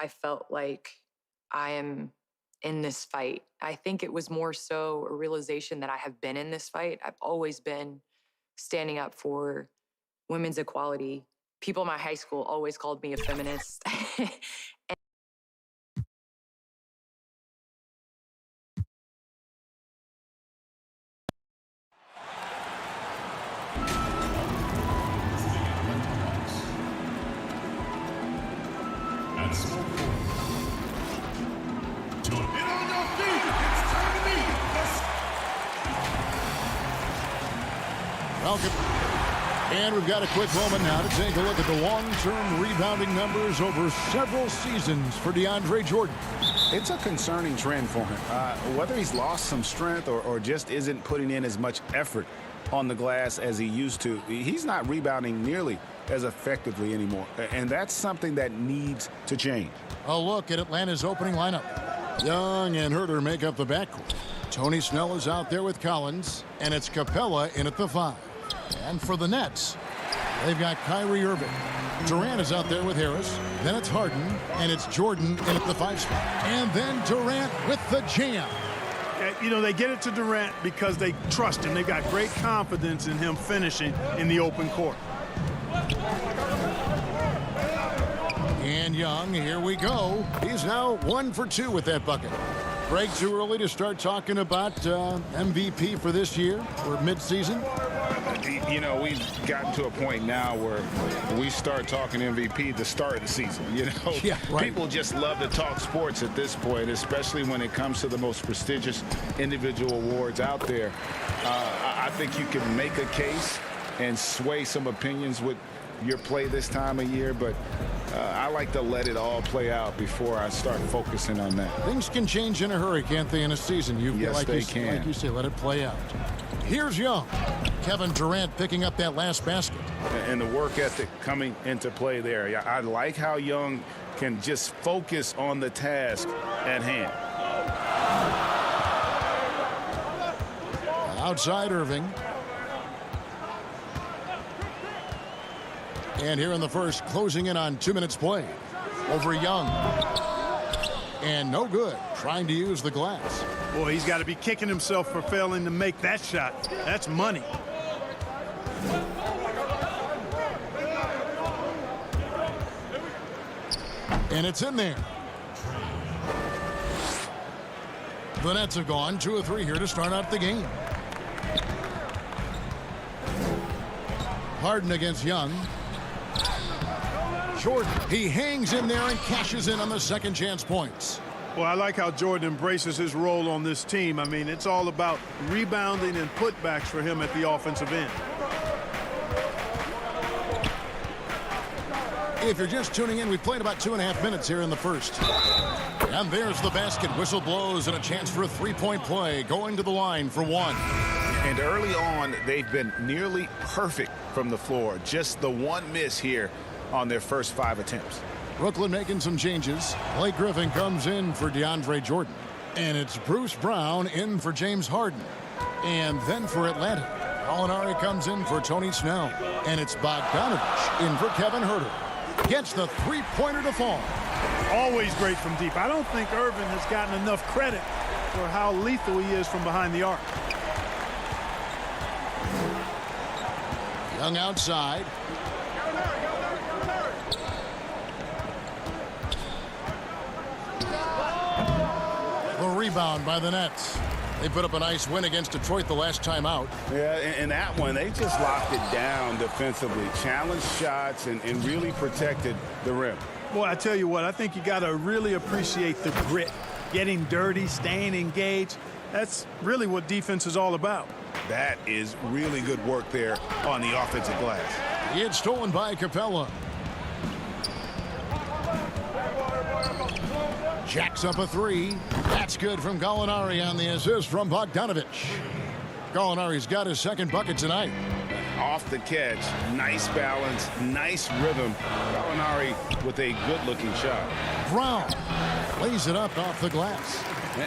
I felt like I am in this fight. I think it was more so a realization that I have been in this fight. I've always been standing up for women's equality. People in my high school always called me a feminist. Welcome. And we've got a quick moment now to take a look at the long-term rebounding numbers over several seasons for DeAndre Jordan. It's a concerning trend for him. Whether he's lost some strength or just isn't putting in as much effort on the glass as he used to, he's not rebounding nearly as effectively anymore. And that's something that needs to change. A look at Atlanta's opening lineup. Young and Herter make up the backcourt. Tony Snell is out there with Collins, and it's Capella in at the 5. And for the Nets, They've got Kyrie Irving. Durant is out there with Harris. Then it's Harden, and it's Jordan in at the 5 spot. And then Durant with the jam. You know, they get it to Durant because they trust him. They've got great confidence in him finishing in the open court. And Young, here we go. He's now 1 for 2 with that bucket. Greg, too early to start talking about MVP for this year or midseason? You know, we've gotten to a point now where we start talking MVP at the start of the season. You know, yeah, right. People just love to talk sports at this point, especially when it comes to the most prestigious individual awards out there. I think you can make a case and sway some opinions with your play this time of year, but I like to let it all play out before I start focusing on that. Things can change in a hurry, can't they, in a season? Yes, they can. Like you say, let it play out. Here's Young. Kevin Durant picking up that last basket. And the work ethic coming into play there. I like how Young can just focus on the task at hand. Outside Irving. And here in the first, closing in on 2 minutes play. Over Young. And no good. Trying to use the glass. Boy, he's got to be kicking himself for failing to make that shot. That's money. And it's in there. The Nets have gone 2 of 3 here to start out the game. Harden against Young. Jordan, he hangs in there and cashes in on the second chance points. Well, I like how Jordan embraces his role on this team. I mean, it's all about rebounding and putbacks for him at the offensive end. If you're just tuning in, we've played about 2.5 minutes here in the first. And there's the basket. Whistle blows and a chance for a 3-point play going to the line for 1. And early on, they've been nearly perfect from the floor. Just the one miss here on their first 5 attempts. Brooklyn making some changes. Blake Griffin comes in for DeAndre Jordan. And it's Bruce Brown in for James Harden. And then for Atlanta, Gallinari comes in for Tony Snell. And it's Bogdanovich in for Kevin Huerter. Gets the 3-pointer to fall. Always great from deep. I don't think Irvin has gotten enough credit for how lethal he is from behind the arc. Young outside. The rebound by the Nets. They put up a nice win against Detroit the last time out. Yeah, and that one, they just locked it down defensively. Challenged shots and really protected the rim. Boy, I tell you what, I think you got to really appreciate the grit. Getting dirty, staying engaged. That's really what defense is all about. That is really good work there on the offensive glass. It's stolen by Capella. Jacks up a 3. That's good from Gallinari on the assist from Bogdanovich. Gallinari's got his second bucket tonight. Off the catch, nice balance, nice rhythm. Gallinari with a good-looking shot. Brown lays it up off the glass.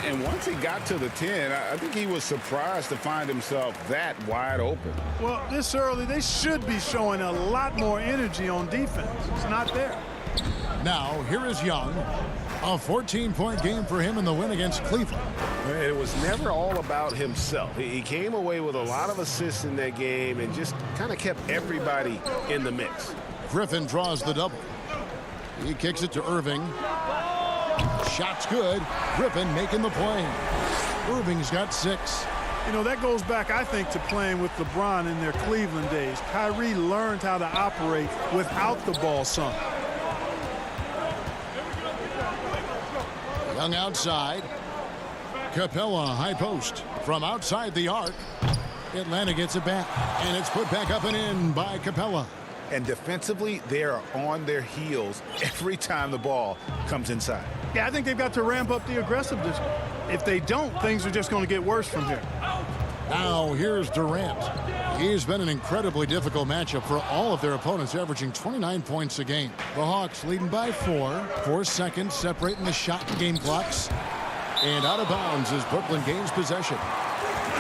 And once he got to the 10, I think he was surprised to find himself that wide open. Well, this early, they should be showing a lot more energy on defense. It's not there. Now, here is Young. A 14-point game for him in the win against Cleveland. It was never all about himself. He came away with a lot of assists in that game and just kind of kept everybody in the mix. Griffin draws the double. He kicks it to Irving. Shot's good. Griffin making the play. Irving's got 6. You know, that goes back, I think, to playing with LeBron in their Cleveland days. Kyrie learned how to operate without the ball some. Young outside. Capella high post from outside the arc. Atlanta gets it back, and it's put back up and in by Capella. And defensively, they are on their heels every time the ball comes inside. Yeah, I think they've got to ramp up the aggressiveness. If they don't, things are just going to get worse from here. Now here's Durant. He's been an incredibly difficult matchup for all of their opponents, averaging 29 points a game. The Hawks leading by 4. 4 seconds separating the shot and game clocks. And out of bounds as Brooklyn gains possession.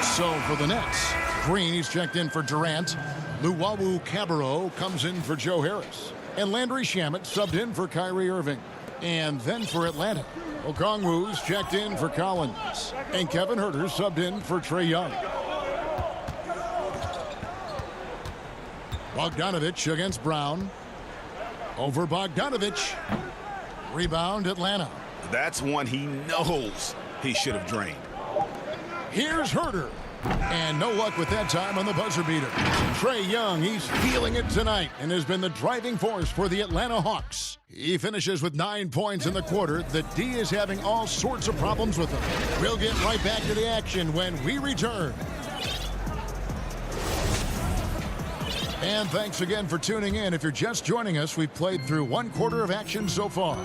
So for the Nets, Green, he's checked in for Durant. Luwawu Cabarro comes in for Joe Harris. And Landry Shamet subbed in for Kyrie Irving. And then for Atlanta, Okongwu's checked in for Collins. And Kevin Huerter subbed in for Trae Young. Bogdanovich against Brown. Over Bogdanovich. Rebound Atlanta. That's one he knows he should have drained. Here's Huerter. And no luck with that time on the buzzer beater. Trae Young, he's feeling it tonight and has been the driving force for the Atlanta Hawks. He finishes with 9 points in the quarter. The D is having all sorts of problems with him. We'll get right back to the action when we return. And thanks again for tuning in. If you're just joining us, we've played through 1 quarter of action so far.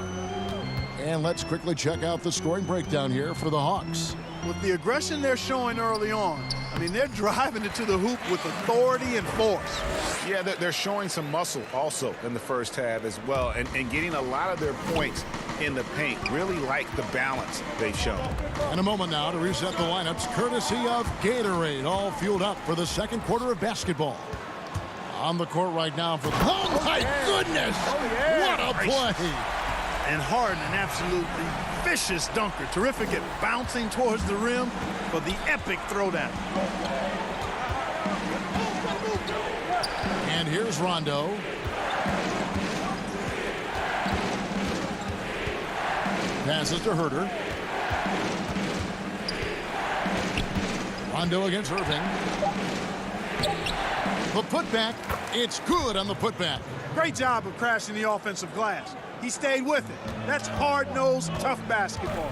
And let's quickly check out the scoring breakdown here for the Hawks. With the aggression they're showing early on, I mean, they're driving it to the hoop with authority and force. Yeah, they're showing some muscle also in the first half as well, and getting a lot of their points in the paint. Really like the balance they've shown. In a moment now to reset the lineups, courtesy of Gatorade, all fueled up for the second quarter of basketball. On the court right now for the... Oh, my goodness! What a play! And Harden, an absolutely vicious dunker. Terrific at bouncing towards the rim for the epic throwdown. And here's Rondo. Passes to Huerter. Rondo against Irving. The putback. It's good on the putback. Great job of crashing the offensive glass. He stayed with it. That's hard-nosed, tough basketball.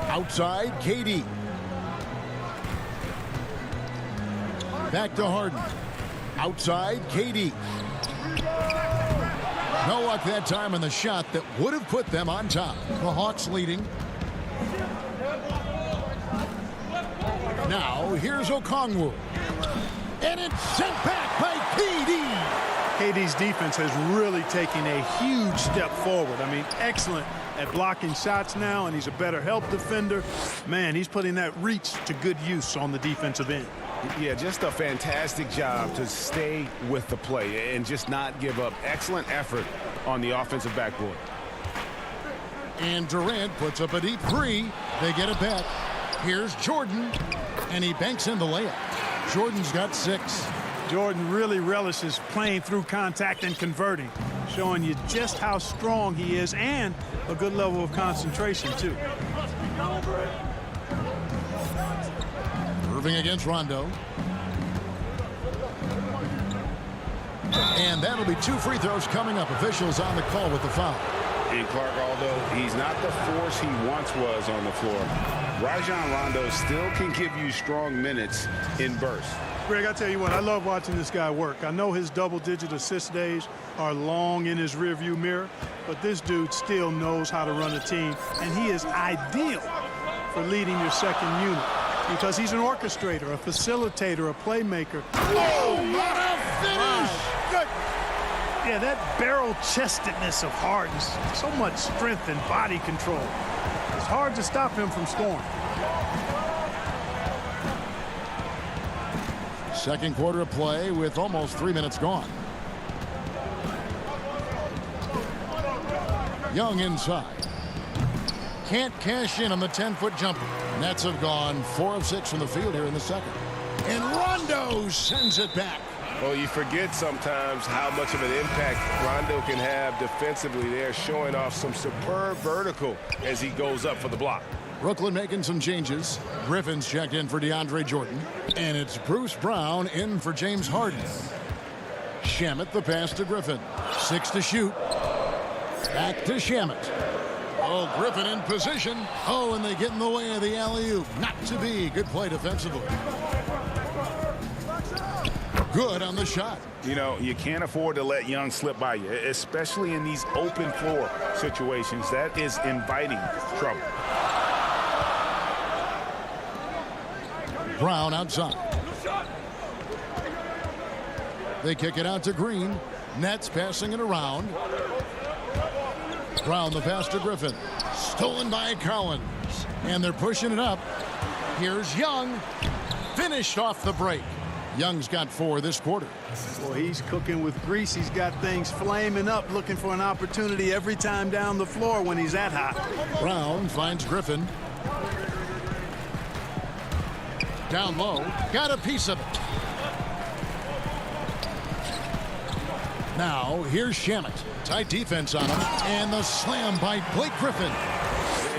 Outside, KD. Back to Harden. Outside, KD. No luck that time on the shot that would have put them on top. The Hawks leading. Now, here's Okongwu. And it's sent back by KD. KD's defense has really taken a huge step forward. I mean, excellent at blocking shots now, and he's a better help defender. Man, he's putting that reach to good use on the defensive end. Yeah, just a fantastic job to stay with the play and just not give up. Excellent effort on the offensive backboard. And Durant puts up a deep three. They get it back. Here's Jordan, and he banks in the layup. Jordan's got 6. Jordan really relishes playing through contact and converting, showing you just how strong he is and a good level of concentration, too. Irving against Rondo. And that'll be 2 free throws coming up. Officials on the call with the foul. And Clark, although he's not the force he once was on the floor, Rajon Rondo still can give you strong minutes in bursts. Greg, I tell you what, I love watching this guy work. I know his double-digit assist days are long in his rearview mirror, but this dude still knows how to run a team, and he is ideal for leading your second unit because he's an orchestrator, a facilitator, a playmaker. Oh, what a finish! Good. Yeah, that barrel-chestedness of Harden, so much strength and body control. It's hard to stop him from scoring. Second quarter of play with almost 3 minutes gone. Young inside. Can't cash in on the 10-foot jumper. Nets have gone 4 of 6 from the field here in the second. And Rondo sends it back. Well, you forget sometimes how much of an impact Rondo can have defensively there, showing off some superb vertical as he goes up for the block. Brooklyn making some changes. Griffin's checked in for DeAndre Jordan. And it's Bruce Brown in for James Harden. Shamet the pass to Griffin. 6 to shoot. Back to Shamet. Oh, Griffin in position. Oh, and they get in the way of the alley-oop. Not to be. Good play defensively. Good on the shot. You know, you can't afford to let Young slip by you, especially in these open floor situations. That is inviting trouble. Brown outside. They kick it out to Green. Nets passing it around. Brown the pass to Griffin. Stolen by Collins. And they're pushing it up. Here's Young. finished off the break. Young's got 4 this quarter. Well, he's cooking with grease. He's got things flaming up, looking for an opportunity every time down the floor when he's that hot. Brown finds Griffin. Down low, got a piece of it. Now, here's Shamet. Tight defense on him, and the slam by Blake Griffin.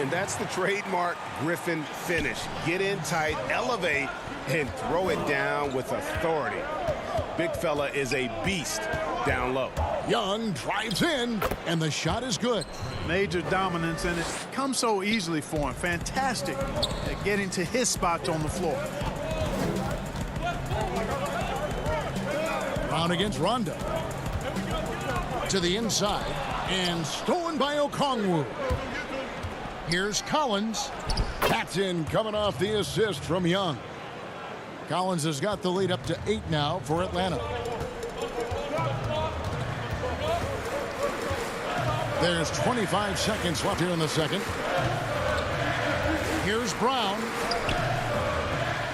And that's the trademark Griffin finish. Get in tight, elevate, and throw it down with authority. Big fella is a beast down low. Young drives in, and the shot is good. Major dominance, and it comes so easily for him. Fantastic at getting to his spots on the floor. Brown against Rondo. To the inside, and stolen by Okongwu. Here's Collins. That's in, coming off the assist from Young. Collins has got the lead up to 8 now for Atlanta. There's 25 seconds left here in the second. Here's Brown.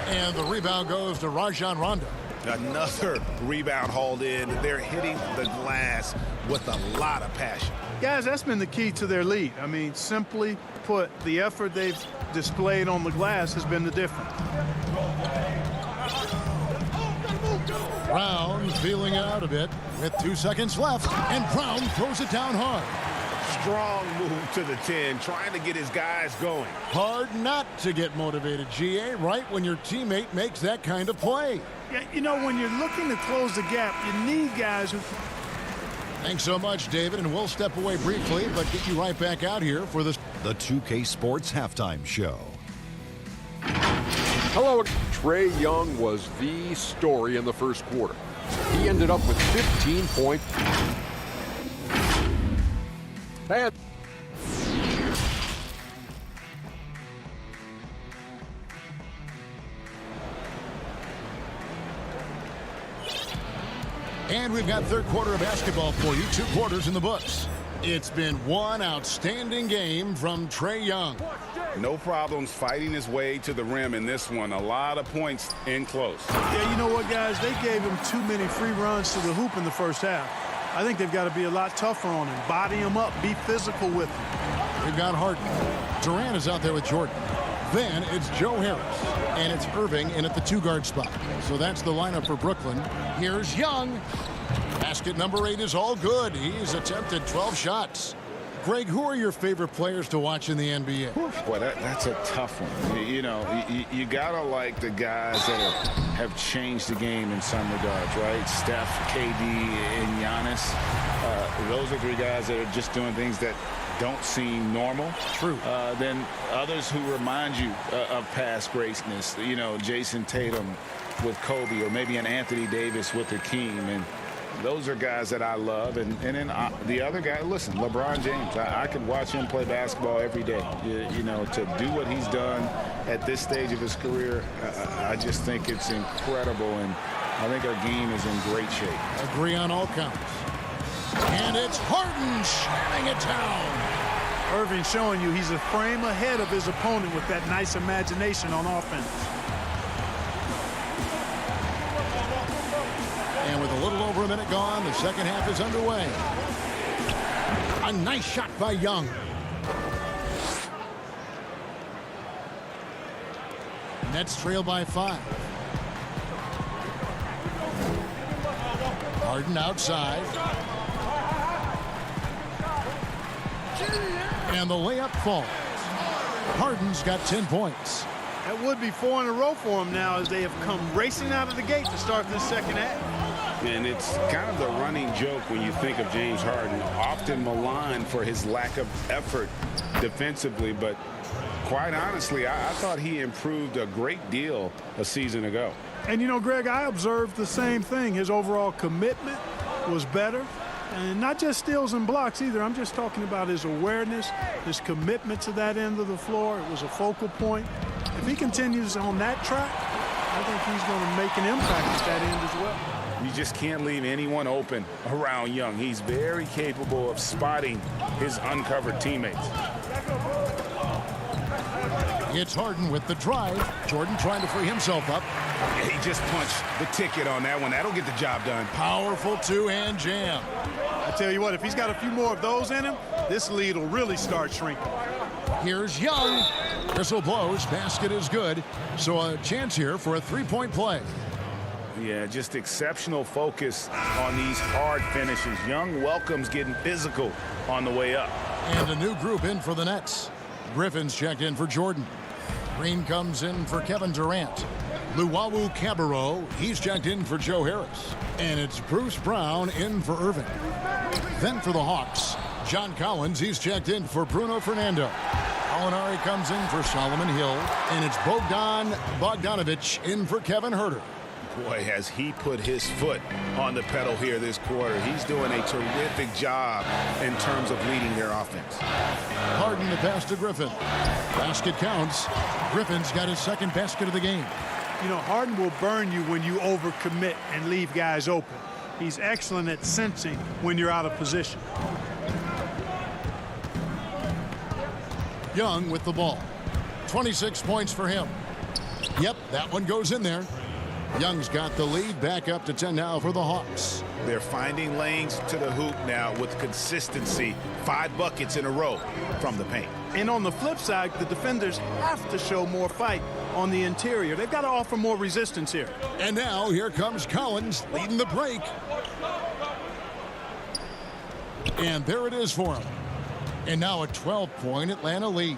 And the rebound goes to Rajon Rondo. Another rebound hauled in. They're hitting the glass with a lot of passion. Guys, that's been the key to their lead. I mean, simply put, the effort they've displayed on the glass has been the difference. Brown feeling out a bit with 2 seconds left, and Brown throws it down hard. Strong move to the 10, trying to get his guys going. Hard not to get motivated, GA, right when your teammate makes that kind of play. Yeah, you know, when you're looking to close the gap, you need guys who... Thanks so much, David, and we'll step away briefly, but get you right back out here for this. The 2K Sports Halftime Show. Hello. Trae Young was the story in the first quarter. He ended up with 15 points. And we've got third quarter of basketball for you. 2 quarters in the books. It's been one outstanding game from Trae Young. No problems fighting his way to the rim in this one. A lot of points in close. Yeah, you know what, guys? They gave him too many free runs to the hoop in the first half. I think they've got to be a lot tougher on him. Body him up. Be physical with him. We've got Harden. Durant is out there with Jordan. Then it's Joe Harris. And it's Irving in at the 2-guard spot. So that's the lineup for Brooklyn. Here's Young. Basket number 8 is all good. He's attempted 12 shots. Greg, who are your favorite players to watch in the NBA? Boy, that's a tough one. You know, you gotta like the guys that have changed the game in some regards, right? Steph, KD, and Giannis. Those are 3 guys that are just doing things that don't seem normal. True. Then others who remind you of past greatness. You know, Jason Tatum with Kobe, or maybe an Anthony Davis with Hakeem, and those are guys that I love. And then the other guy, listen, LeBron James. I could watch him play basketball every day. You know, to do what he's done at this stage of his career, I just think it's incredible, and I think our game is in great shape. Agree on all counts. And it's Harden slamming it down. Irving showing you he's a frame ahead of his opponent with that nice imagination on offense. And with a little over a minute gone, the second half is underway. A nice shot by Young. Nets trail by 5. Harden outside. And the layup falls. Harden's got 10 points. That would be 4 in a row for him now, as they have come racing out of the gate to start this second half. And it's kind of the running joke when you think of James Harden, often maligned for his lack of effort defensively, but quite honestly, I thought he improved a great deal a season ago. And you know, Greg, I observed the same thing. His overall commitment was better. And not just steals and blocks either. I'm just talking about his awareness, his commitment to that end of the floor. It was a focal point. If he continues on that track, I think he's going to make an impact at that end as well. You just can't leave anyone open around Young. He's very capable of spotting his uncovered teammates. It's Harden with the drive. Jordan trying to free himself up. He just punched the ticket on that one. That'll get the job done. Powerful two-hand jam. I tell you what, if he's got a few more of those in him, this lead will really start shrinking. Here's Young. Whistle blows. Basket is good. So a chance here for a three-point play. Yeah, just exceptional focus on these hard finishes. Young welcomes getting physical on the way up. And a new group in for the Nets. Griffin's checked in for Jordan. Green comes in for Kevin Durant. Luwawu Cabarro, he's checked in for Joe Harris. And it's Bruce Brown in for Irving. Then for the Hawks, John Collins, he's checked in for Bruno Fernando. Alinari comes in for Solomon Hill. And it's Bogdan Bogdanovic in for Kevin Huerter. Boy, has he put his foot on the pedal here this quarter. He's doing a terrific job in terms of leading their offense. Harden the pass to Griffin. Basket counts. Griffin's got his second basket of the game. You know, Harden will burn you when you overcommit and leave guys open. He's excellent at sensing when you're out of position. Young with the ball. 26 points for him. Yep, that one goes in there. Young's got the lead, back up to 10 now for the Hawks. They're finding lanes to the hoop now with consistency. 5 buckets in a row from the paint. And on the flip side, the defenders have to show more fight on the interior. They've got to offer more resistance here. And now here comes Collins leading the break. And there it is for him. And now a 12-point Atlanta lead.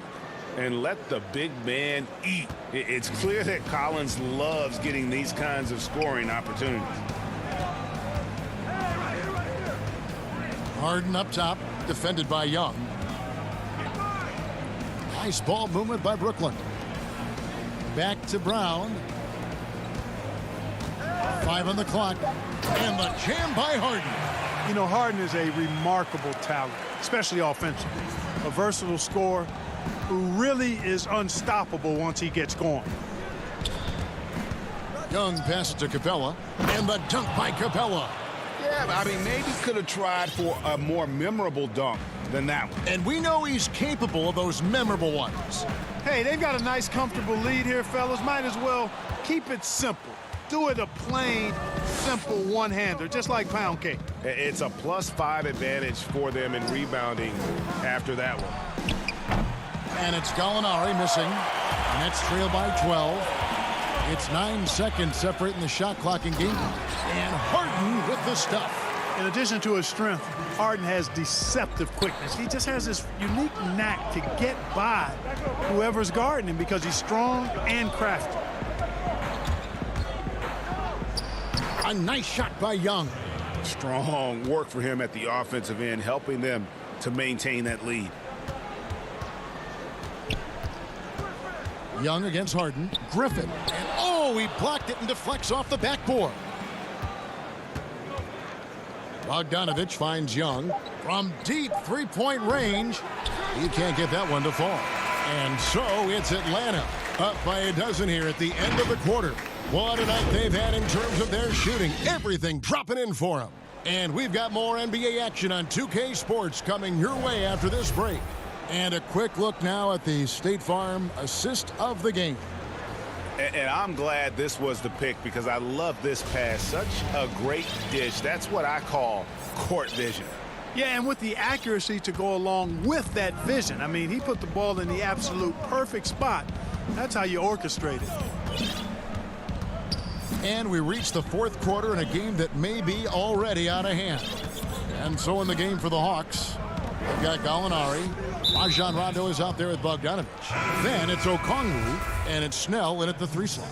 And let the big man eat. It's clear that Collins loves getting these kinds of scoring opportunities. Harden up top, defended by Young. Nice ball movement by Brooklyn. Back to Brown. 5 on the clock. And the jam by Harden. You know, Harden is a remarkable talent, especially offensively. A versatile scorer who really is unstoppable once he gets going. Young passes to Capella, and the dunk by Capella. Yeah, but I mean, maybe could have tried for a more memorable dunk than that one. And we know he's capable of those memorable ones. Hey, they've got a nice, comfortable lead here, fellas. Might as well keep it simple. Do it a plain, simple one-hander, just like pound cake. It's a +5 advantage for them in rebounding after that one. And it's Gallinari missing. Nets trail by 12. It's 9 seconds separating the shot clock and game. And Harden with the stuff. In addition to his strength, Harden has deceptive quickness. He just has this unique knack to get by whoever's guarding him because he's strong and crafty. A nice shot by Young. Strong work for him at the offensive end, helping them to maintain that lead. Young against Harden. Griffin. And oh, he blocked it and deflects off the backboard. Bogdanovic finds Young from deep three-point range. He can't get that one to fall. And so it's Atlanta up by a dozen here at the end of the quarter. What a night they've had in terms of their shooting. Everything dropping in for them. And we've got more NBA action on 2K Sports coming your way after this break. And a quick look now at the State Farm assist of the game. And I'm glad this was the pick because I love this pass. Such a great dish. That's what I call court vision. Yeah, and with the accuracy to go along with that vision. I mean, he put the ball in the absolute perfect spot. That's how you orchestrate it. And we reach the fourth quarter in a game that may be already out of hand. And so in the game for the Hawks, they've got Gallinari. Rajon Rondo is out there with Bogdanovic. Then it's Okongwu, and it's Snell in at the 3 slot.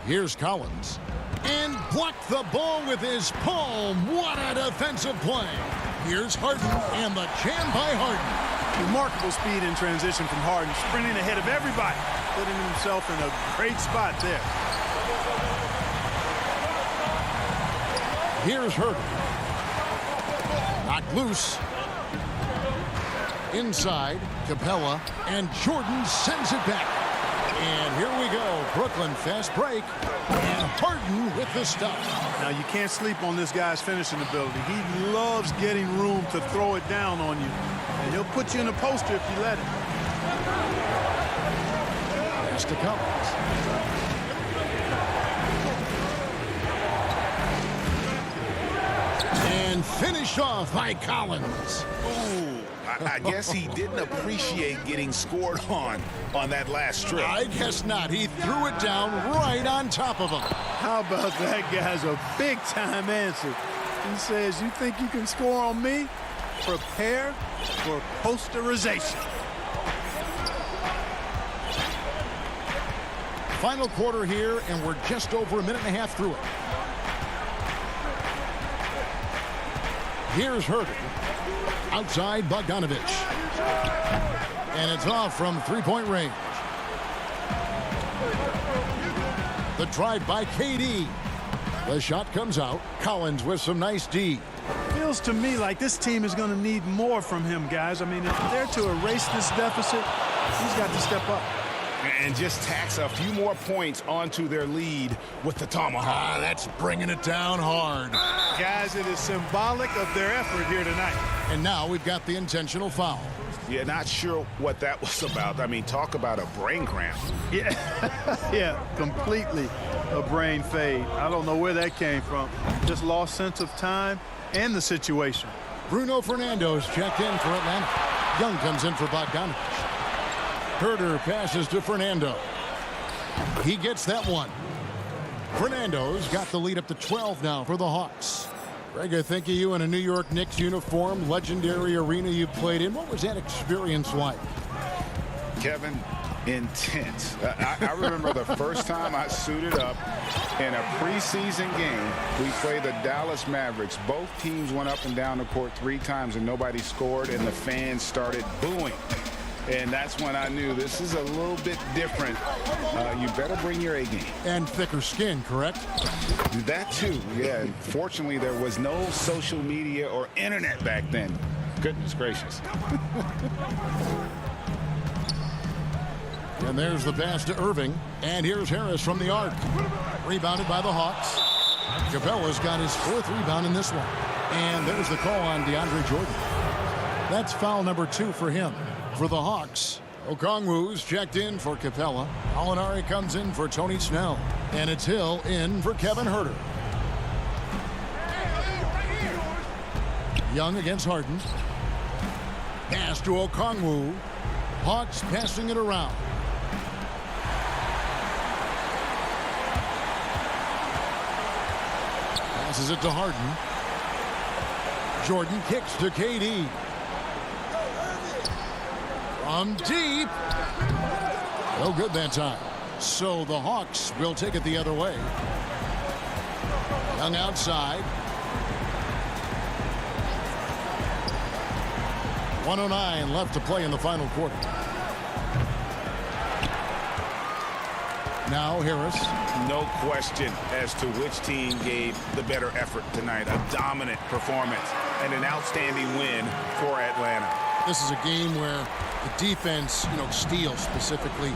Here's Collins. And blocked the ball with his palm. What a defensive play. Here's Harden, and the jam by Harden. Remarkable speed in transition from Harden, sprinting ahead of everybody, putting himself in a great spot there. Here's Huerter. Knocked loose. Inside, Capella, and Jordan sends it back. And here we go. Brooklyn fast break. And Harden with the stop. Now, you can't sleep on this guy's finishing ability. He loves getting room to throw it down on you. And he'll put you in a poster if you let him. Pass to Collins. And finished off by Collins. Ooh, I guess he didn't appreciate getting scored on that last strip. I guess not. He threw it down right on top of him. How about that guy's a big-time answer? He says, you think you can score on me? Prepare for posterization. Final quarter here, and we're just over a minute and a half through it. Here's Herder. Outside Bogdanovich. And it's off from three-point range. The drive by KD. The shot comes out. Collins with some nice D. Feels to me like this team is going to need more from him, guys. I mean, if they're to erase this deficit, he's got to step up. And just tax a few more points onto their lead with the tomahawk. That's bringing it down hard. Guys, it is symbolic of their effort here tonight. And now we've got the intentional foul. Yeah, not sure what that was about. I mean, talk about a brain cramp. Yeah, yeah, completely a brain fade. I don't know where that came from. Just lost sense of time and the situation. Bruno Fernando's checked in for Atlanta. Young comes in for Bogdanovich. Herder passes to Fernando. He gets that one. Fernando's got the lead up to 12 now for the Hawks. Greg, I think of you in a New York Knicks uniform, legendary arena you played in. What was that experience like? Kevin, intense. I remember the first time I suited up in a preseason game. We played the Dallas Mavericks. Both teams went up and down the court 3 times and nobody scored, and the fans started booing. And that's when I knew this is a little bit different. You better bring your A game. And thicker skin, correct? That too, yeah. Fortunately, there was no social media or internet back then. Goodness gracious. And there's the pass to Irving. And here's Harris from the arc. Rebounded by the Hawks. Capella's got his 4th rebound in this one. And there's the call on DeAndre Jordan. That's foul number 2 for him. For the Hawks, Okongwu's checked in for Capella. Alinari comes in for Tony Snell. And it's Hill in for Kevin Herder. Young against Harden. Pass to Okongwu. Hawks passing it around. Passes it to Harden. Jordan kicks to KD. From deep. No good that time. So the Hawks will take it the other way. Young outside. 1:09 left to play in the final quarter. Now Harris. No question as to which team gave the better effort tonight. A dominant performance and an outstanding win for Atlanta. This is a game where the defense, steals specifically,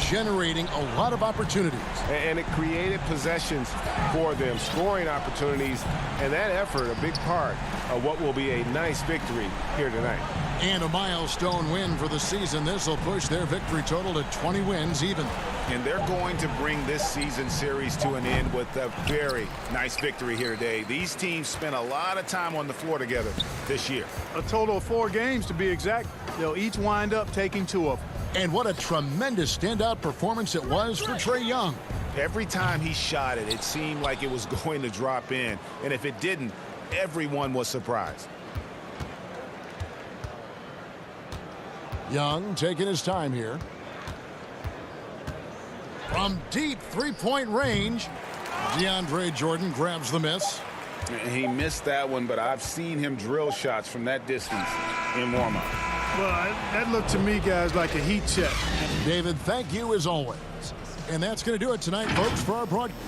generating a lot of opportunities. And it created possessions for them, scoring opportunities, and that effort, a big part of what will be a nice victory here tonight. And a milestone win for the season. This will push their victory total to 20 wins even. And they're going to bring this season series to an end with a very nice victory here today. These teams spent a lot of time on the floor together this year. A total of 4 games to be exact. They'll each wind up taking 2 of them. And what a tremendous standout performance it was for Trae Young. Every time he shot it, it seemed like it was going to drop in. And if it didn't, everyone was surprised. Young taking his time here. From deep 3-point range, DeAndre Jordan grabs the miss. He missed that one, but I've seen him drill shots from that distance in warm-up. Well, that looked to me, guys, like a heat check. David, thank you as always. And that's going to do it tonight, folks, for our broadcast.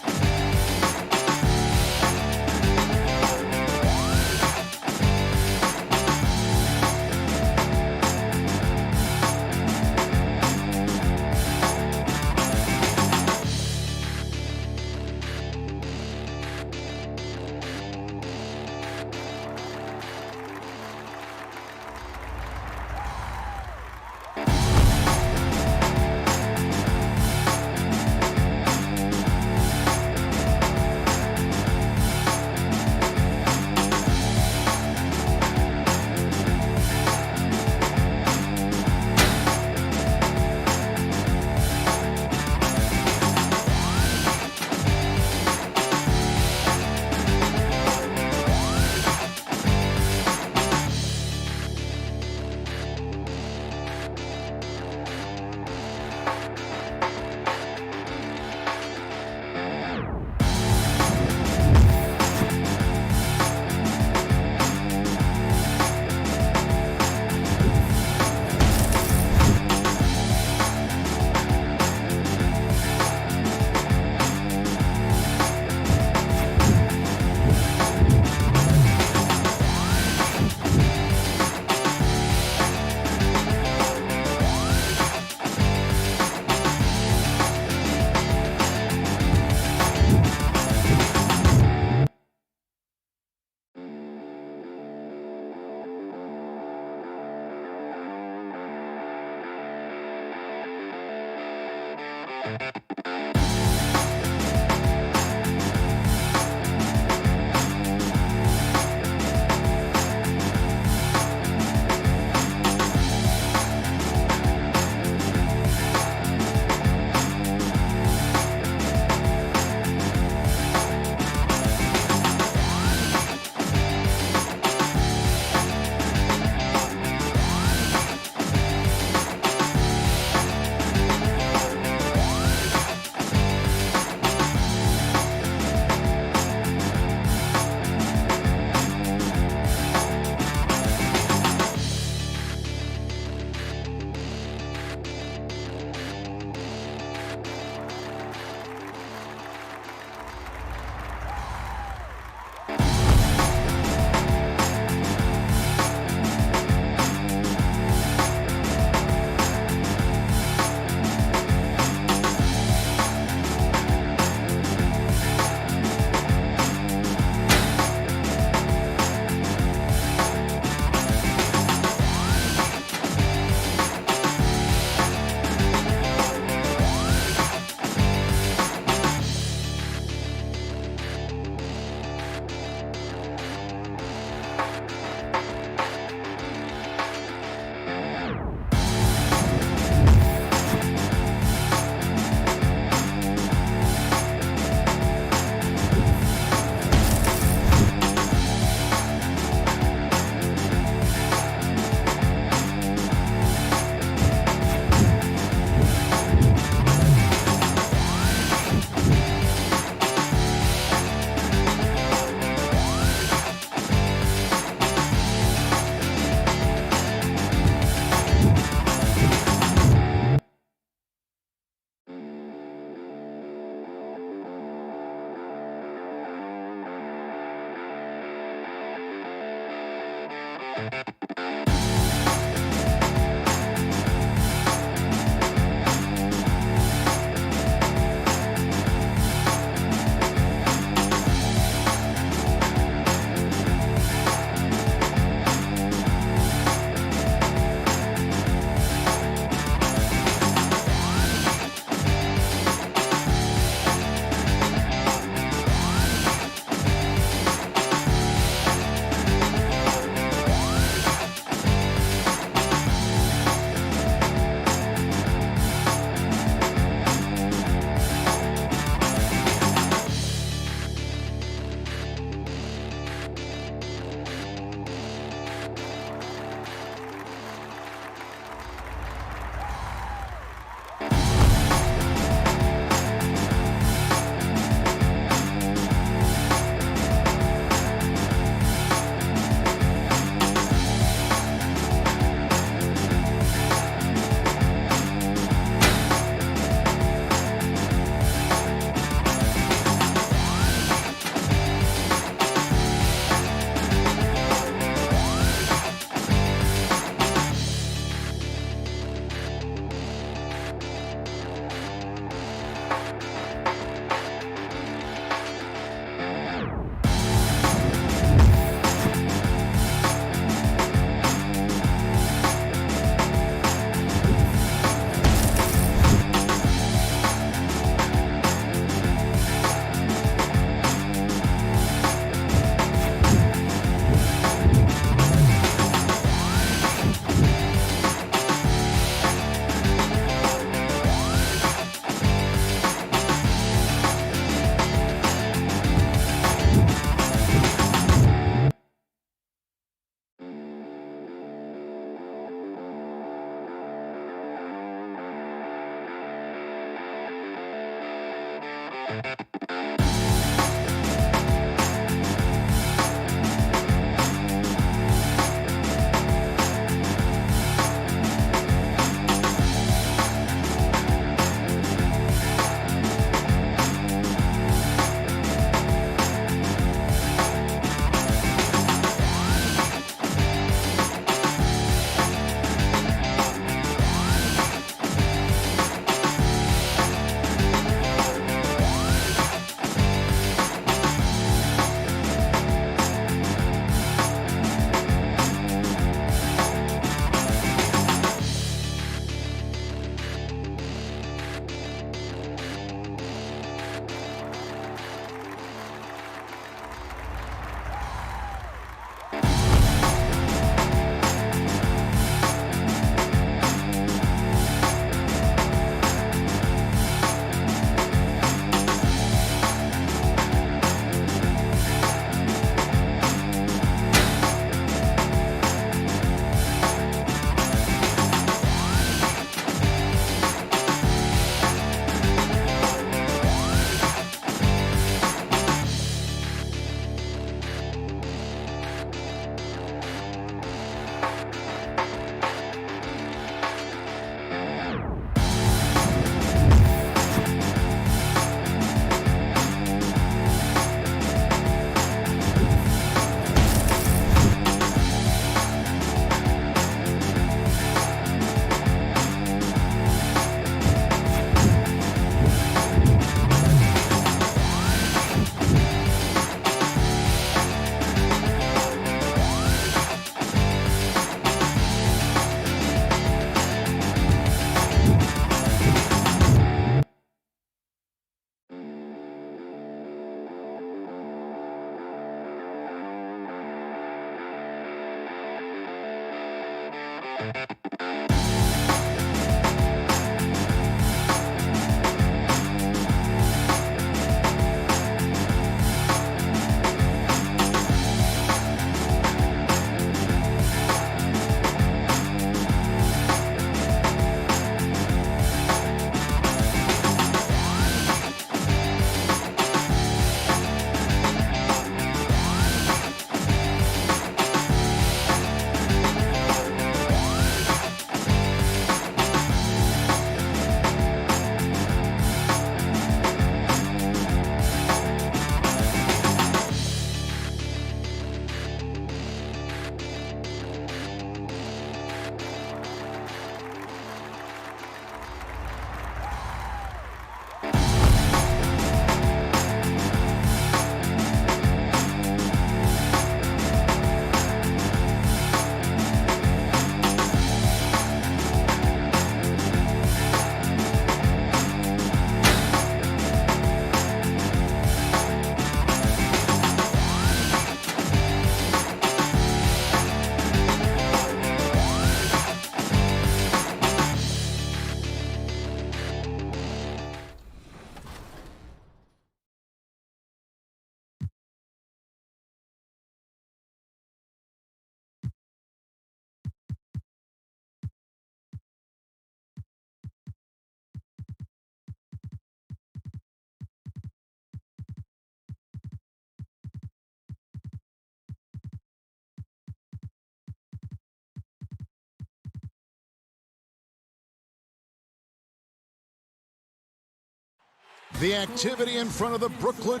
The activity in front of the Brooklyn.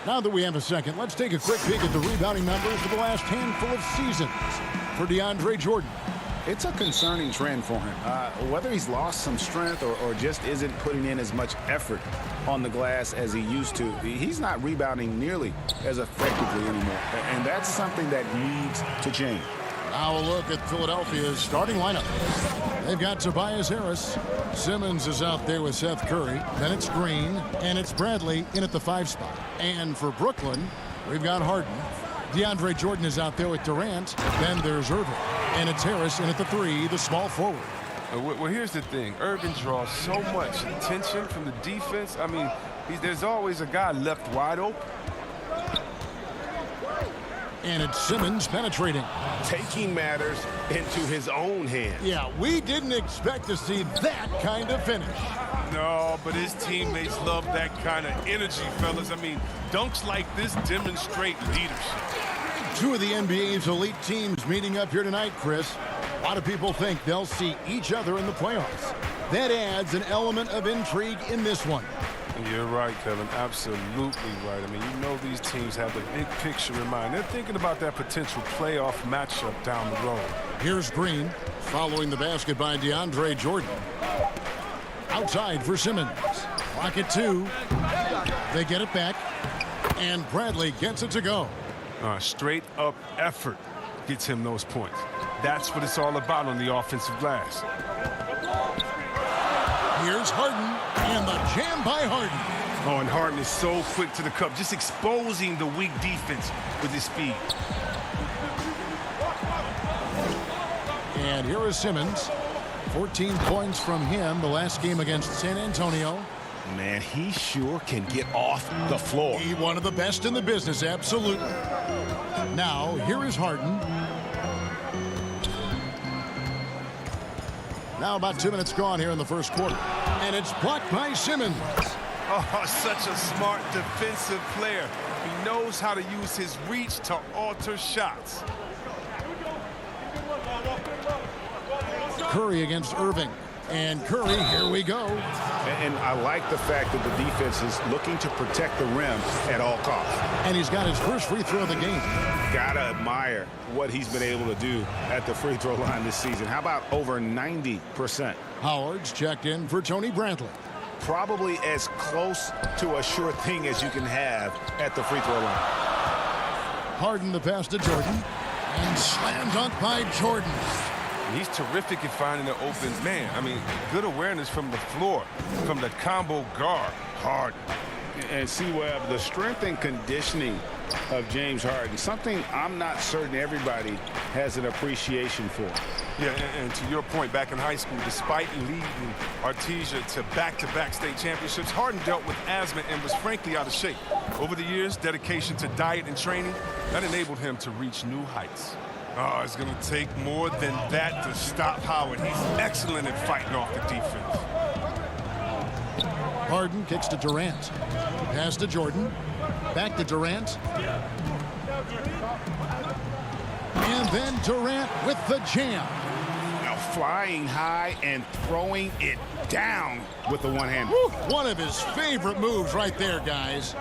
Now that we have a second, let's take a quick peek at the rebounding numbers for the last handful of seasons for DeAndre Jordan. It's a concerning trend for him. Whether he's lost some strength or just isn't putting in as much effort on the glass as he used to, he's not rebounding nearly as effectively anymore. And that's something that needs to change. Now a look at Philadelphia's starting lineup. They've got Tobias Harris. Simmons is out there with Seth Curry. Then it's Green, and it's Bradley in at the 5 spot. And for Brooklyn, we've got Harden. DeAndre Jordan is out there with Durant. Then there's Irving. And it's Harris in at the 3, the small forward. Well, here's the thing. Irving draws so much attention from the defense. I mean, there's always a guy left wide open. And it's Simmons penetrating. Taking matters into his own hands. Yeah, we didn't expect to see that kind of finish. No, but his teammates love that kind of energy, fellas. I mean, dunks like this demonstrate leadership. 2 of the NBA's elite teams meeting up here tonight, Chris. A lot of people think they'll see each other in the playoffs. That adds an element of intrigue in this one. You're right, Kevin. Absolutely right. I mean, you know these teams have the big picture in mind. They're thinking about that potential playoff matchup down the road. Here's Green following the basket by DeAndre Jordan. Outside for Simmons. Clock at 2. They get it back. And Bradley gets it to go. Straight up effort gets him those points. That's what it's all about on the offensive glass. Here's Harden, and the jam by Harden. Oh, and Harden is so quick to the cup, just exposing the weak defense with his speed. And here is Simmons. 14 points from him the last game against San Antonio. Man, he sure can get off the floor. He's one of the best in the business, absolutely. Now, here is Harden. Now about 2 minutes gone here in the first quarter. And it's blocked by Simmons. Oh, such a smart defensive player. He knows how to use his reach to alter shots. Curry against Irving. And Curry, here we go. And I like the fact that the defense is looking to protect the rim at all costs. And he's got his first free throw of the game. Gotta admire what he's been able to do at the free throw line this season. How about over 90%? Howard's checked in for Tony Bradley. Probably as close to a sure thing as you can have at the free throw line. Harden the pass to Jordan. And slam dunk by Jordan. He's terrific at finding an open man. I mean, good awareness from the floor, from the combo guard. Harden. And see, Webb, the strength and conditioning of James Harden, something I'm not certain everybody has an appreciation for. Yeah, and to your point, back in high school, despite leading Artesia to back-to-back state championships, Harden dealt with asthma and was frankly out of shape. Over the years, dedication to diet and training, that enabled him to reach new heights. Oh, it's going to take more than that to stop Howard. He's excellent at fighting off the defense. Harden kicks to Durant. Pass to Jordan. Back to Durant. And then Durant with the jam. Now flying high and throwing it down with the one hand. One of his favorite moves right there, guys.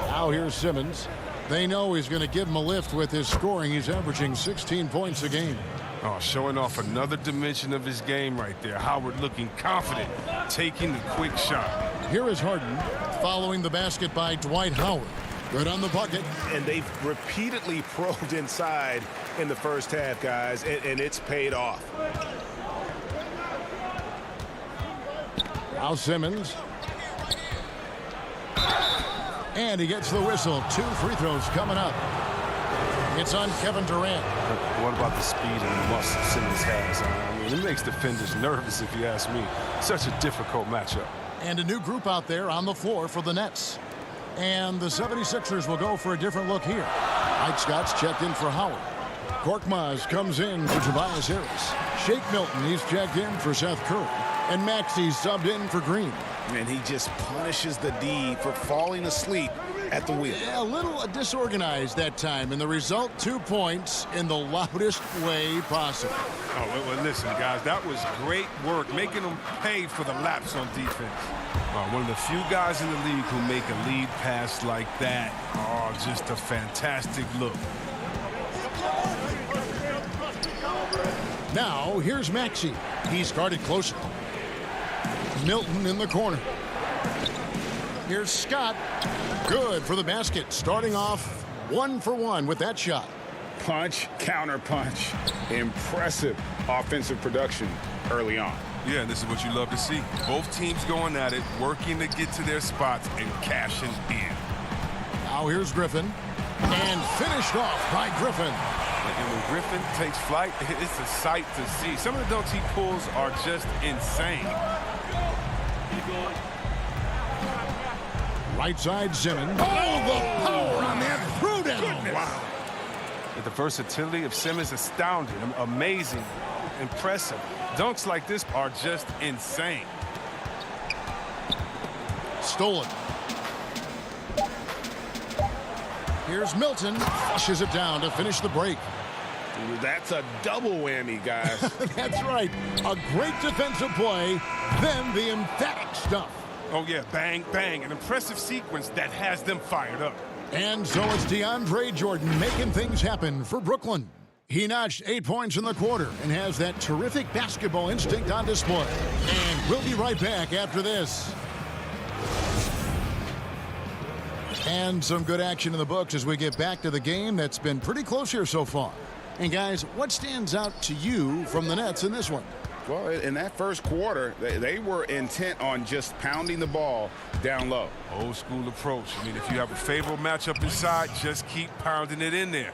Now here's Simmons. They know he's going to give him a lift with his scoring. He's averaging 16 points a game. Oh, showing off another dimension of his game right there. Howard looking confident, taking the quick shot. Here is Harden following the basket by Dwight Howard. Good on the bucket. And they've repeatedly probed inside in the first half, guys, and it's paid off. Now Simmons. And he gets the whistle. 2 free throws coming up. It's on Kevin Durant. What about the speed and muscle Simmons has? I mean, it makes defenders nervous, if you ask me. Such a difficult matchup. And a new group out there on the floor for the Nets. And the 76ers will go for a different look here. Mike Scott's checked in for Howard. Korkmaz comes in for Tobias Harris. Shake Milton, he's checked in for Seth Curry. And Maxey's subbed in for Green. And he just punishes the D for falling asleep at the wheel. Yeah, a little disorganized that time. And the result, 2 points in the loudest way possible. Oh, well, listen, guys, that was great work, making them pay for the laps on defense. One of the few guys in the league who make a lead pass like that. Oh, just a fantastic look. Now, here's Maxey. He's guarded closer. Milton in the corner. Here's Scott. Good for the basket. Starting off 1 for 1 with that shot. Punch, counter punch. Impressive offensive production early on. Yeah, this is what you love to see. Both teams going at it, working to get to their spots and cashing in. Now here's Griffin. And finished off by Griffin. And when Griffin takes flight, it's a sight to see. Some of the dunks he pulls are just insane. Right side, Simmons. Oh, the power on that throwdown. Wow. The versatility of Simmons astounding, amazing, impressive. Dunks like this are just insane. Stolen. Here's Milton. Flushes it down to finish the break. That's a double whammy, guys. That's right. A great defensive play, then the emphatic stuff. Oh, yeah, bang, bang. An impressive sequence that has them fired up. And so it's DeAndre Jordan making things happen for Brooklyn. He notched 8 points in the quarter and has that terrific basketball instinct on display. And we'll be right back after this. And some good action in the books as we get back to the game that's been pretty close here so far. And guys, what stands out to you from the Nets in this one? Well, in that first quarter, they were intent on just pounding the ball down low. Old school approach. I mean, if you have a favorable matchup inside, just keep pounding it in there.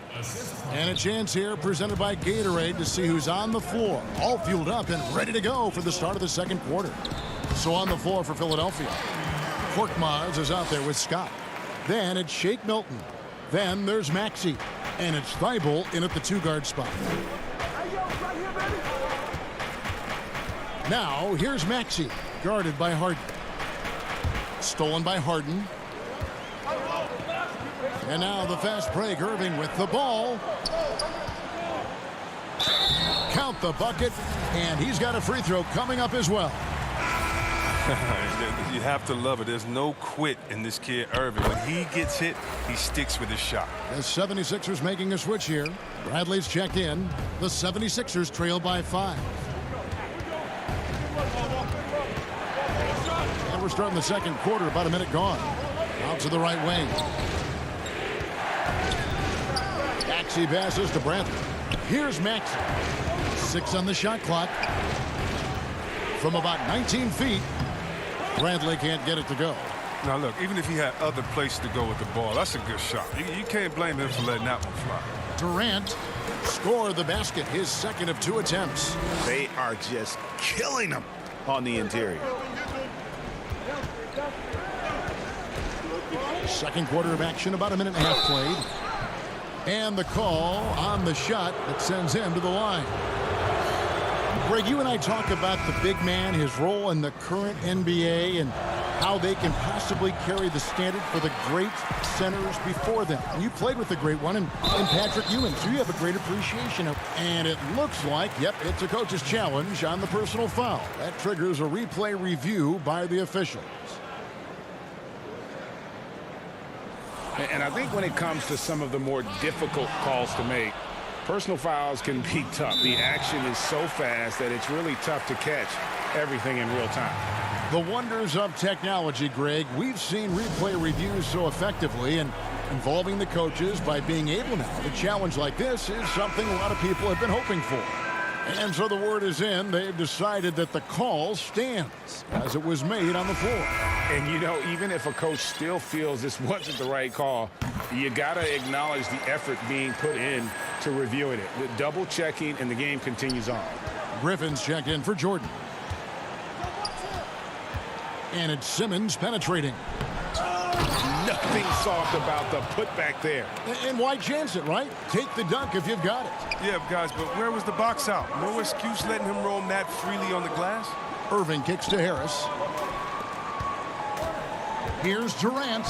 And a chance here presented by Gatorade to see who's on the floor, all fueled up and ready to go for the start of the second quarter. So on the floor for Philadelphia, Korkmaz is out there with Scott. Then it's Shake Milton. Then there's Maxey. And it's Thibault in at the 2-guard spot. Now, here's Maxey, guarded by Harden. Stolen by Harden. And now the fast break, Irving with the ball. Count the bucket, and he's got a free throw coming up as well. You have to love it. There's no quit in this kid, Irving. When he gets hit, he sticks with his shot. The 76ers making a switch here. Bradley's checked in. The 76ers trail by 5. And we're starting the second quarter, about a minute gone. Out to the right wing. Maxey passes to Bradley. Here's Maxey. 6 on the shot clock. From about 19 feet. Bradley can't get it to go. Now, look, even if he had other places to go with the ball, that's a good shot. You can't blame him for letting that one fly. Durant scored the basket, his second of 2 attempts. They are just killing him on the interior. Second quarter of action, about a minute and a half played. And the call on the shot that sends him to the line. Greg, you and I talk about the big man, his role in the current NBA, and how they can possibly carry the standard for the great centers before them. And you played with the great one in Patrick Ewing, so you have a great appreciation of. And it looks like, yep, it's a coach's challenge on the personal foul. That triggers a replay review by the officials. And I think when it comes to some of the more difficult calls to make, personal fouls can be tough. The action is so fast that it's really tough to catch everything in real time. The wonders of technology, Greg. We've seen replay reviews so effectively, and involving the coaches by being able now to challenge like this is something a lot of people have been hoping for. And so the word is in. They've decided that the call stands as it was made on the floor. And, you know, even if a coach still feels this wasn't the right call, you got to acknowledge the effort being put in to reviewing it. The double checking, and the game continues on. Griffin's checked in for Jordan. And it's Simmons penetrating. Nothing soft about the putback there. And why chance it, right? Take the dunk if you've got it. Yeah, guys, but where was the box out? No excuse letting him roam that freely on the glass. Irving kicks to Harris. Here's Durant.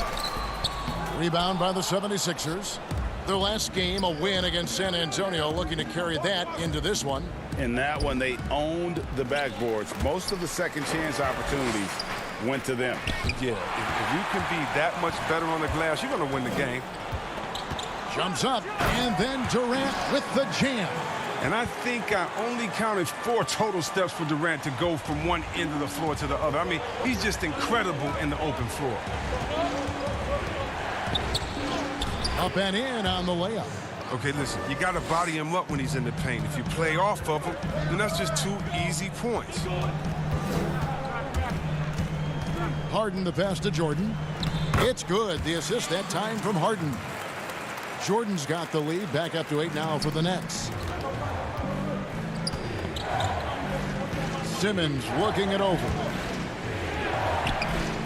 Rebound by the 76ers. Their last game, a win against San Antonio, looking to carry that into this one. In that one, they owned the backboards. Most of the second chance opportunities went to them. Yeah, if you can be that much better on the glass, you're going to win the game. Jumps up, and then Durant with the jam. And I think I only counted 4 total steps for Durant to go from one end of the floor to the other. I mean, he's just incredible in the open floor. Up and in on the layup. Okay, listen, you got to body him up when he's in the paint. If you play off of him, then that's just 2 easy points. Harden the pass to Jordan. It's good. The assist that time from Harden. Jordan's got the lead. Back up to 8 now for the Nets. Simmons looking it over.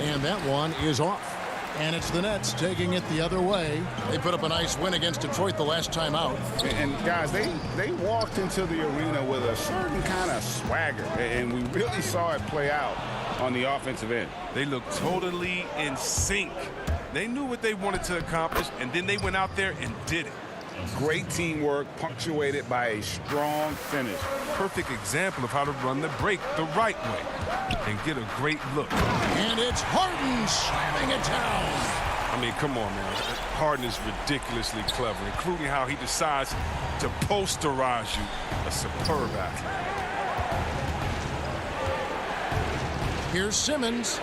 And that one is off. And it's the Nets taking it the other way. They put up a nice win against Detroit the last time out. And guys, they walked into the arena with a certain kind of swagger. And we really saw it play out on the offensive end. They looked totally in sync. They knew what they wanted to accomplish, and then they went out there and did it. Great teamwork, punctuated by a strong finish. Perfect example of how to run the break the right way and get a great look. And it's Harden slamming it down. I mean, come on, man. Harden is ridiculously clever, including how he decides to posterize you. A superb athlete. Here's Simmons.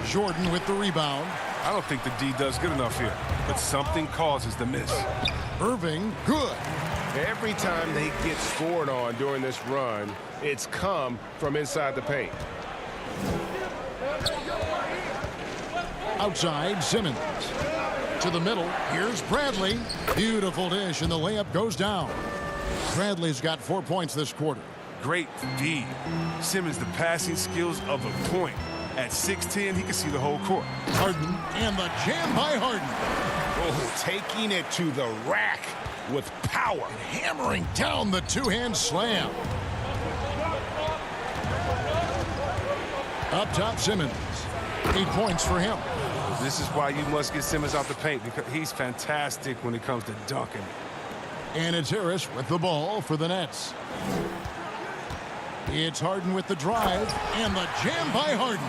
Jordan with the rebound. I don't think the D does good enough here, but something causes the miss. Irving, good. Every time they get scored on during this run, it's come from inside the paint. Outside, Simmons. To the middle, here's Bradley. Beautiful dish, and the layup goes down. Bradley's got 4 points this quarter. Great feed. Simmons, the passing skills of a point. At 6'10", he can see the whole court. Harden, and the jam by Harden. Oh, taking it to the rack with power. Hammering down the two-hand slam. Up top, Simmons. 8 points for him. This is why you must get Simmons out the paint, because he's fantastic when it comes to dunking. And it's Harris with the ball for the Nets. It's Harden with the drive, and the jam by Harden.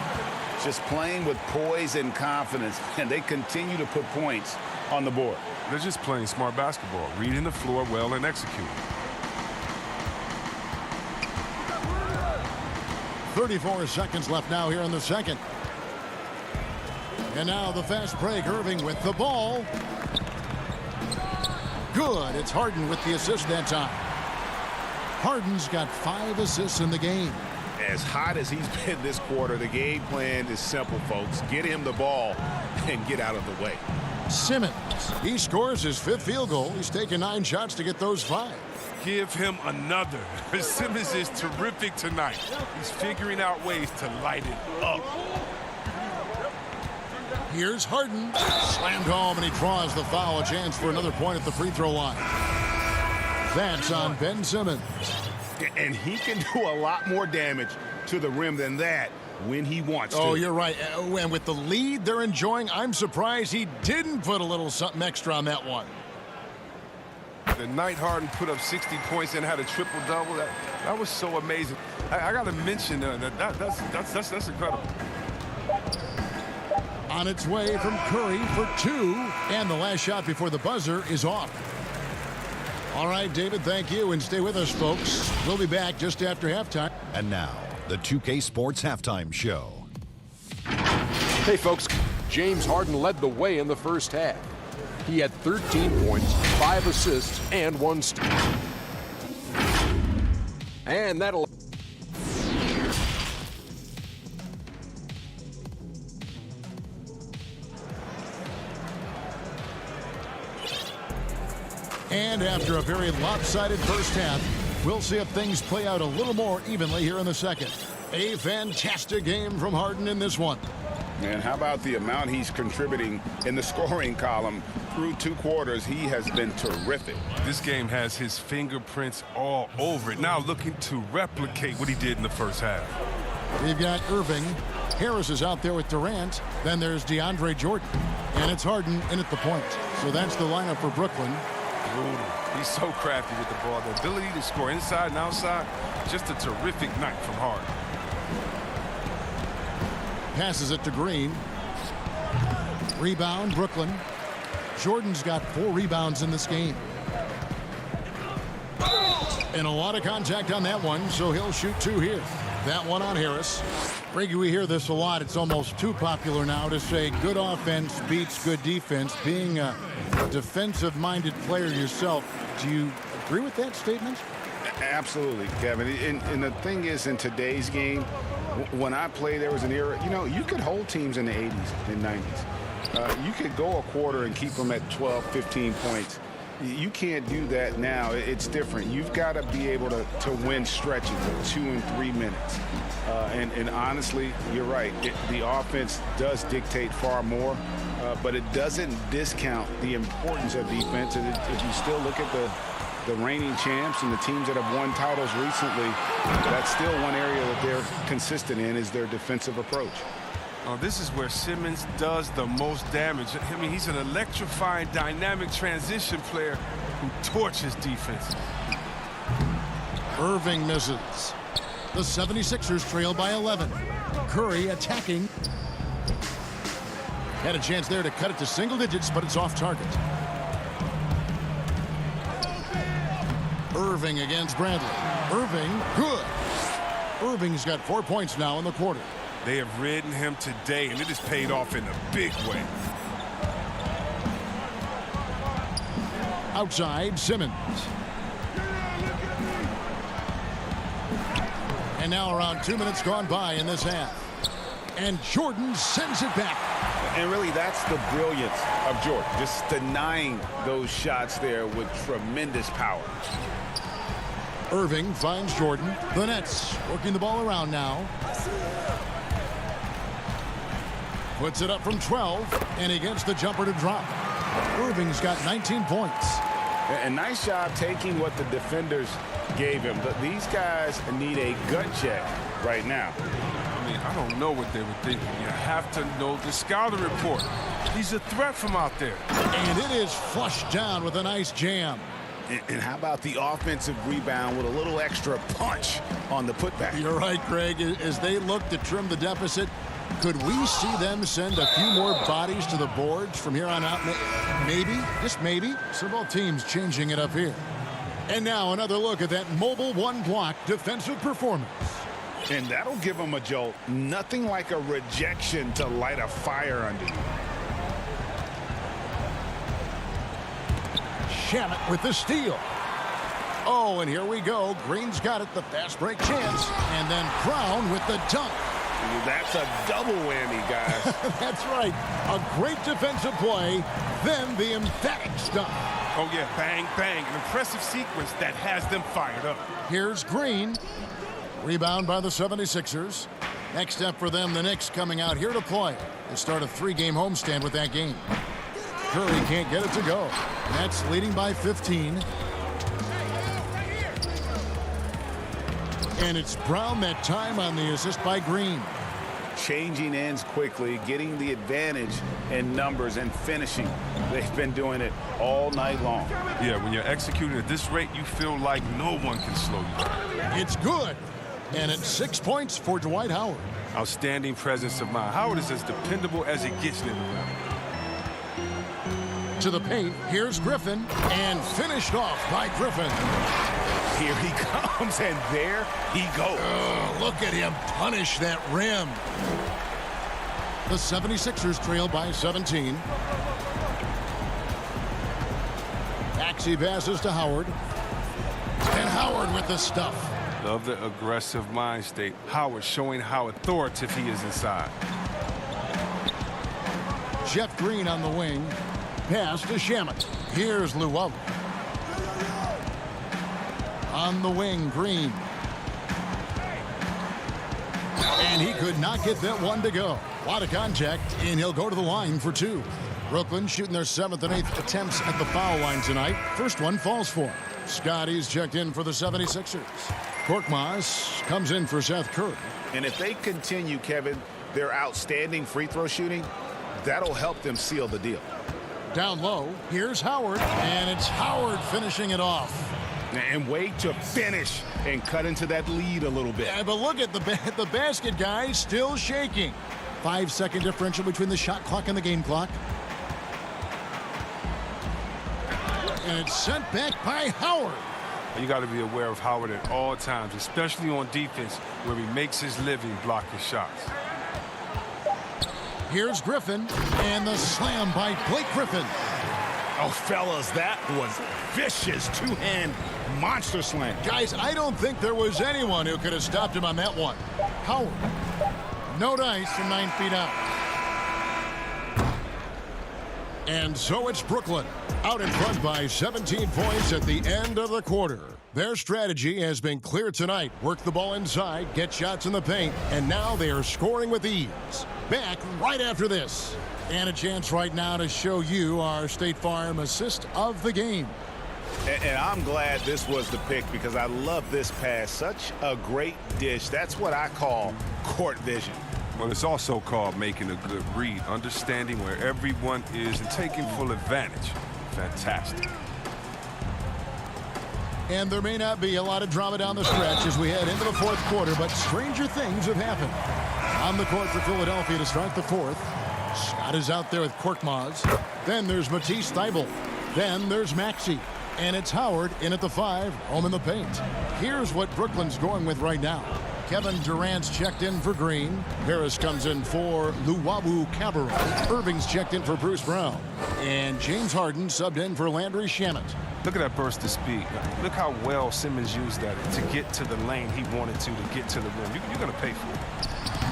Just playing with poise and confidence, and they continue to put points on the board. They're just playing smart basketball, reading the floor well and executing. 34 seconds left now here in the second. And now the fast break. Irving with the ball. Good. It's Harden with the assist that time. Harden's got 5 assists in the game. As hot as he's been this quarter, the game plan is simple, folks. Get him the ball and get out of the way. Simmons. He scores his 5th field goal. He's taken 9 shots to get those 5. Give him another. Simmons is terrific tonight. He's figuring out ways to light it up. Here's Harden. Slammed home, and he draws the foul. A chance for another point at the free throw line. That's on Ben Simmons. And he can do a lot more damage to the rim than that when he wants to. Oh, you're right. And with the lead they're enjoying, I'm surprised he didn't put a little something extra on that one. The night Harden put up 60 points and had a triple-double, that was so amazing. I got to mention that's incredible. On its way from Curry for 2, and the last shot before the buzzer is off. All right, David, thank you, and stay with us, folks. We'll be back just after halftime. And now, the 2K Sports Halftime Show. Hey, folks, James Harden led the way in the first half. He had 13 points, 5 assists, and 1 steal. And that'll... And after a very lopsided first half, we'll see if things play out a little more evenly here in the second. A fantastic game from Harden in this one. And how about the amount he's contributing in the scoring column? Through 2 quarters, he has been terrific. This game has his fingerprints all over it. Now looking to replicate what he did in the first half. We've got Irving. Harris is out there with Durant. Then there's DeAndre Jordan. And it's Harden in at the point. So that's the lineup for Brooklyn. Brutal. He's so crafty with the ball. The ability to score inside and outside, just a terrific night from Harden. Passes it to Green. Rebound, Brooklyn. Jordan's got 4 rebounds in this game. And a lot of contact on that one, so he'll shoot 2 here. That one on Harris. Brady, we hear this a lot. It's almost too popular now to say good offense beats good defense. Being a defensive-minded player yourself, do you agree with that statement? Absolutely, Kevin. And the thing is, in today's game, when I played, there was an era, you could hold teams in the 80s and 90s. You could go a quarter and keep them at 12, 15 points. You can't do that now. It's different. You've got to be able to win stretches of 2 and 3 minutes. And honestly, you're right. The offense does dictate far more, but it doesn't discount the importance of defense. And if you still look at the reigning champs and the teams that have won titles recently, that's still one area that they're consistent in is their defensive approach. This is where Simmons does the most damage. I mean, he's an electrifying, dynamic transition player who torches defense. Irving misses. The 76ers trail by 11. Curry attacking. Had a chance there to cut it to single digits, but it's off target. Irving against Bradley. Irving, good. Irving's got 4 points now in the quarter. They have ridden him today, and it has paid off in a big way. Outside, Simmons. And now around 2 minutes gone by in this half. And Jordan sends it back. And really, that's the brilliance of Jordan, just denying those shots there with tremendous power. Irving finds Jordan. The Nets working the ball around now. Puts it up from 12, and he gets the jumper to drop. Irving's got 19 points. A nice job taking what the defenders gave him. But these guys need a gut check right now. I mean, I don't know what they were thinking. You have to know the scouting report. He's a threat from out there. And it is flushed down with a nice jam. And how about the offensive rebound with a little extra punch on the putback? You're right, Greg. As they look to trim the deficit, could we see them send a few more bodies to the boards from here on out? Maybe, just maybe. So both teams changing it up here. And now another look at that mobile one-block defensive performance. And that'll give them a jolt. Nothing like a rejection to light a fire under you. Shamet with the steal. Oh, and here we go. Green's got it, the fast break chance. And then Brown with the dunk. That's a double whammy, guys. That's right. A great defensive play, then the emphatic stuff. Oh, yeah, bang, bang. An impressive sequence that has them fired up. Here's Green. Rebound by the 76ers. Next step for them, the Knicks coming out here to play. They start a 3-game homestand with that game. Curry can't get it to go. Nets leading by 15. And it's Brown that time on the assist by Green. Changing ends quickly, getting the advantage in numbers and finishing. They've been doing it all night long. Yeah, when you're executing at this rate, you feel like no one can slow you down. It's good. And it's 6 points for Dwight Howard. Outstanding presence of mind. Howard is as dependable as it gets in the rim. To the paint, here's Griffin, and finished off by Griffin. Here he comes, and there he goes. Oh, look at him punish that rim. The 76ers trail by 17. Maxey passes to Howard. And Howard with the stuff. Love the aggressive mind state. Howard showing how authoritative he is inside. Jeff Green on the wing. Pass to Shamet. Here's Luwawu. On the wing, Green. And he could not get that one to go. A lot of contact, and he'll go to the line for 2. Brooklyn shooting their 7th and 8th attempts at the foul line tonight. First one falls for him. Scotty's checked in for the 76ers. Korkmaz comes in for Seth Curry. And if they continue, Kevin, their outstanding free throw shooting, that'll help them seal the deal. Down low, here's Howard, and it's Howard finishing it off. And wait to finish and cut into that lead a little bit. Yeah, but look at the basket, guys, still shaking. 5-second differential between the shot clock and the game clock. And it's sent back by Howard. You got to be aware of Howard at all times, especially on defense, where he makes his living blocking shots. Here's Griffin, and the slam by Blake Griffin. Oh, fellas, that was vicious two-hand monster slam. Guys, I don't think there was anyone who could have stopped him on that one. Howard, no dice from 9 feet out. And so it's Brooklyn, out in front by 17 points at the end of the quarter. Their strategy has been clear tonight. Work the ball inside, get shots in the paint, and now they are scoring with ease. Back right after this. And a chance right now to show you our State Farm assist of the game. And I'm glad this was the pick because I love this pass. Such a great dish. That's what I call court vision. Well, it's also called making a good read, understanding where everyone is and taking full advantage. Fantastic. And there may not be a lot of drama down the stretch as we head into the 4th quarter, but stranger things have happened. On the court for Philadelphia to start the 4th. Scott is out there with Korkmaz. Then there's Matisse Thybulle. Then there's Maxey. And it's Howard in at the 5, home in the paint. Here's what Brooklyn's going with right now. Kevin Durant's checked in for Green. Harris comes in for Luwawu Cabarrot. Irving's checked in for Bruce Brown. And James Harden subbed in for Landry Shamet. Look at that burst of speed. Look how well Simmons used that to get to the lane he wanted to get to the rim. You're going to pay for it.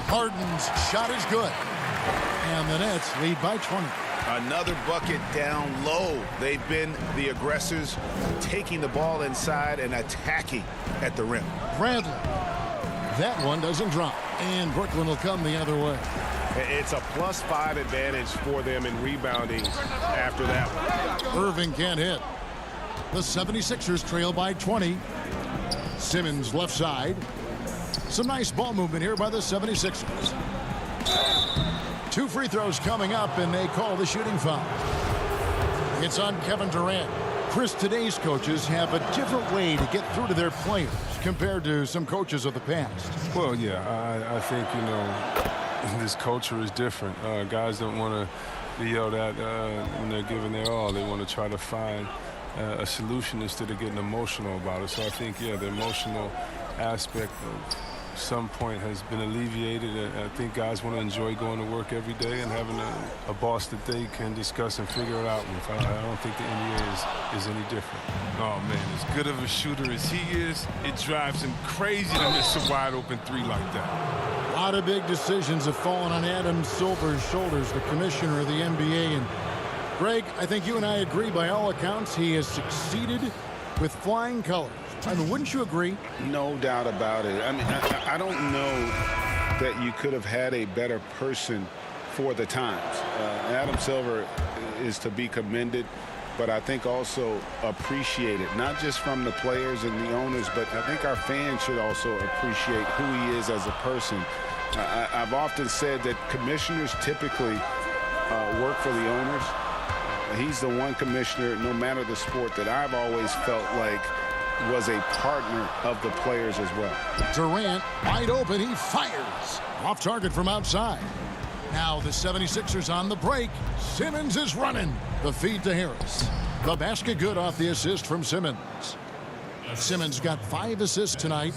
Harden's shot is good. And the Nets lead by 20. Another bucket down low. They've been the aggressors, taking the ball inside and attacking at the rim. Bradley. That one doesn't drop. And Brooklyn will come the other way. It's a +5 advantage for them in rebounding after that one. Irving can't hit. The 76ers trail by 20. Simmons left side. Some nice ball movement here by the 76ers. 2 free throws coming up, and they call the shooting foul. It's on Kevin Durant. Chris, today's coaches have a different way to get through to their players compared to some coaches of the past. Well, yeah, I think, this culture is different. Guys don't want to be yelled at when they're giving their all. They want to try to find a solution instead of getting emotional about it. So I think, yeah, the emotional aspect of some point has been alleviated. I think guys want to enjoy going to work every day and having a boss that they can discuss and figure it out with. I don't think the NBA is any different. Oh, man, as good of a shooter as he is, it drives him crazy to miss a wide-open three like that. A lot of big decisions have fallen on Adam Silver's shoulders, the commissioner of the NBA. And, Greg, I think you and I agree by all accounts he has succeeded with flying colors. I mean, wouldn't you agree? No doubt about it. I mean, I don't know that you could have had a better person for the times. Adam Silver is to be commended, but I think also appreciated, not just from the players and the owners, but I think our fans should also appreciate who he is as a person. I've often said that commissioners typically work for the owners. He's the one commissioner, no matter the sport, that I've always felt like was a partner of the players as well. Durant, wide open, he fires. Off target from outside. Now the 76ers on the break. Simmons is running. The feed to Harris. The basket good off the assist from Simmons. Simmons got 5 assists tonight.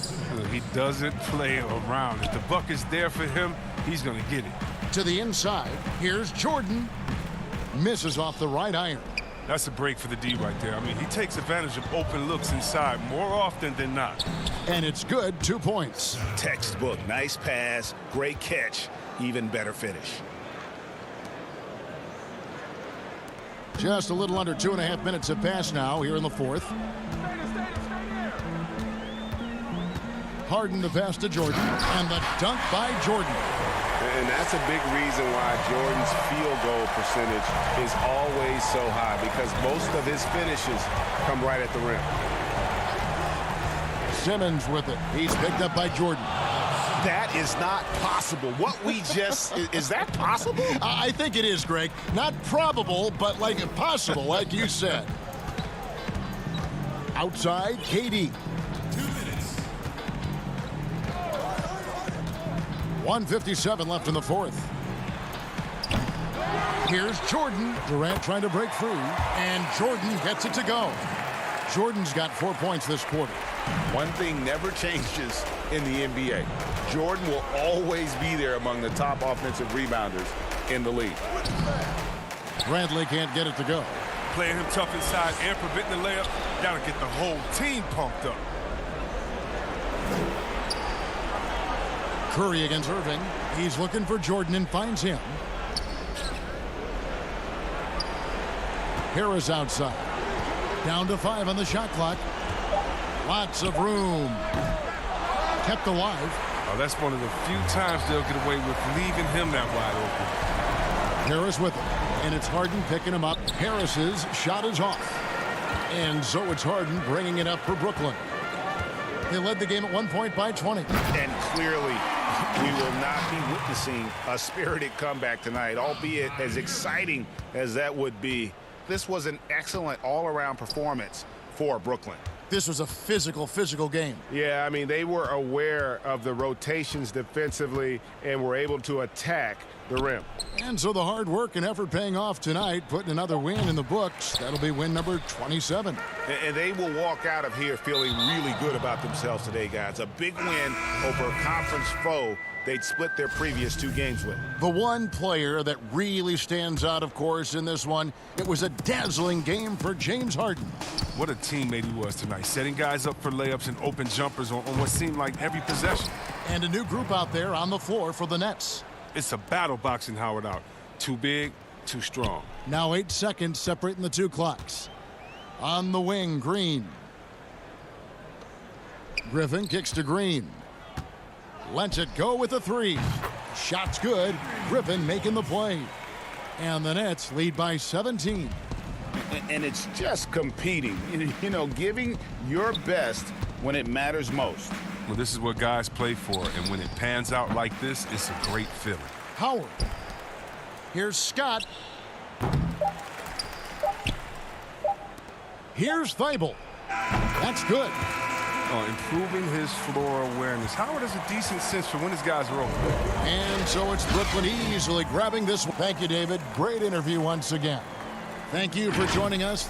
He doesn't play around. If the buck is there for him, he's going to get it. To the inside, here's Jordan. Misses off the right iron. That's a break for the D right there. I mean, he takes advantage of open looks inside more often than not. And it's good, 2 points. Textbook, nice pass, great catch, even better finish. Just a little under 2.5 minutes have passed now here in the fourth. Harden the pass to Jordan, and the dunk by Jordan. And that's a big reason why Jordan's field goal percentage is always so high, because most of his finishes come right at the rim. Simmons with it. He's picked up by Jordan. That is not possible. What we just, is that possible? I think it is, Greg. Not probable, but like possible, like you said. Outside, KD. 1:57 left in the fourth. Here's Jordan. Durant trying to break free, and Jordan gets it to go. Jordan's got 4 points this quarter. One thing never changes in the NBA. Jordan will always be there among the top offensive rebounders in the league. Bradley can't get it to go. Playing him tough inside and preventing the layup, gotta get the whole team pumped up. Curry against Irving. He's looking for Jordan and finds him. Harris outside. Down to 5 on the shot clock. Lots of room. Kept alive. Oh, that's one of the few times they'll get away with leaving him that wide open. Harris with it. And it's Harden picking him up. Harris's shot is off. And so it's Harden bringing it up for Brooklyn. They led the game at 1 point by 20. And clearly, we will not be witnessing a spirited comeback tonight, albeit as exciting as that would be. This was an excellent all-around performance for Brooklyn. This was a physical game. Yeah, I mean, they were aware of the rotations defensively and were able to attack the rim. And so the hard work and effort paying off tonight, putting another win in the books. That'll be win number 27. And they will walk out of here feeling really good about themselves today, guys. A big win over a conference foe they'd split their previous 2 games with. The one player that really stands out, of course, in this one, it was a dazzling game for James Harden. What a teammate he was tonight, setting guys up for layups and open jumpers on what seemed like every possession. And a new group out there on the floor for the Nets. It's a battle boxing Howard out. Too big, too strong. Now 8 seconds separating the 2 clocks. On the wing, Green. Griffin kicks to Green. Lets it go with a 3. Shot's good. Griffin making the play. And the Nets lead by 17. And it's just competing, you know, giving your best when it matters most. Well, this is what guys play for, and when it pans out like this, it's a great feeling. Howard. Here's Scott. Here's Thibault. That's good. Improving his floor awareness. Howard has a decent sense for when his guys are open. And so it's Brooklyn easily grabbing this one. Thank you, David. Great interview once again. Thank you for joining us.